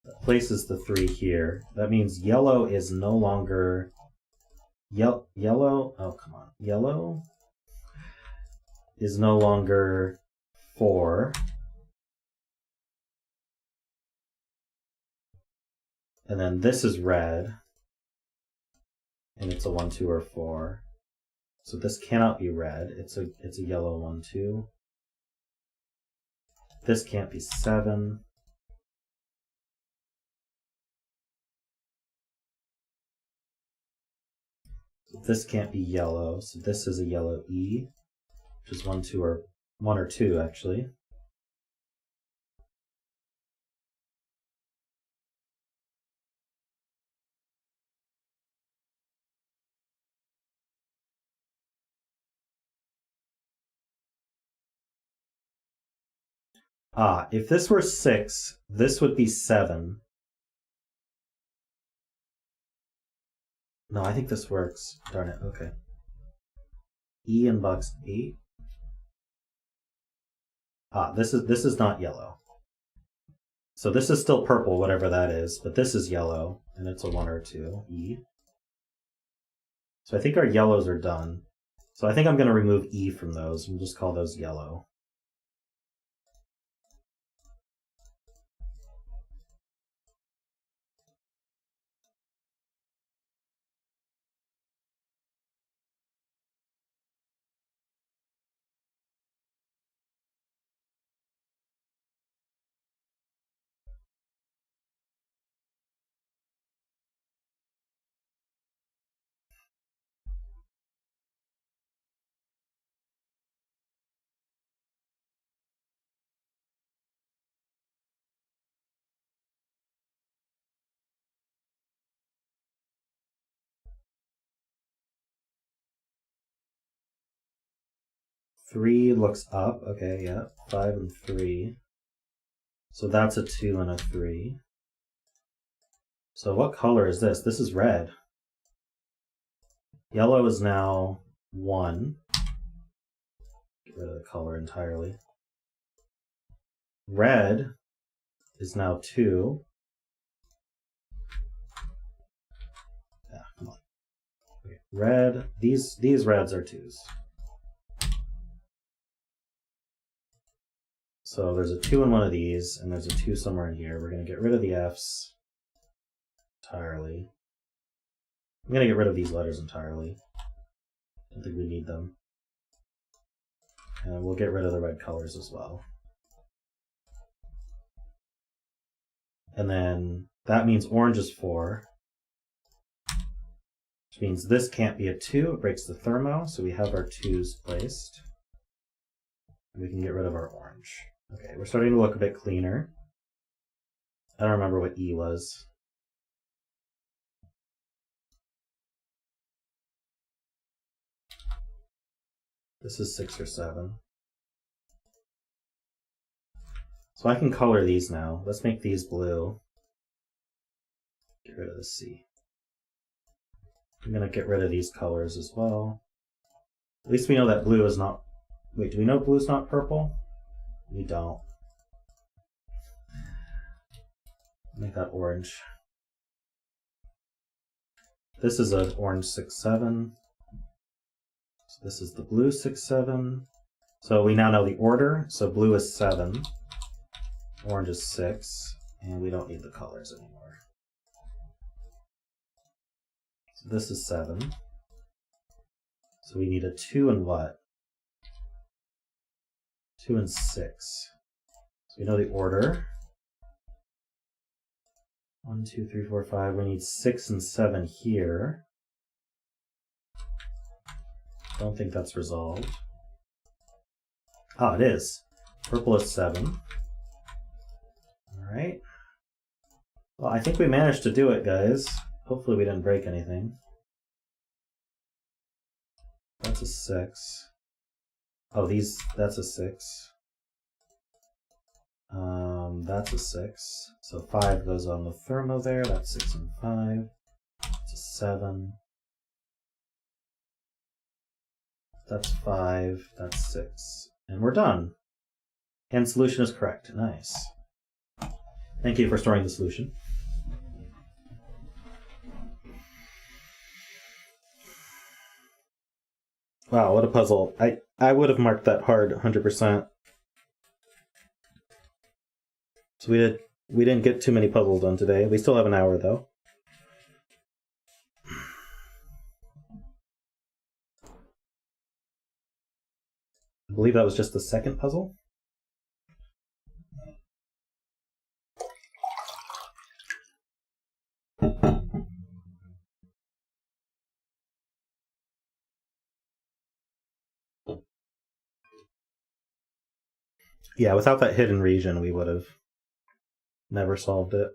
That places the 3 here. That means yellow is no longer... Yellow... Oh, come on. Yellow is no longer 4. And then this is red. And it's a 1, 2, or 4. So this cannot be red. It's a yellow 1, 2. This can't be 7. This can't be yellow, so this is a yellow E, which is 1, 2, or 1 or 2 actually. Ah, if this were 6, this would be 7. No, I think this works. Darn it, okay. E in box 8. Ah, this is not yellow. So this is still purple, whatever that is, but this is yellow, and it's a 1 or 2, E. So I think our yellows are done. So I think I'm going to remove E from those and just call those yellow. Three looks up. Okay, yeah. 5 and 3. So that's a 2 and a 3. So what color is this? This is red. Yellow is now 1. Get rid of the color entirely. Red is now 2. Yeah, come on. Okay. Red. These reds are 2s. So there's a 2 in one of these, and there's a 2 somewhere in here. We're going to get rid of the Fs entirely. I'm going to get rid of these letters entirely. I don't think we need them. And we'll get rid of the red colors as well. And then that means orange is 4. which means this can't be a 2. It breaks the thermo, so we have our 2s placed. We can get rid of our orange. Okay, we're starting to look a bit cleaner. I don't remember what E was. This is 6 or 7. So I can color these now. Let's make these blue. Get rid of the C. I'm going to get rid of these colors as well. At least we know that blue is not... Wait, do we know blue is not purple? We don't. Make that orange. This is an orange 6-7. So this is the blue 6-7. So we now know the order. So blue is 7. Orange is 6. And we don't need the colors anymore. So this is 7. So we need a 2 and what? 2 and 6. So we know the order. 1, 2, 3, 4, 5. We need 6 and 7 here. Don't think that's resolved. Ah, it is. Purple is 7. Alright. Well, I think we managed to do it, guys. Hopefully we didn't break anything. That's a 6. Oh, that's a 6. That's a 6. So 5 goes on the thermo there. That's 6 and 5. It's a 7. That's 5. That's 6. And we're done. And solution is correct. Nice. Thank you for storing the solution. Wow, what a puzzle. I would have marked that hard 100%. So we didn't get too many puzzles done today. We still have an hour though. I believe that was just the second puzzle. Yeah, without that hidden region, we would have never solved it.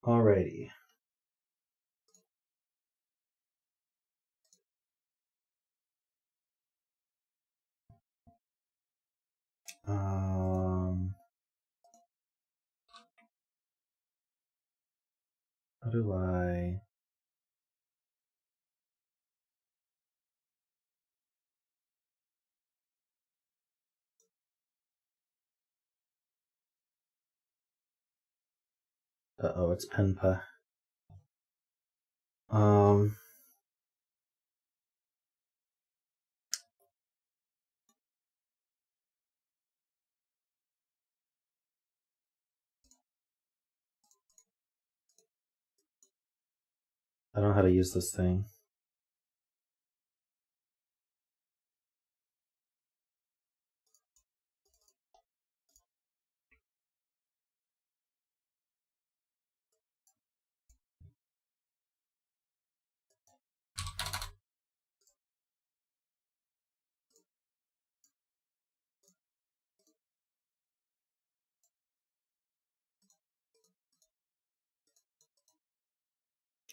Alrighty. How do I... Uh-oh, it's Penpa. I don't know how to use this thing.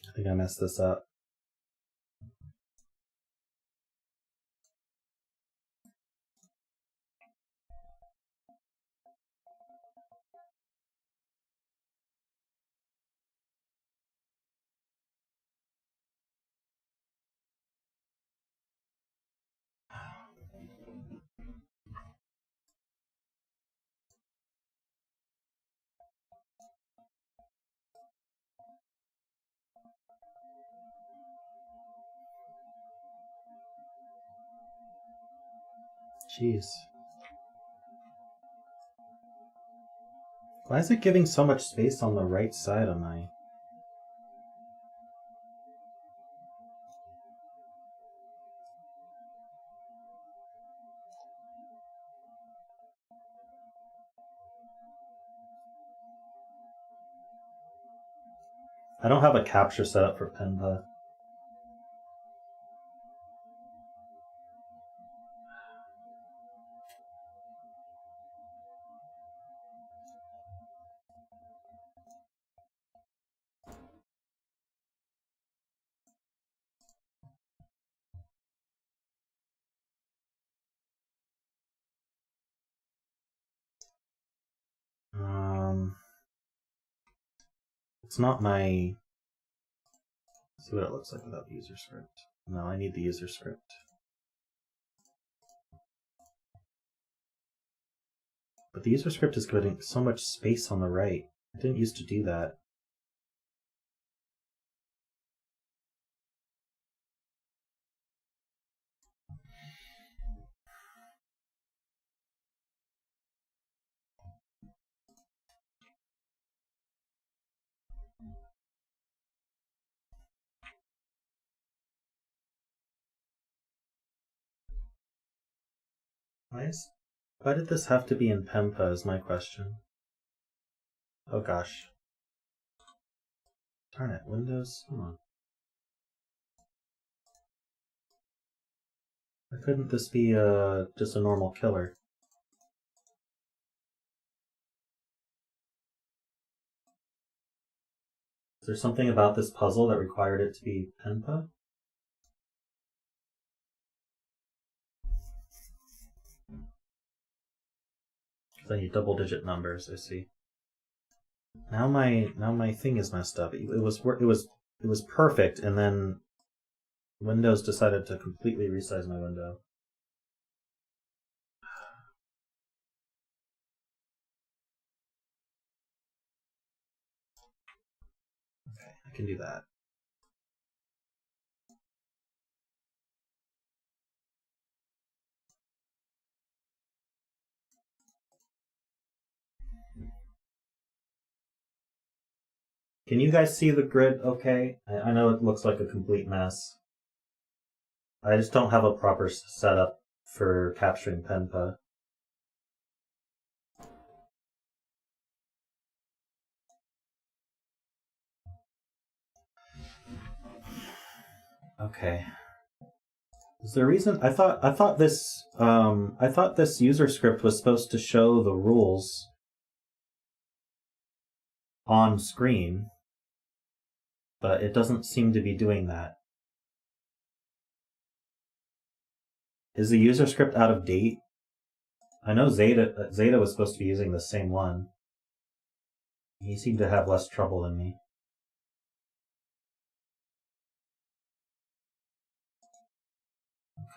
I think I messed this up. Jeez. Why is it giving so much space on the right side of my... I don't have a capture set up for Penpa. It's not my... Let's see what it looks like without the user script. No, I need the user script. But the user script is getting so much space on the right. I didn't used to do that. Why did this have to be in Penpa is my question. Oh gosh. Darn it, Windows, come on. Why couldn't this be just a normal killer? Is there something about this puzzle that required it to be Penpa? I need double-digit numbers. I see. Now my thing is messed up. It was perfect, and then Windows decided to completely resize my window. Okay, I can do that. Can you guys see the grid okay? I know it looks like a complete mess. I just don't have a proper setup for capturing Penpa. Okay. Is there a reason? I thought this user script was supposed to show the rules on screen, but it doesn't seem to be doing that. Is the user script out of date? I know Zeta was supposed to be using the same one. He seemed to have less trouble than me.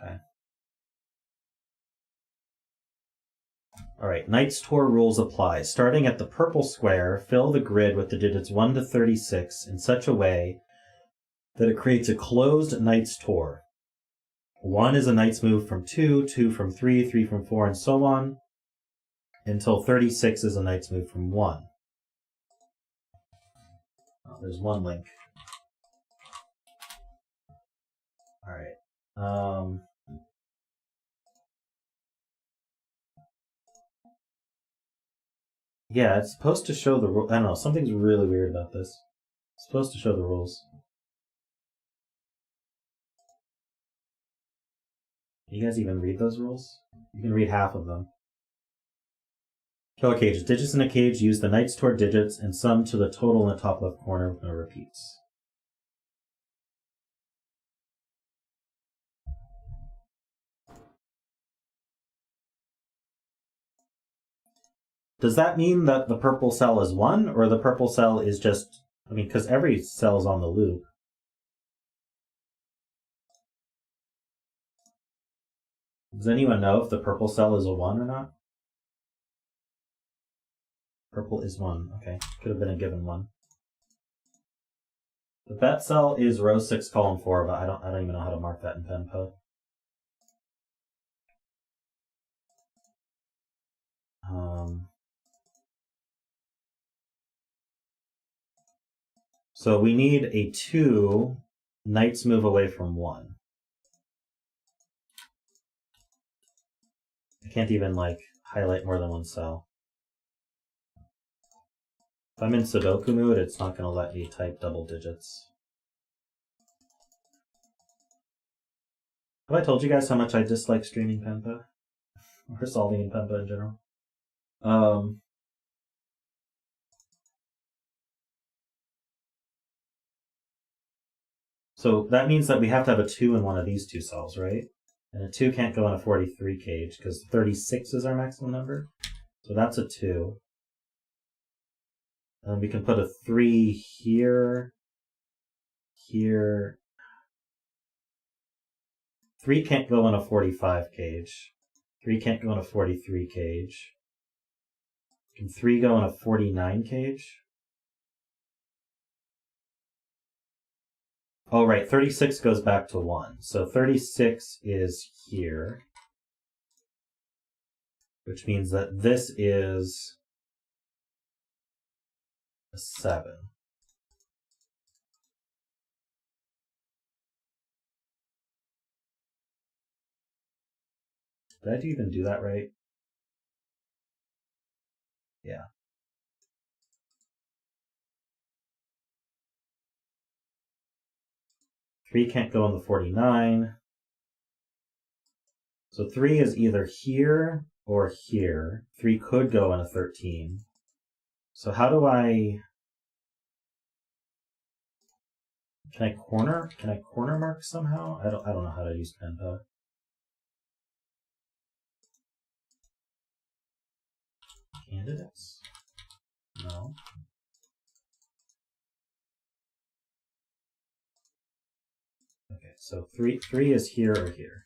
Okay. Alright, Knight's Tour rules apply. Starting at the purple square, fill the grid with the digits 1 to 36 in such a way that it creates a closed Knight's Tour. 1 is a knight's move from 2, 2 from 3, 3 from 4, and so on, until 36 is a knight's move from 1. Oh, there's one link. Alright. Yeah, it's supposed to show the rules. I don't know, something's really weird about this. It's supposed to show the rules. You guys even read those rules? You can read half of them. Killer cages. Digits in a cage use the Knight's Tour digits and sum to the total in the top left corner with no repeats. Does that mean that the purple cell is 1, or the purple cell is just... I mean, because every cell's on the loop. Does anyone know if the purple cell is a 1 or not? Purple is 1. Okay, could have been a given 1. The bet cell is row 6, column 4, but I don't even know how to mark that in Penpa. So we need a 2, knights move away from 1. I can't even like highlight more than one cell. If I'm in Sudoku mode, it's not going to let me type double digits. Have I told you guys how much I dislike streaming Penpa? Or solving in Penpa in general? So that means that we have to have a 2 in one of these two cells, right? And a 2 can't go in a 43 cage because 36 is our maximum number. So that's a 2. And we can put a 3 here, here. 3 can't go in a 45 cage. 3 can't go in a 43 cage. Can 3 go in a 49 cage? Oh, right, 36 goes back to 1. So 36 is here, which means that this is a 7. Did I even do that right? Yeah. Three can't go in the 49. So 3 is either here or here. 3 could go in a 13. So how do I... Can I corner mark somehow? I don't know how to use Penpa. Candidates? No. Okay, so 3 is here or here.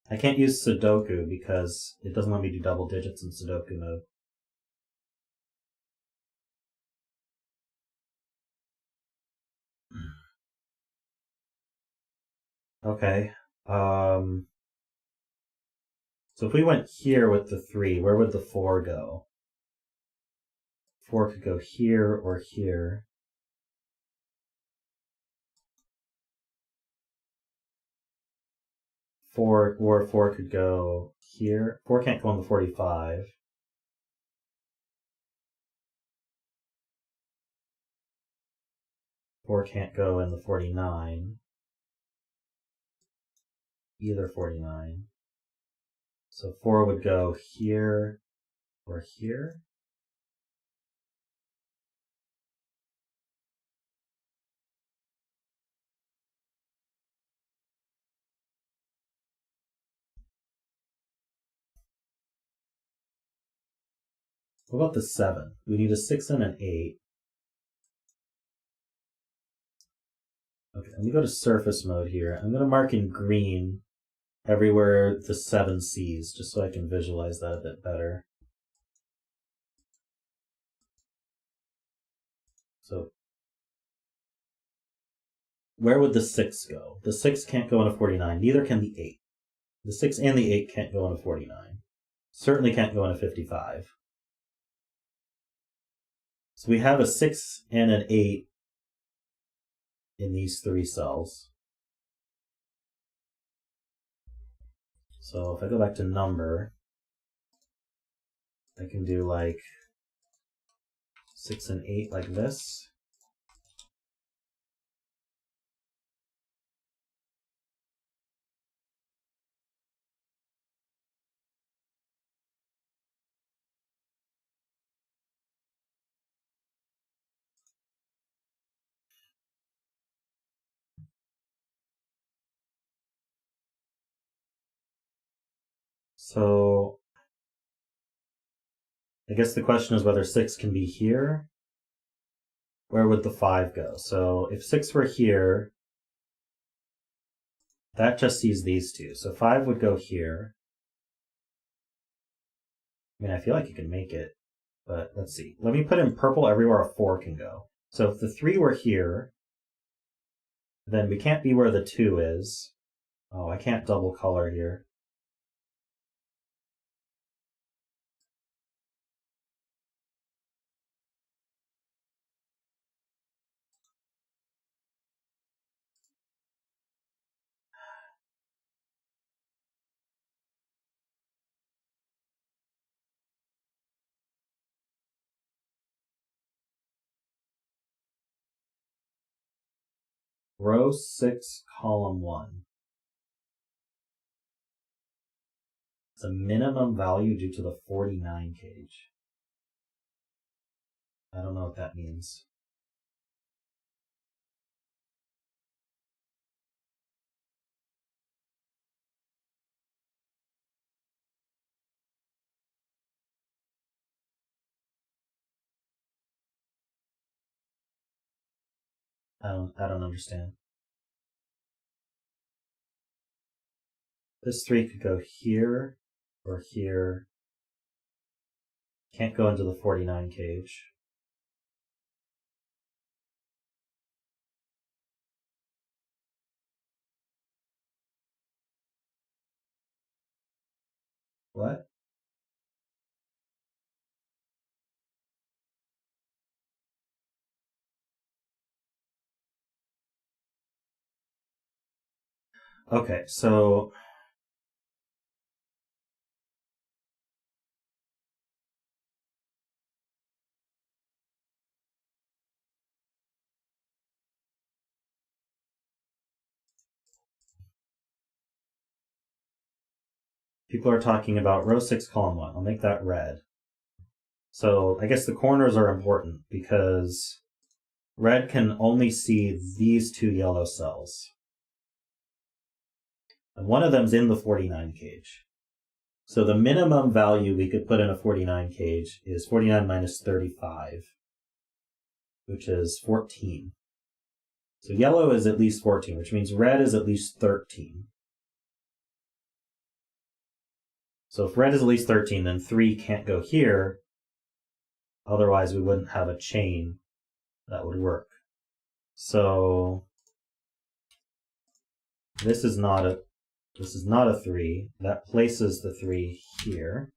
I can't use Sudoku because it doesn't let me do double digits in Sudoku mode. Okay. So if we went here with the 3, where would the 4 go? 4 could go here or here. 4 could go here. 4 can't go in the 45. 4 can't go in the 49. Either 49. So 4 would go here or here. What about the 7? We need a 6 and an 8. Okay, let me go to surface mode here. I'm going to mark in green everywhere the 7 sees, just so I can visualize that a bit better. So where would the 6 go? The 6 can't go in a 49. Neither can the 8. The 6 and the 8 can't go in a 49. Certainly can't go in a 55. So we have a 6 and an 8 in these 3 cells. So if I go back to number, I can do like 6 and 8 like this. So I guess the question is whether 6 can be here. Where would the 5 go? So if 6 were here, that just sees these two. So 5 would go here. I mean, I feel like you can make it, but let's see. Let me put in purple everywhere a 4 can go. So if the 3 were here, then we can't be where the 2 is. Oh, I can't double color here. row 6, column 1. It's a minimum value due to the 49 cage. I don't know what that means. I don't understand. This 3 could go here or here. Can't go into the 49 cage. What? Okay, so people are talking about row 6, column 1. I'll make that red. So I guess the corners are important because red can only see these 2 yellow cells. And one of them's in the 49 cage. So the minimum value we could put in a 49 cage is 49 minus 35, which is 14. So yellow is at least 14, which means red is at least 13. So if red is at least 13, then 3 can't go here. Otherwise, we wouldn't have a chain that would work. So this is not a 3. That places the 3 here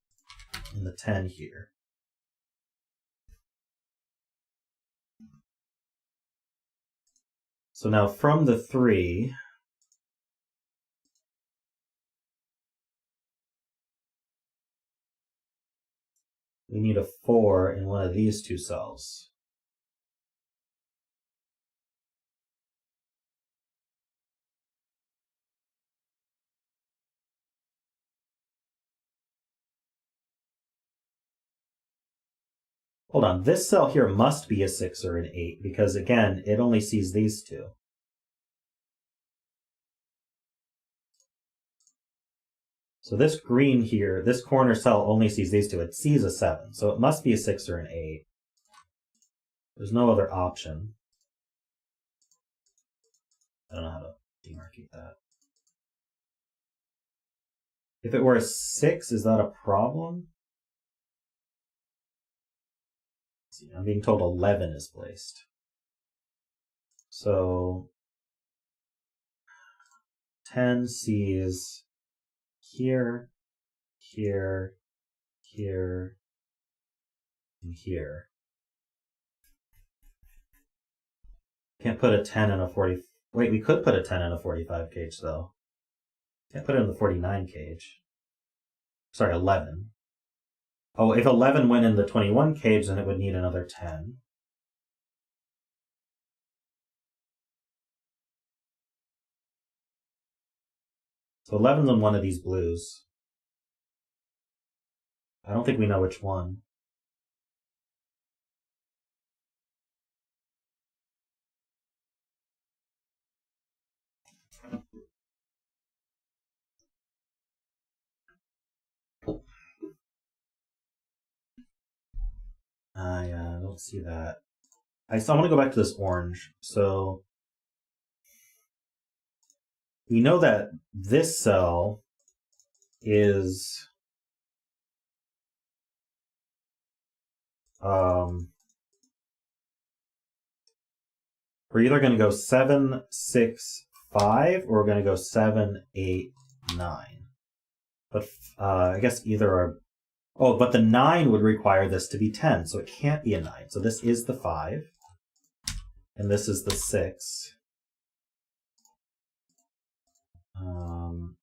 and the 10 here. So now from the 3, we need a 4 in one of these 2 cells. Hold on, this cell here must be a 6 or an 8 because, again, it only sees these 2. So this green here, this corner cell only sees these 2. It sees a 7, so it must be a 6 or an 8. There's no other option. I don't know how to demarcate that. If it were a 6, is that a problem? See, I'm being told 11 is placed. So 10 sees here, here, here, and here. Can't put a 10 in a 40. Wait, we could put a 10 in a 45 cage, though. Can't put it in the 49 cage. Sorry, 11. Oh, if 11 went in the 21 cage, then it would need another 10. So 11's on one of these blues. I don't think we know which one. Yeah, I don't see that. I want to go back to this orange. So we know that this cell is we're either going to go 7, 6, 5, or we're going to go 7, 8, 9. But I guess either are. Oh, but the 9 would require this to be 10, so it can't be a 9. So this is the 5, and this is the 6.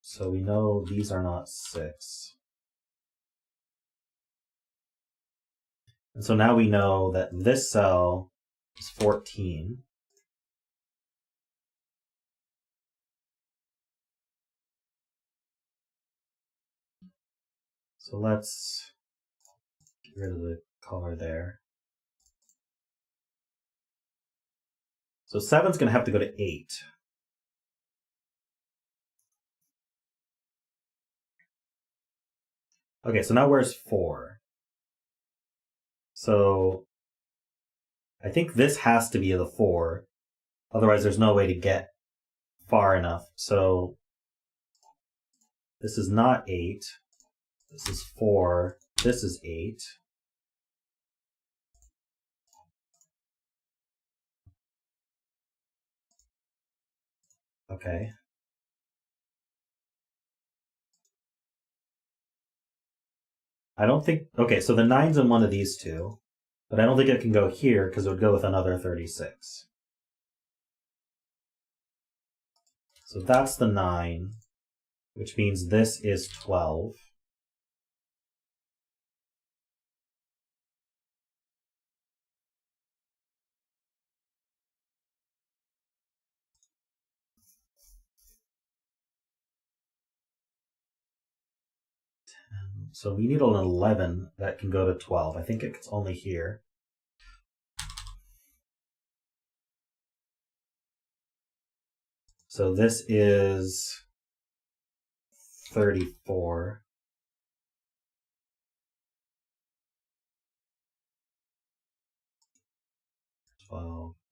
So we know these are not 6. And so now we know that this cell is 14. So let's get rid of the color there. So 7's going to have to go to 8. Okay, so now where's 4? So I think this has to be the 4. Otherwise, there's no way to get far enough. So this is not 8. This is 4. This is 8. Okay. I don't think... Okay, so the 9's in one of these two. But I don't think it can go here because it would go with another 36. So that's the 9, which means this is 12. So we need an 11 that can go to 12. I think it's only here. So this is 34.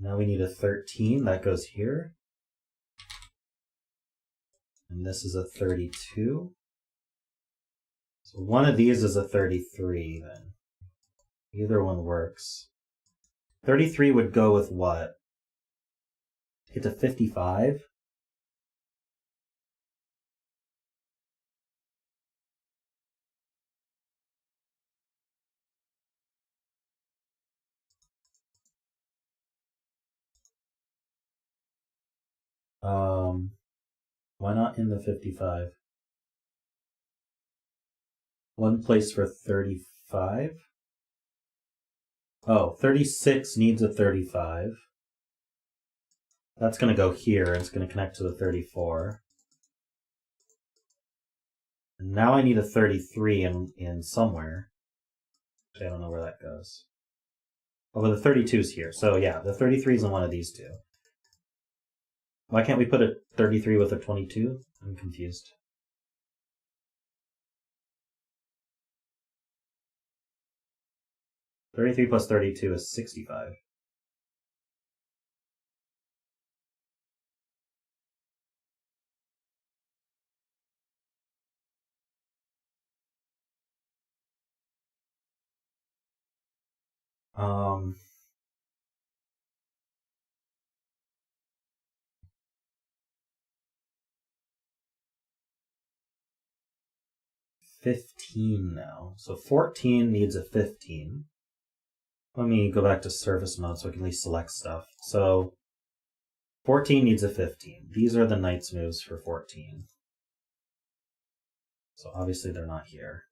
Now we need a 13 that goes here. And this is a 32. So one of these is a 33 then. Either one works. 33 would go with what? Get to 55? Why not in the 55? One place for 35? Oh, 36 needs a 35. That's going to go here. It's going to connect to the 34. And now I need a 33 in somewhere. I don't know where that goes. Oh, well, the 32's here. So yeah, the 33's in one of these two. Why can't we put a 33 with a 22? I'm confused. $33 plus 32 is 65. Um, $15 now. So 14 needs a 15. Let me go back to surface mode so I can at least select stuff. So 14 needs a 15. These are the knight's moves for 14. So obviously they're not here.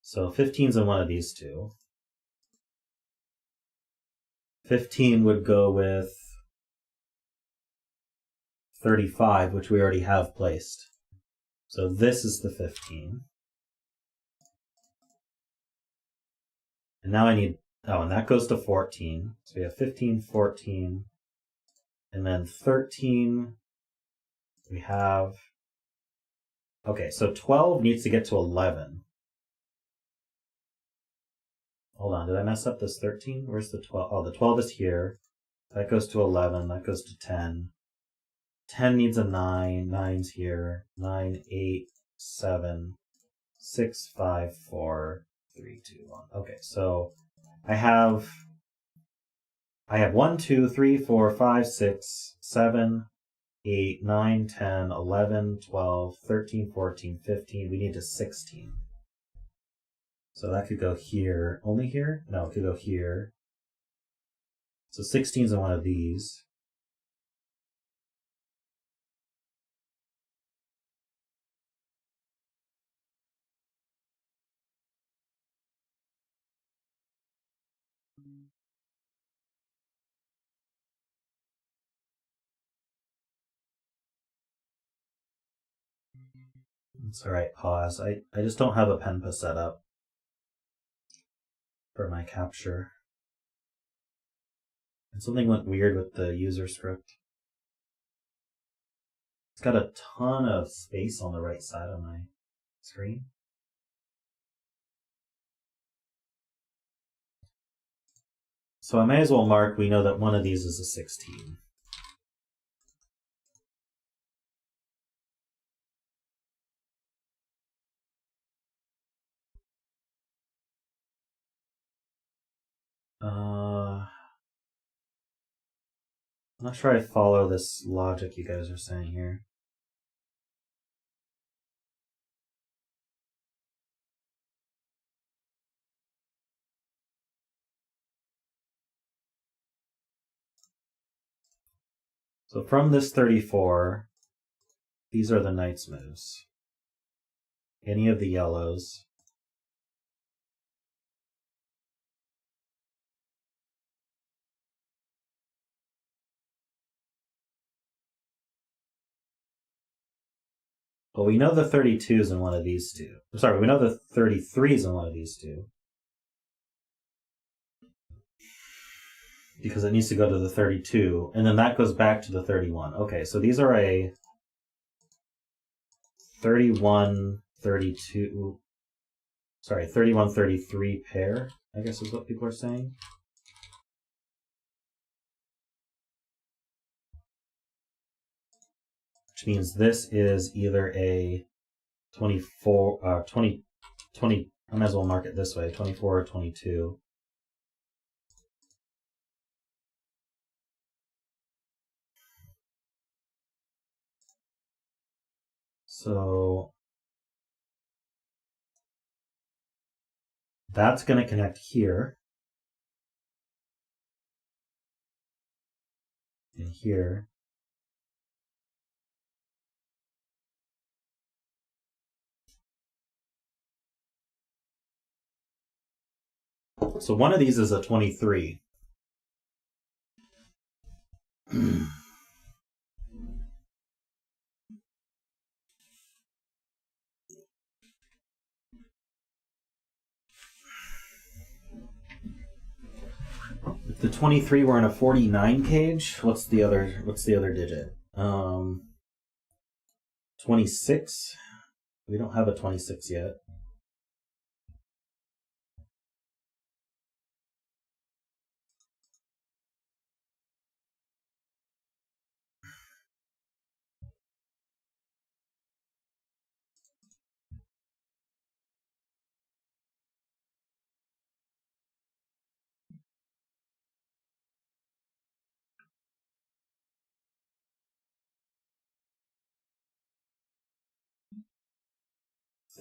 So 15's in one of these two. 15 would go with 35, which we already have placed. So this is the 15. And now I need... Oh, and that goes to 14. So we have 15, 14, and then 13. We have... Okay, so 12 needs to get to 11. Hold on, did I mess up this 13? Where's the 12? Oh, the 12 is here. That goes to 11. That goes to 10. 10 needs a 9. 9's here. 9, 8, 7, 6, 5, 4, 3, 2, 1. Okay, so I have 1, 2, 3, 4, 5, 6, 7, 8, 9, 10, 11, 12, 13, 14, 15. We need a 16. So that could go here. Only here? No, it could go here. So 16's in one of these. It's alright, Paws. I just don't have a penpa set up for my capture. And something went weird with the user script. It's got a ton of space on the right side of my screen. So I may as well mark, we know that one of these is a 16. I'm not sure I follow this logic you guys are saying here. So from this 34, these are the knight's moves. Any of the yellows. Well, we know the 32 is in one of these two. Sorry, we know the 33 is in one of these two. Because it needs to go to the 32, and then that goes back to the 31. Okay, so these are a 31, 32, sorry, 31, 33 pair, I guess is what people are saying. Which means this is either a 24, 20, I might as well mark it this way, 24 or 22. So that's going to connect here and here. So one of these is a 23. If the 23 were in a 49 cage, what's the other digit? 26. We don't have a 26 yet.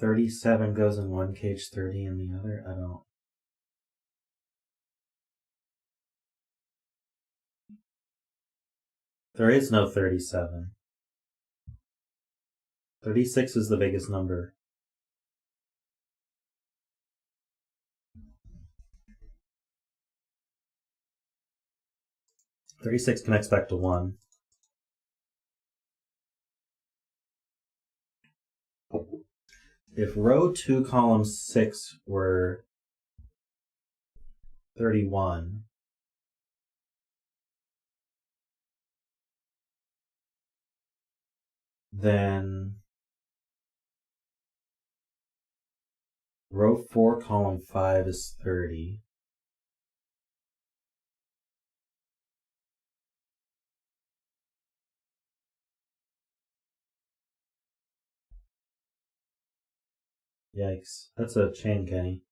$37 goes in one cage, 30 in the other. I don't. There is no 37. 36 is the biggest number. $36 connects back to 1. If row 2, column 6 were 31, then row 4, column 5 is 30. Yikes. That's a chain, Kenny.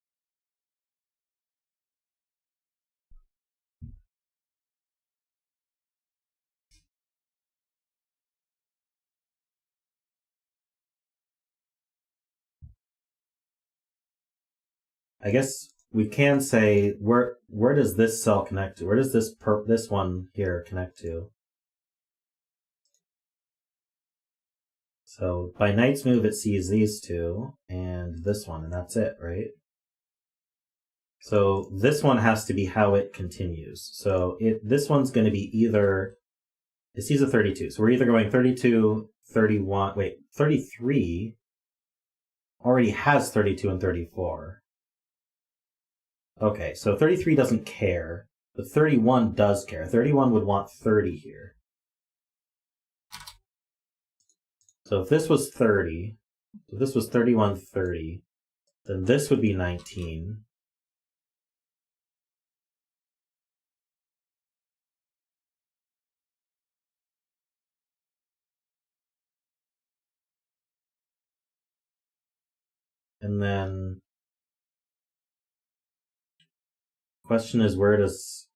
I guess we can say where does this cell connect to? Where does this one here connect to? So by knight's move, it sees these two and this one, and that's it, right? So this one has to be how it continues. So this one's going to be either, it sees a 32. So we're either going 32, 31, wait, 33, already has 32 and 34. Okay, so 33 doesn't care, but 31 does care. 31 would want 30 here. So if this was 30, if this was 31, 30, then this would be 19. And then question is, where does...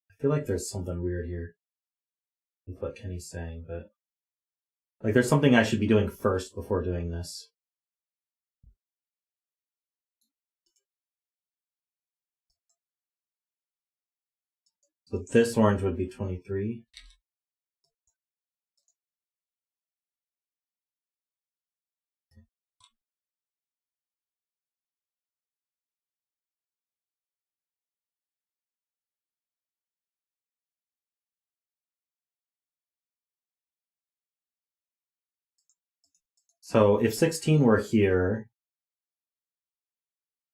I feel like there's something weird here with what Kenny's saying, but like there's something I should be doing first before doing this. So this orange would be 23. So if 16 were here,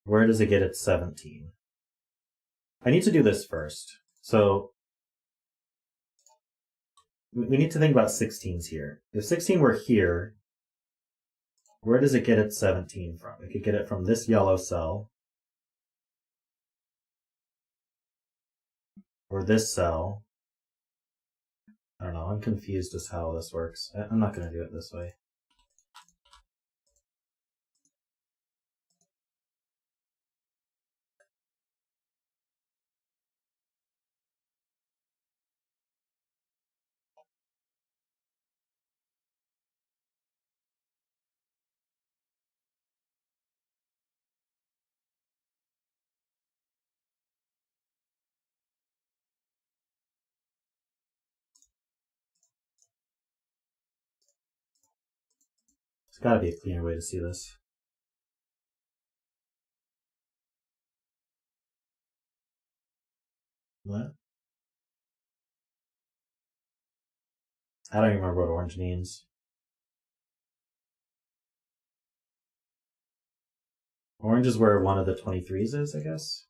where does it get its 17? I need to do this first. So we need to think about 16s here. If 16 were here, where does it get its 17 from? It could get it from this yellow cell, or this cell. I don't know, I'm confused as how this works. I'm not going to do it this way. There's got to be a cleaner way to see this. What? I don't even remember what orange means. Orange is where one of the 23s is, I guess.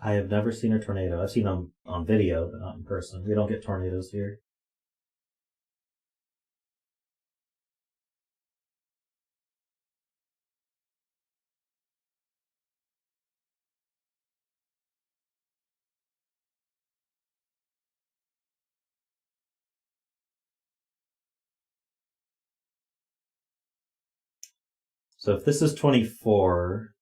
I have never seen a tornado. I've seen them on video, but not in person. We don't get tornadoes here. So if this is 24,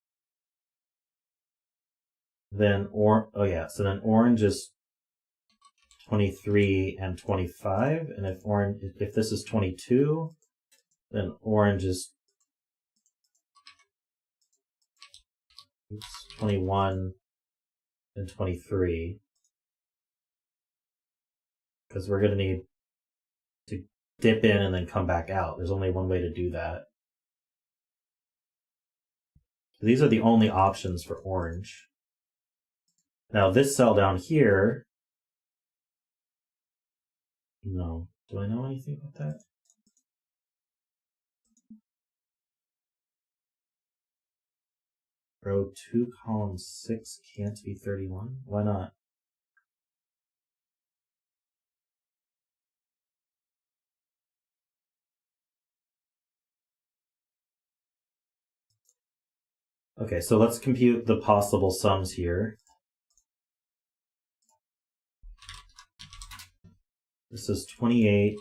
then so then orange is 23 and 25, and if this is 22, then orange is 21 and 23, because we're going to need to dip in and then come back out. There's only one way to do that. So these are the only options for orange. Now this cell down here, no. Do I know anything about that? Row 2, column 6 can't be 31? Why not? Okay, so let's compute the possible sums here. This is 28.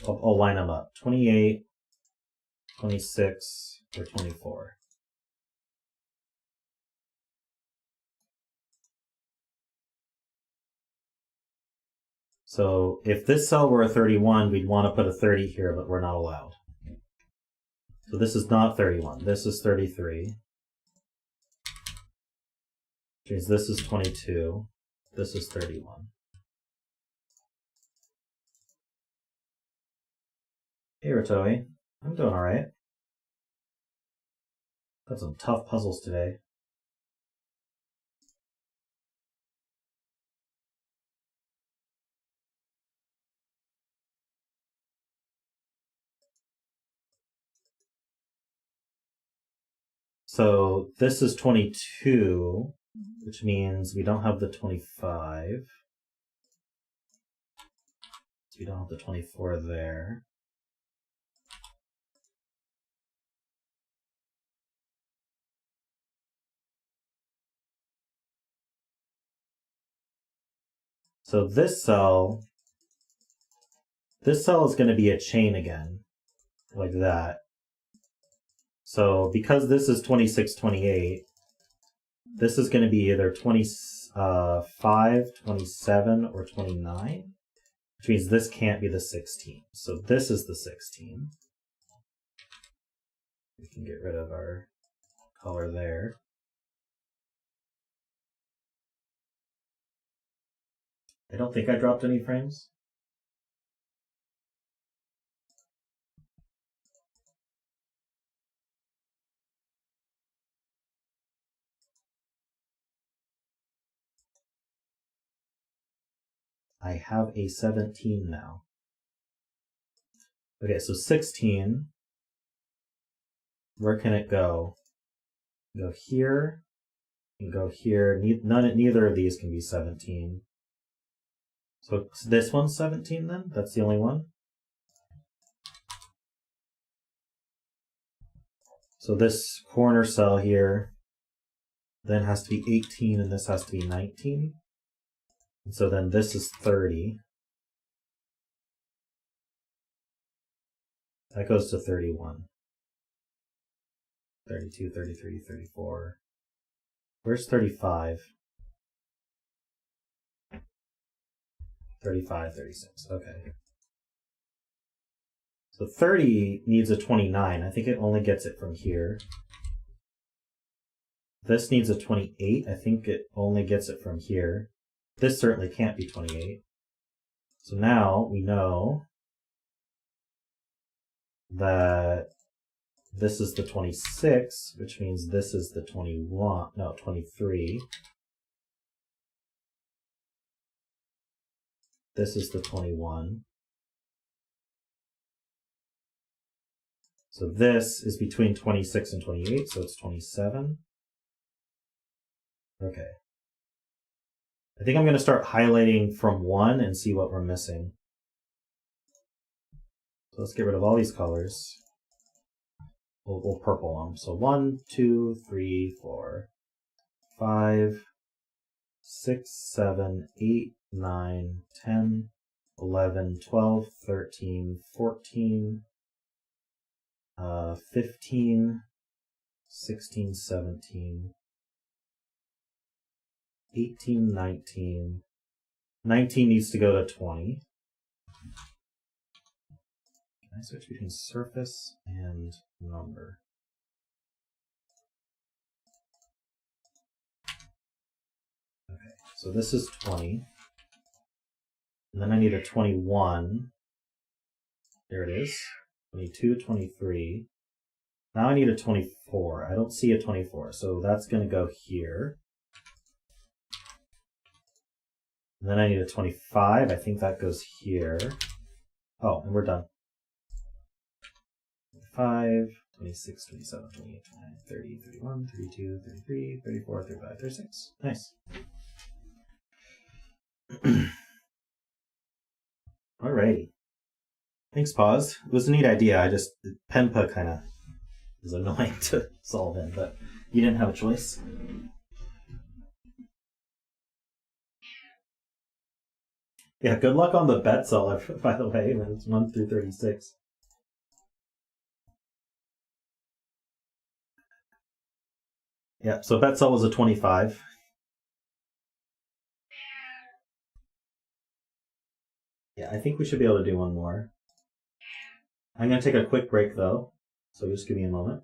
I'll line them up. 28 26, or 24. So if this cell were a 31, we'd want to put a 30 here, but we're not allowed. So this is not 31. This is 33. Which means this is 22. This is 31. Hey, Rotoi. I'm doing all right. Got some tough puzzles today. So this is 22, which means we don't have the 25. So we don't have the 24 there. So this cell is going to be a chain again, like that. So because this is 26, 28, this is going to be either 25, 27, or 29, which means this can't be the 16. So this is the 16. We can get rid of our color there. I don't think I dropped any frames. I have a 17 now. Okay, so 16. Where can it go? Go here and go here. Neither of these can be 17. So this one's 17 then? That's the only one? So this corner cell here then has to be 18 and this has to be 19. And so then this is 30. That goes to 31. 32, 33, 34. Where's 35? 35, 36. Okay. So 30 needs a 29. I think it only gets it from here. This needs a 28. I think it only gets it from here. This certainly can't be 28. So now we know that this is the 26, which means this is the 23. This is the 21. So this is between 26 and 28, so it's 27. Okay. I think I'm going to start highlighting from 1 and see what we're missing. So let's get rid of all these colors. We'll purple them. So 1, 2, 3, 4, 5, 6, 7, 8, 9, 10, 11, 12, 13, 14, 15, 16, 17, 18, 19. 19 needs to go to 20. Can I switch between surface and number? Okay, so this is 20. And then I need a 21. There it is. 22, 23. Now I need a 24. I don't see a 24, so that's going to go here. And then I need a 25. I think that goes here. Oh, and we're done. 25, 26, 27, 28, 29, 30, 31, 32, 33, 34, 35, 36. Nice. Alrighty. Thanks, Paws. It was a neat idea. Penpa kind of is annoying to solve in, but you didn't have a choice. Yeah, good luck on the bet cell, by the way, when it's 1 through 36. Yeah, so bet cell was a 25. Yeah, I think we should be able to do one more. I'm going to take a quick break, though, so just give me a moment.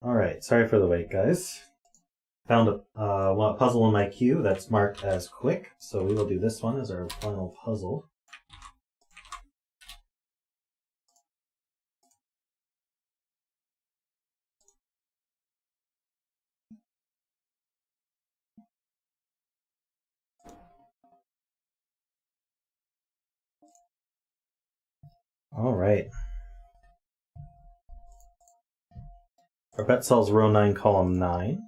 Alright, sorry for the wait, guys. Found a puzzle in my queue that's marked as quick, so we will do this one as our final puzzle. Alright. Our bet cells row 9, column 9.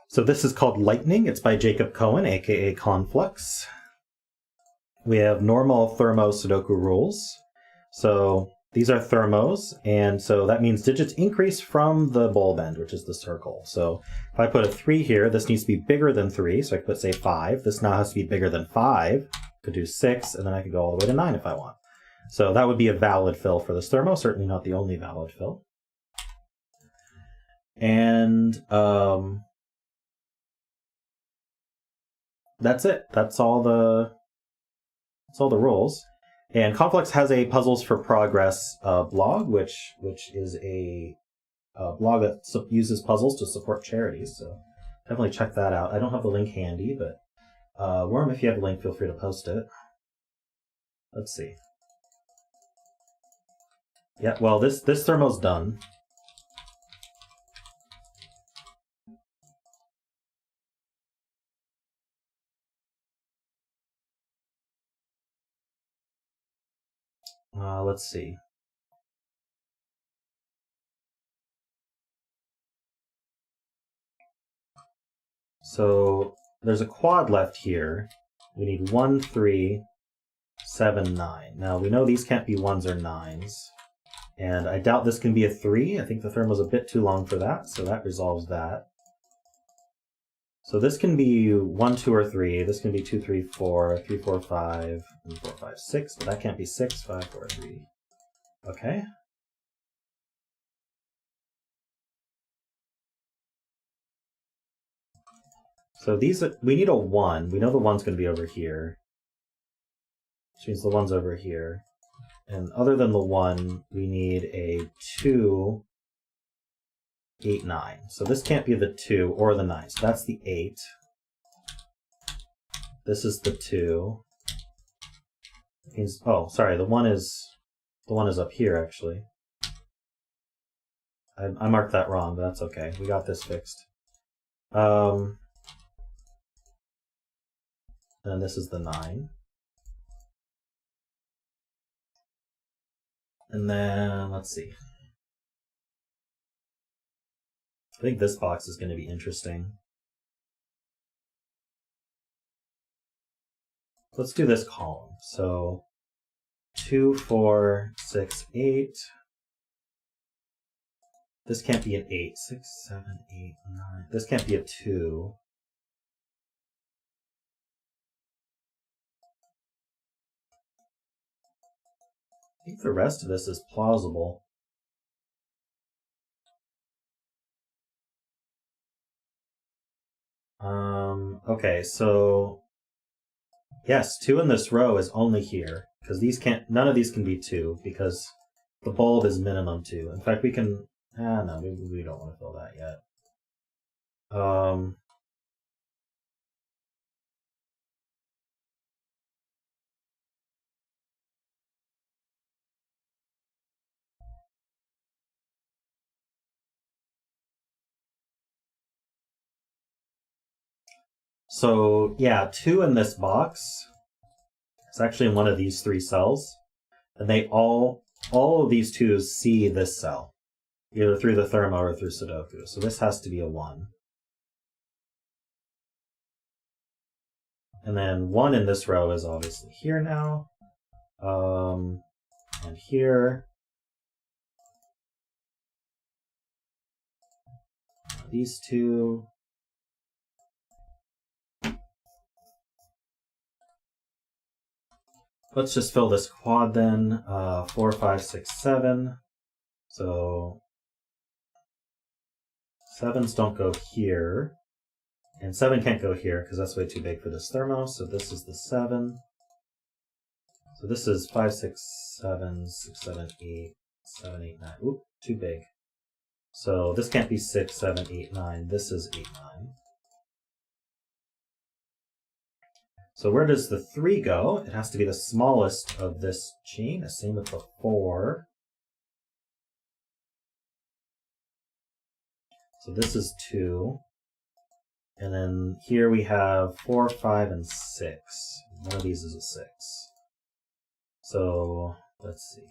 So this is called Lightning. It's by Jacob Cohen, aka Conflux. We have normal thermo Sudoku rules. So these are thermos, and so that means digits increase from the bulb end, which is the circle. So if I put a 3 here, this needs to be bigger than 3, so I could put, say, 5. This now has to be bigger than 5. I could do 6, and then I could go all the way to 9 if I want. So that would be a valid fill for this thermo, certainly not the only valid fill. And that's it. That's all the rules. And Conflux has a Puzzles for Progress blog, which is a blog that uses puzzles to support charities. So definitely check that out. I don't have the link handy, but Worm, if you have a link, feel free to post it. Let's see. Yeah, well, this thermo's done. Let's see. So there's a quad left here. We need 1, 3, 7, 9. Now we know these can't be 1s or 9s. And I doubt this can be a 3. I think the thermo's a bit too long for that, so that resolves that. So this can be 1, 2, or 3. This can be 2, 3, 4, 3, 4, 5, and 4, 5, 6. But that can't be 6, 5, 4, 3. Okay. So these, we need a 1. We know the 1's going to be over here. Which means the 1's over here. And other than the 1, we need a 2, 8, 9. So this can't be the 2 or the 9. So that's the 8. This is the 2. It means, oh, sorry, the 1 is up here, actually. I marked that wrong, but that's okay. We got this fixed. And this is the 9. And then, let's see. I think this box is going to be interesting. Let's do this column. So 2, 4, 6, 8. This can't be an 8. 6, 7, 8, 9. This can't be a 2. I think the rest of this is plausible. Okay, so yes, 2 in this row is only here, because these can't, none of these can be 2, because the bulb is minimum 2. In fact, we can, no, we don't want to fill that yet. So yeah, 2 in this box. It's actually in one of these 3 cells, and they all of these 2s see this cell, either through the thermo or through Sudoku. So this has to be a 1. And then 1 in this row is obviously here now, and here. These 2. Let's just fill this quad then. 4, 5, 6, 7. So 7s don't go here. And 7 can't go here because that's way too big for this thermo. So this is the 7. So this is 5, 6, 7, 6, 7, 8, 7, 8, 9. Oop, too big. So this can't be 6, 7, 8, 9. This is 8, 9. So where does the 3 go? It has to be the smallest of this chain. Same with the 4. So this is 2. And then here we have 4, 5, and 6. One of these is a 6. So let's see.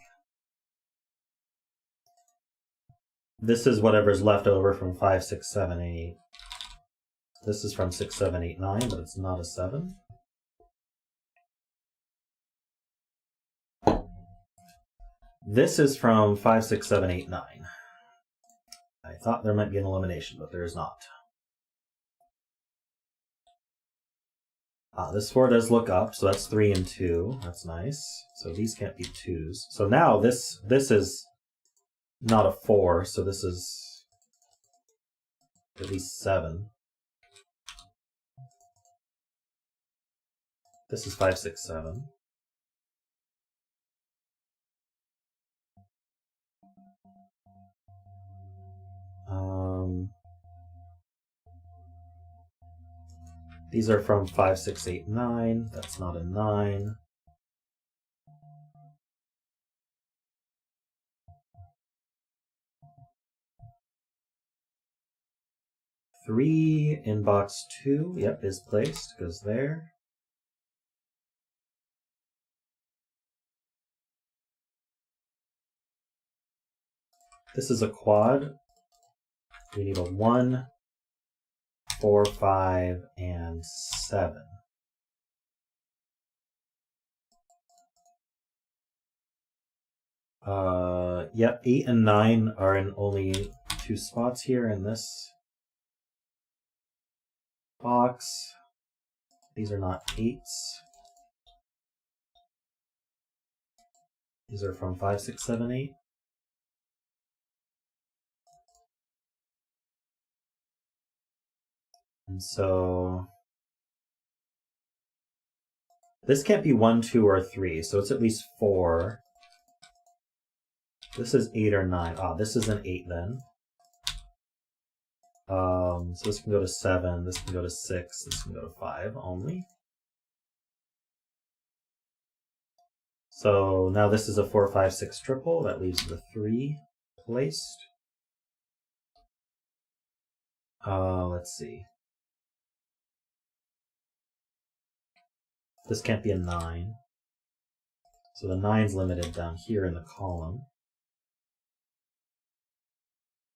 This is whatever's left over from 5, 6, 7, 8. This is from 6, 7, 8, 9, but it's not a 7. This is from 5, 6, 7, 8, 9. I thought there might be an elimination, but there is not. This 4 does look up, so that's 3 and 2. That's nice. So these can't be 2s. So now this is not a 4, so this is at least 7. This is 5, 6, 7. These are from 5, 6, 8, 9. That's not a 9. Three in box 2, yep, is placed, goes there. This is a quad. We need a 1, 4, 5, and 7. Yep, 8 and 9 are in only 2 spots here in this box. These are not 8s. These are from 5, 6, 7, 8. And so this can't be 1, 2, or 3, so it's at least 4. This is 8 or 9. This is an 8 then. So this can go to 7, this can go to 6, this can go to 5 only. So now this is a 4, 5, 6 triple. That leaves the 3 placed. Let's see. This can't be a 9. So the 9's limited down here in the column.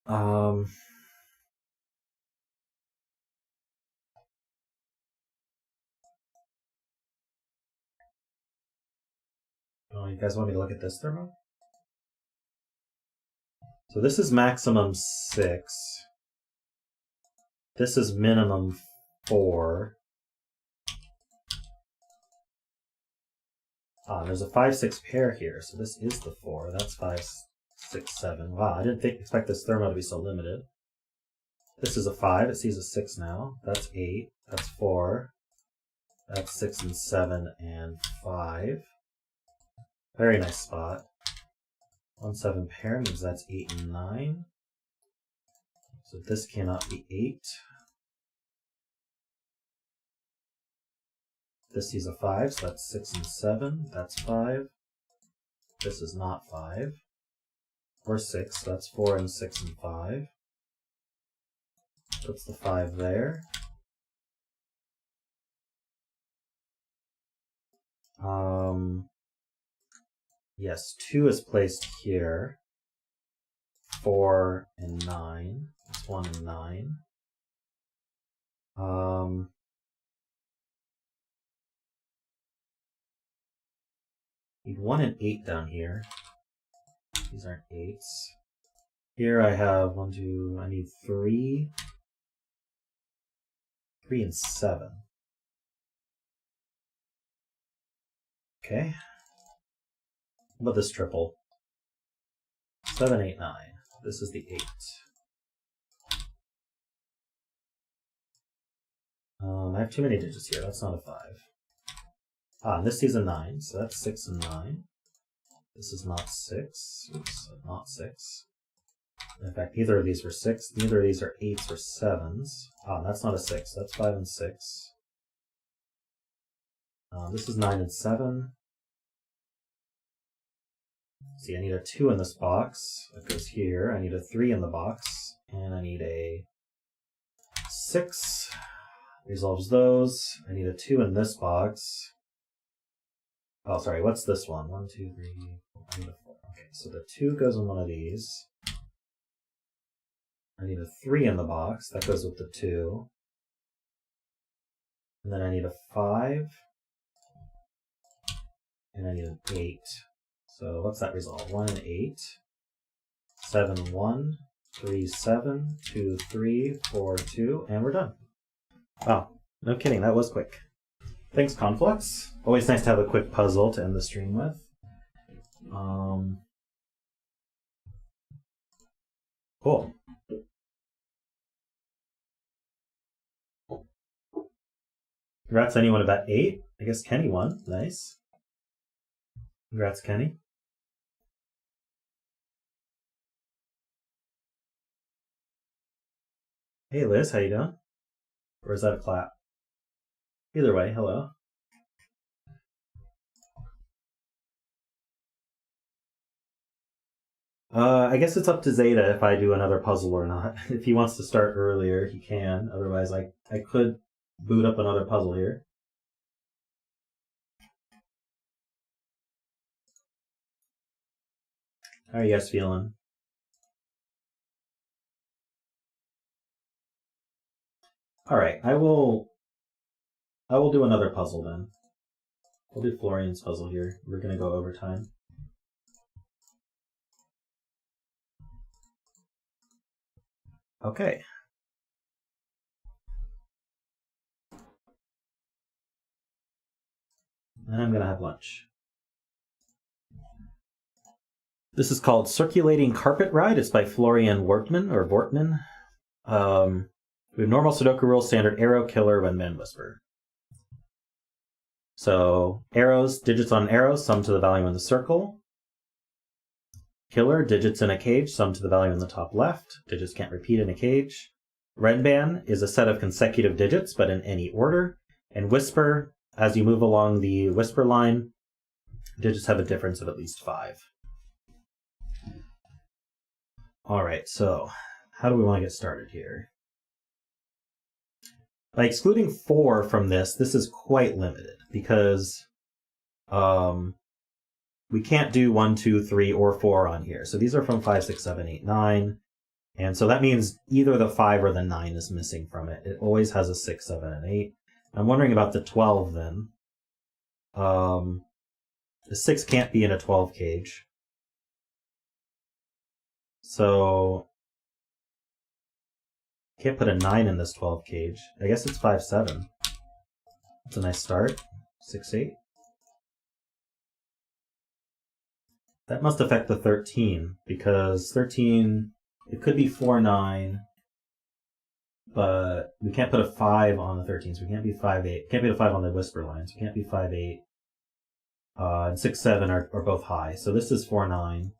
Oh, you guys want me to look at this thermo? So this is maximum 6. This is minimum 4. There's a 5, 6 pair here, so this is the 4. That's 5, 6, 7. Wow, I didn't expect this thermo to be so limited. This is a 5. It sees a 6 now. That's 8. That's 4. That's 6 and 7 and 5. Very nice spot. 1, 7 pair means that's 8 and 9. So this cannot be 8. This sees a 5, so that's 6 and 7. That's 5. This is not 5. Or 6, so that's 4 and 6 and 5. Puts the 5 there. Yes, 2 is placed here. 4 and 9. That's 1 and 9. Need 1 and 8 down here. These aren't 8s. Here I have 1, 2, I need 3. 3 and 7. Okay. What about this triple? 7, 8, 9. This is the 8. I have too many digits here. That's not a 5. And this is a 9, so that's 6 and 9. This is not 6. Oops, not 6. In fact, neither of these were 6. Neither of these are 8s or 7s. That's not a 6. That's 5 and 6. This is 9 and 7. See, I need a 2 in this box. That goes here. I need a 3 in the box. And I need a 6. Resolves those. I need a 2 in this box. Oh, sorry, what's this one? 1, 2, 3, 4. I need a 4. Okay, so the 2 goes in one of these. I need a 3 in the box. That goes with the 2. And then I need a 5. And I need an 8. So what's that resolve? 1 and 8. 7, 1. 3, 7. 2, 3. 4, 2. And we're done. Wow, no kidding, that was quick. Thanks, Conflux. Always nice to have a quick puzzle to end the stream with. Cool. Congrats anyone about 8. I guess Kenny won. Nice. Congrats, Kenny. Hey Liz, how you doing? Or is that a clap? Either way, hello. I guess it's up to Zeta if I do another puzzle or not. If he wants to start earlier, he can. Otherwise, I could boot up another puzzle here. How are you guys feeling? All right, I will do another puzzle then. We'll do Florian's puzzle here. We're gonna go overtime. Okay. And I'm gonna have lunch. This is called Circulating Carpet Ride. It's by Florian Wortmann or Wortmann. We have normal Sudoku rule, standard arrow, killer, when men whisper. So arrows, digits on arrows, sum to the value in the circle. Killer, digits in a cage, sum to the value in the top left. Digits can't repeat in a cage. Renban is a set of consecutive digits, but in any order. And whisper, as you move along the whisper line, digits have a difference of at least 5. All right, so how do we want to get started here? By excluding 4 from this is quite limited because we can't do 1, 2, 3, or 4 on here. So these are from 5, 6, 7, 8, 9. And so that means either the 5 or the 9 is missing from it. It always has a 6, 7, and 8. I'm wondering about the 12 then. The 6 can't be in a 12 cage. So can't put a 9 in this 12 cage. I guess it's 5, 7. That's a nice start. 6, 8. That must affect the 13, because 13, it could be 4, 9, but we can't put a 5 on the 13, so we can't be 5, 8. Can't be a 5 on the whisper lines. We can't be 5, 8. And 6, 7 are both high. So this is 4, 9.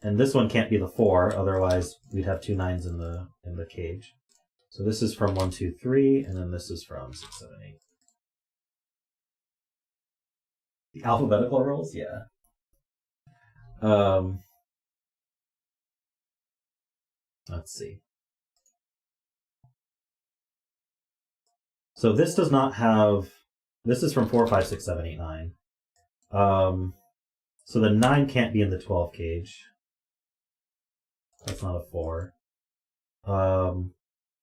And this one can't be the 4, otherwise we'd have 2 9s in the cage. So this is from 1, 2, 3, and then this is from 6, 7, 8. The alphabetical rules? Yeah. Let's see. So this does not have... This is from 4, 5, 6, 7, 8, 9. So the 9 can't be in the 12 cage. That's not a 4.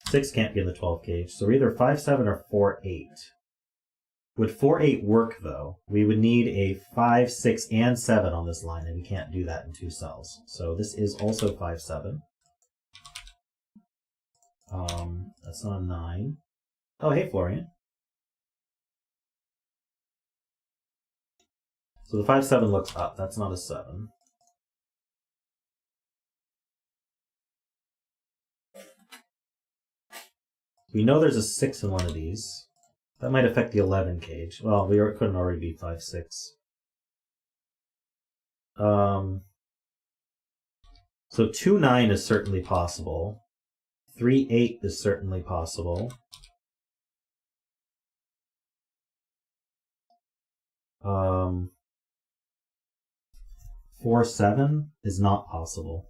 6 can't be in the 12 cage. So we're either 5, 7 or 4, 8. Would 4, 8 work, though? We would need a 5, 6, and 7 on this line, and we can't do that in 2 cells. So this is also 5, 7. That's not a 9. Oh, hey, Florian. So the 5, 7 looks up. That's not a 7. We know there's a 6 in one of these. That might affect the 11 cage. Well, couldn't already be 5, 6. So 2, 9 is certainly possible. 3, 8 is certainly possible. 4, 7 is not possible.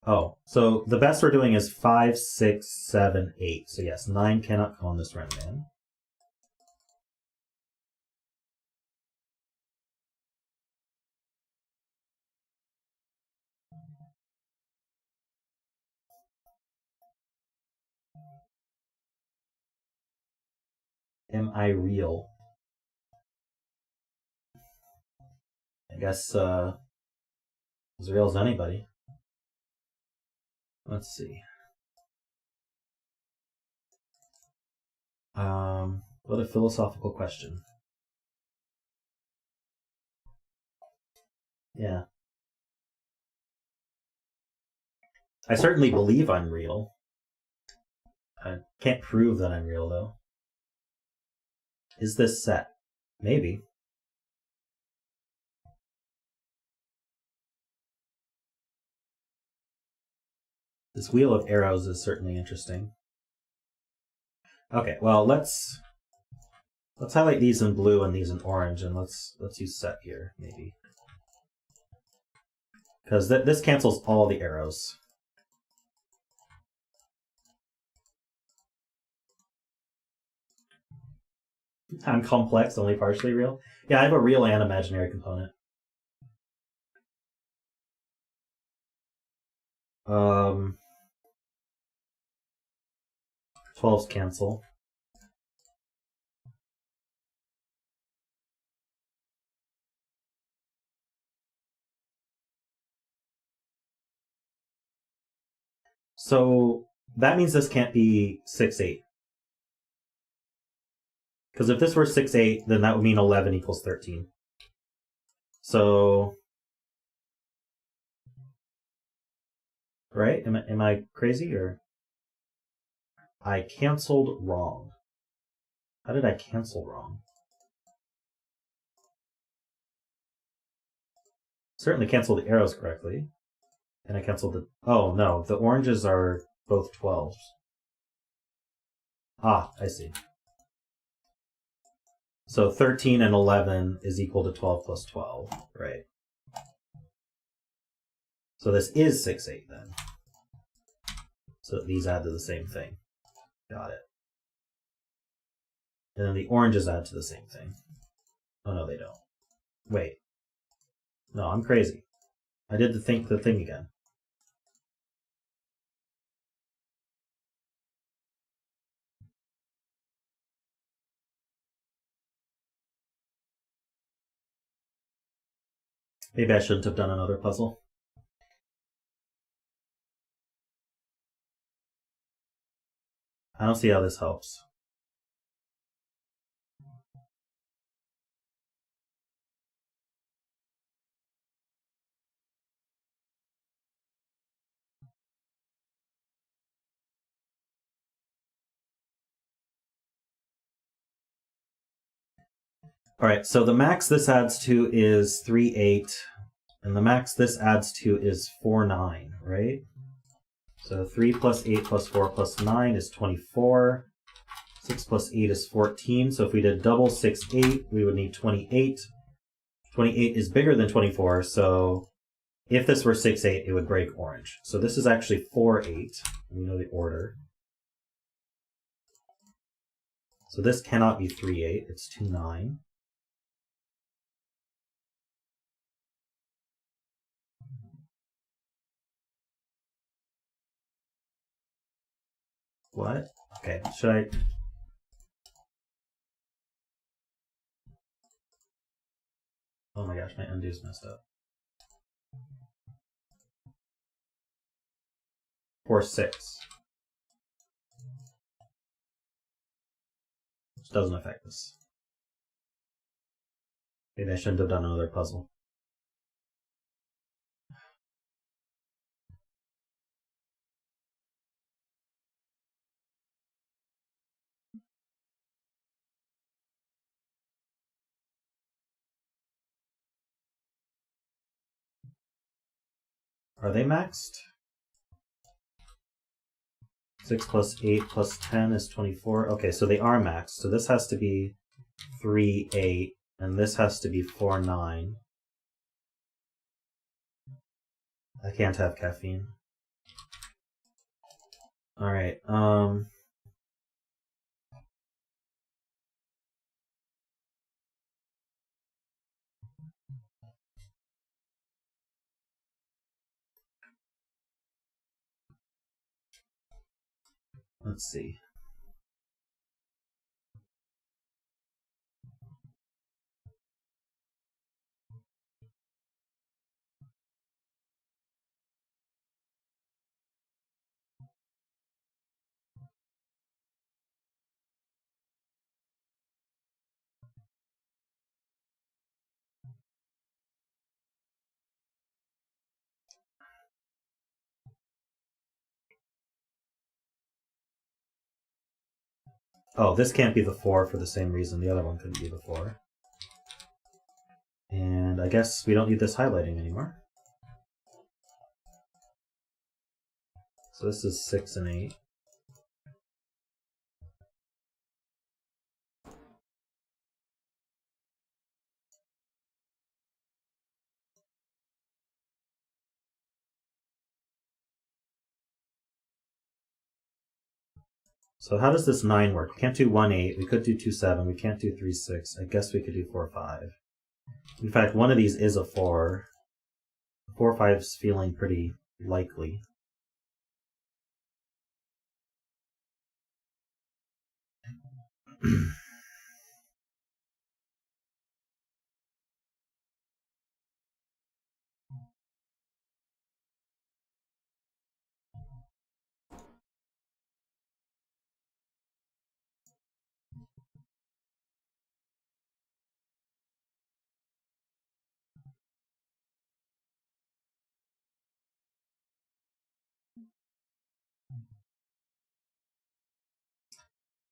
Oh, so the best we're doing is 5, 6, 7, 8. So yes, 9 cannot come on this run, man. Am I real? I guess as real as anybody. Let's see. What a philosophical question. Yeah. I certainly believe I'm real. I can't prove that I'm real, though. Is this set? Maybe. This wheel of arrows is certainly interesting. Okay, well let's highlight these in blue and these in orange, and let's use set here maybe, because this cancels all the arrows. I'm complex, only partially real. Yeah, I have a real and imaginary component. 12's cancel. So that means this can't be 6, 8. Because if this were 6, 8, then that would mean 11 equals 13. So, right? Am I crazy, or I canceled wrong? How did I cancel wrong? Certainly canceled the arrows correctly. And I canceled the... Oh, no. The oranges are both 12s. Ah, I see. So 13 and 11 is equal to 12 plus 12, right? So this is 6, 8 then. So these add to the same thing. Got it. And then the oranges add to the same thing. Oh, no, they don't. Wait. No, I'm crazy. I did the thing again. Maybe I shouldn't have done another puzzle. I don't see how this helps. Alright, so the max this adds to is 3, 8. And the max this adds to is 4, 9, right? So 3 plus 8 plus 4 plus 9 is 24. 6 plus 8 is 14. So if we did double 6, 8, we would need 28. 28 is bigger than 24, so if this were 6, 8, it would break orange. So this is actually 4, 8. We know the order. So this cannot be 3, 8. It's 2, 9. What? Okay, should I... Oh my gosh, my undo's messed up. 4, 6. which doesn't affect this. Maybe I shouldn't have done another puzzle. Are they maxed? 6 plus 8 plus 10 is 24. Okay, so they are maxed. So this has to be 3, 8, and this has to be 4, 9. I can't have caffeine. Alright, let's see. Oh, this can't be the 4 for the same reason the other one couldn't be the 4. And I guess we don't need this highlighting anymore. So this is 6 and 8. So how does this 9 work? We can't do 1, 8. We could do 2, 7. We can't do 3, 6. I guess we could do 4, 5. In fact, one of these is a 4. 4, 5 is feeling pretty likely.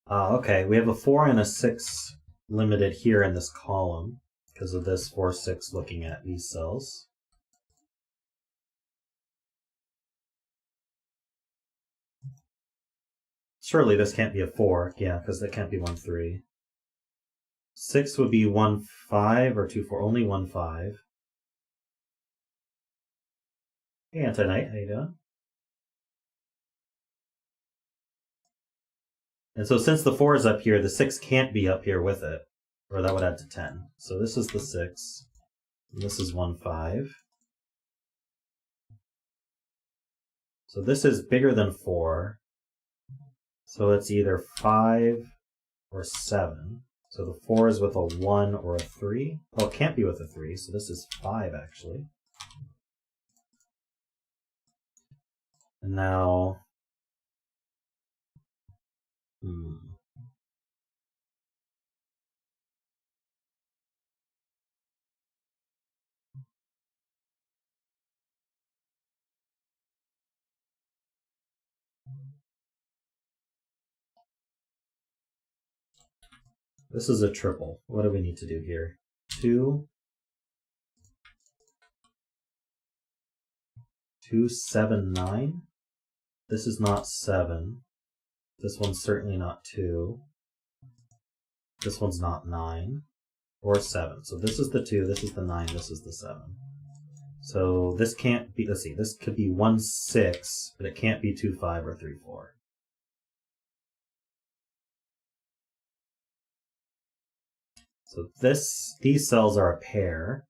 Okay, we have a 4 and a 6 limited here in this column because of this 4, 6 looking at these cells. Surely this can't be a 4, yeah, because that can't be 1, 3. 6 would be 1, 5 or 2, 4, only 1, 5. Hey, Anti-Knight, how you doing? And so since the 4 is up here, the 6 can't be up here with it, or that would add to 10. So this is the 6, and this is 1, 5. So this is bigger than 4, so it's either 5 or 7. So the 4 is with a 1 or a 3. Well, it can't be with a 3, so this is 5 actually. And now, this is a triple. What do we need to do here? 2, 2, 7, 9. This is not 7. This one's certainly not 2. This one's not 9 or 7. So this is the 2, this is the 9, this is the 7. So this can't be, let's see, this could be 1, 6, but it can't be 2, 5 or 3, 4. So these cells are a pair.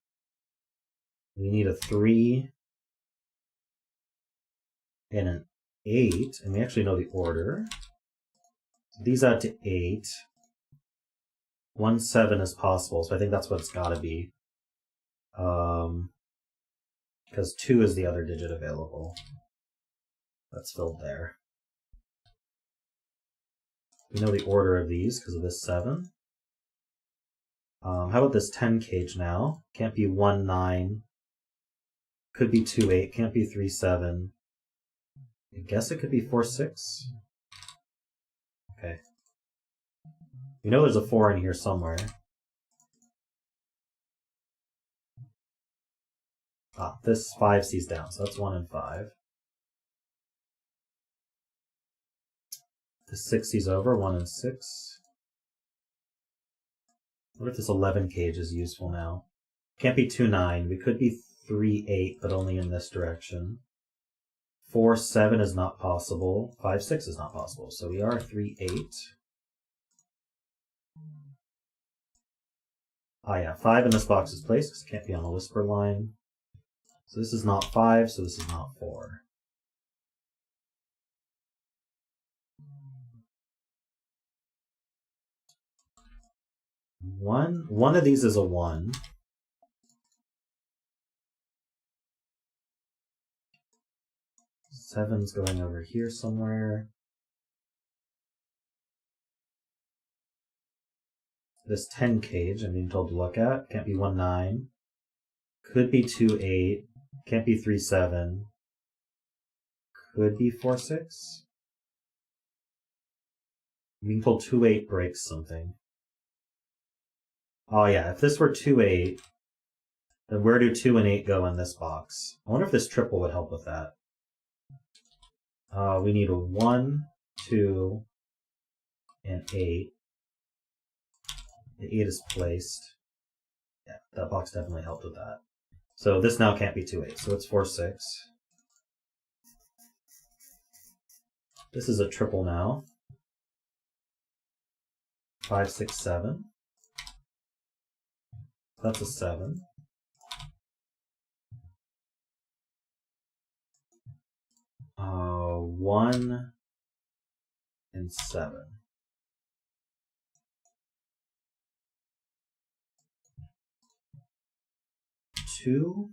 We need a 3 and an 8, and we actually know the order. So these add to 8. 1, 7 is possible, so I think that's what it's got to be. Because 2 is the other digit available. That's filled there. We know the order of these because of this 7. How about this 10 cage now? Can't be 1, 9. Could be 2, 8. Can't be 3, 7. I guess it could be 4, 6. Okay. We know there's a 4 in here somewhere. This 5 sees down, so that's 1 and 5. This 6 sees over, 1 and 6. What if this 11 cage is useful now? Can't be 2, 9. We could be 3, 8, but only in this direction. 4, 7 is not possible. 5, 6 is not possible. So we are 3, 8. Yeah, 5 in this box is placed because it can't be on a whisper line. So this is not 5, so this is not 4. One of these is a 1. Seven's going over here somewhere. This 10 cage I'm being told to look at. Can't be 1, 9. Could be 2, 8. Can't be 3, 7. Could be 4, 6. I'm being told 2, 8 breaks something. Oh yeah, if this were 2, 8, then where do 2 and 8 go in this box? I wonder if this triple would help with that. We need a 1, 2, and 8. The 8 is placed. Yeah, that box definitely helped with that. So this now can't be 2, 8, so it's 4, 6. This is a triple now. 5, 6, 7. That's a 7. Uh, 1 and 7. 2,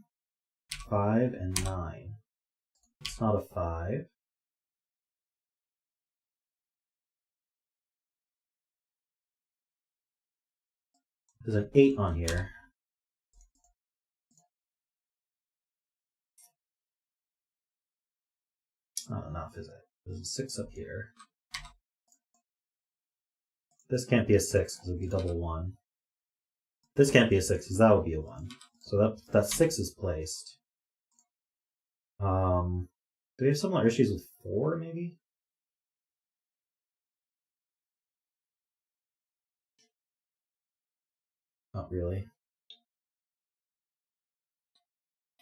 5, and 9. It's not a 5. There's an 8 on here. Not enough, is it? There's a 6 up here. This can't be a 6 because it would be double 1. This can't be a 6 because that would be a 1. So that 6 is placed. Do we have similar issues with 4 maybe? Not really.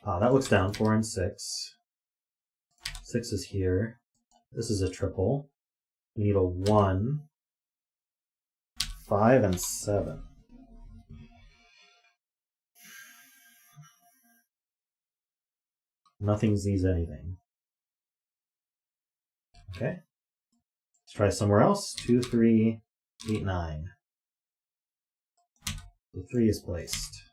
That looks down. 4 and 6. 6 is here. This is a triple. We need a 1, 5, and 7. Nothing Z's anything. Okay. Let's try somewhere else. 2, 3, 8, 9. The 3 is placed.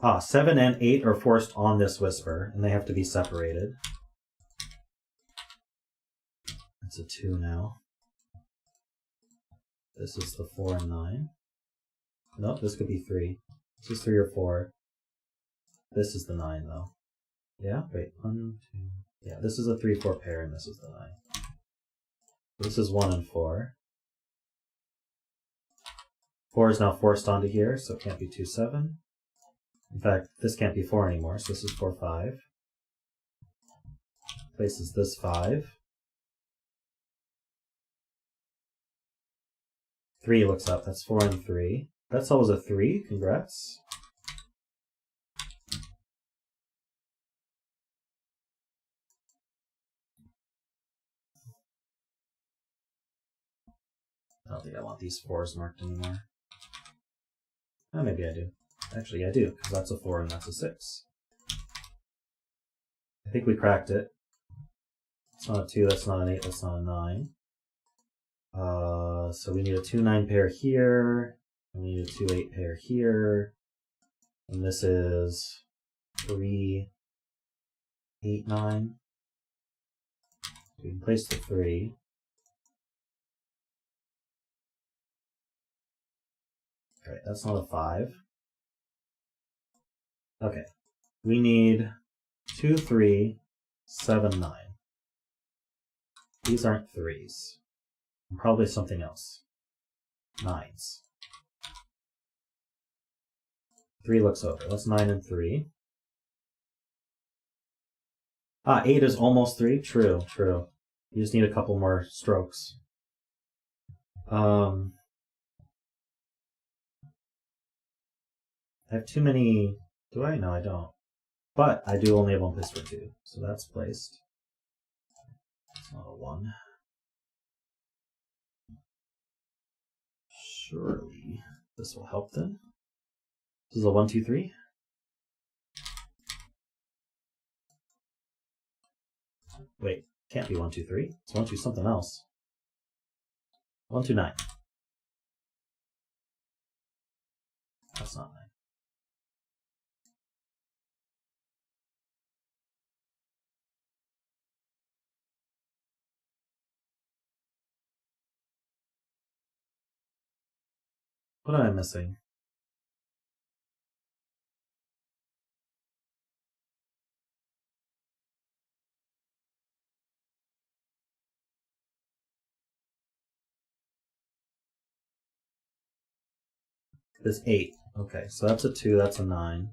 Ah, 7 and 8 are forced on this whisper, and they have to be separated. It's a 2 now. This is the 4 and 9. Nope, this could be 3. This is 3 or 4. This is the 9, though. Yeah, wait, 1, 2. Yeah, this is a 3, 4 pair, and this is the 9. This is 1 and 4. 4 is now forced onto here, so it can't be 2, 7. In fact, this can't be 4 anymore, so this is 4, 5. Places this 5. 3 looks up, that's 4 and 3. That's always a 3, congrats. I don't think I want these 4s marked anymore. Oh, maybe I do. Actually, I do, because that's a 4 and that's a 6. I think we cracked it. That's not a 2, that's not an 8, that's not a 9. So we need a 2, 9 pair here. We need a 2, 8 pair here. And this is 3, 8, 9. We can place the 3. Alright, that's not a 5. Okay. We need 2, 3, 7, 9. These aren't 3s. Probably something else. 9s. 3 looks over. That's 9 and 3. Ah, 8 is almost 3? True, true. You just need a couple more strokes. I have too many... Do I? No, I don't. But I do only have one place for 2, so that's placed. It's not a 1. Surely this will help then. This is a 1, 2, 3. Wait, can't be 1, 2, 3. It's 1, 2 something else. 1, 2, 9. That's not 9. What am I missing? This 8. Okay, so that's a 2, that's a 9.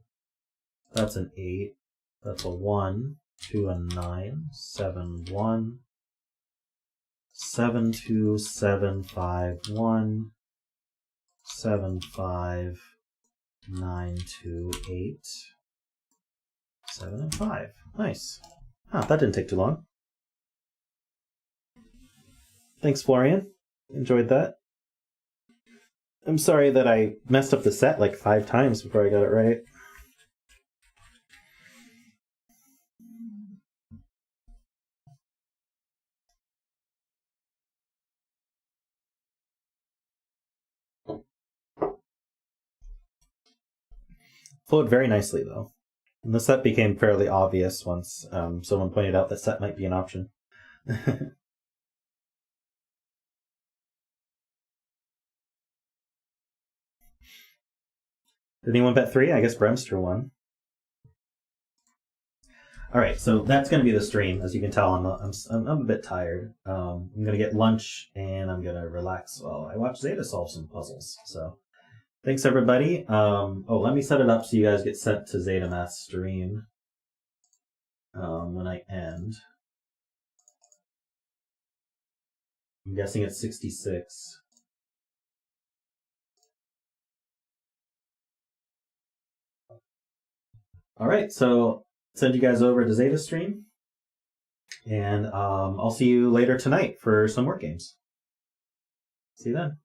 That's an 8. That's a 1, 2, and 9. 7, 1. 7, 2, 7, 5, 1. 7, 5, 9, 2, 8. 7 and 5. Nice. Ah, that didn't take too long. Thanks, Florian. Enjoyed that. I'm sorry that I messed up the set like 5 times before I got it right. Flowed very nicely, though. And the set became fairly obvious once someone pointed out that set might be an option. Did anyone bet 3? I guess Bremster won. All right, so that's going to be the stream. As you can tell, I'm a bit tired. I'm going to get lunch and I'm going to relax while I watch Zeta solve some puzzles. So thanks, everybody. Let me set it up so you guys get sent to zetamath stream when I end. I'm guessing it's 66. All right, so send you guys over to Zeta stream, and I'll see you later tonight for some more games. See you then.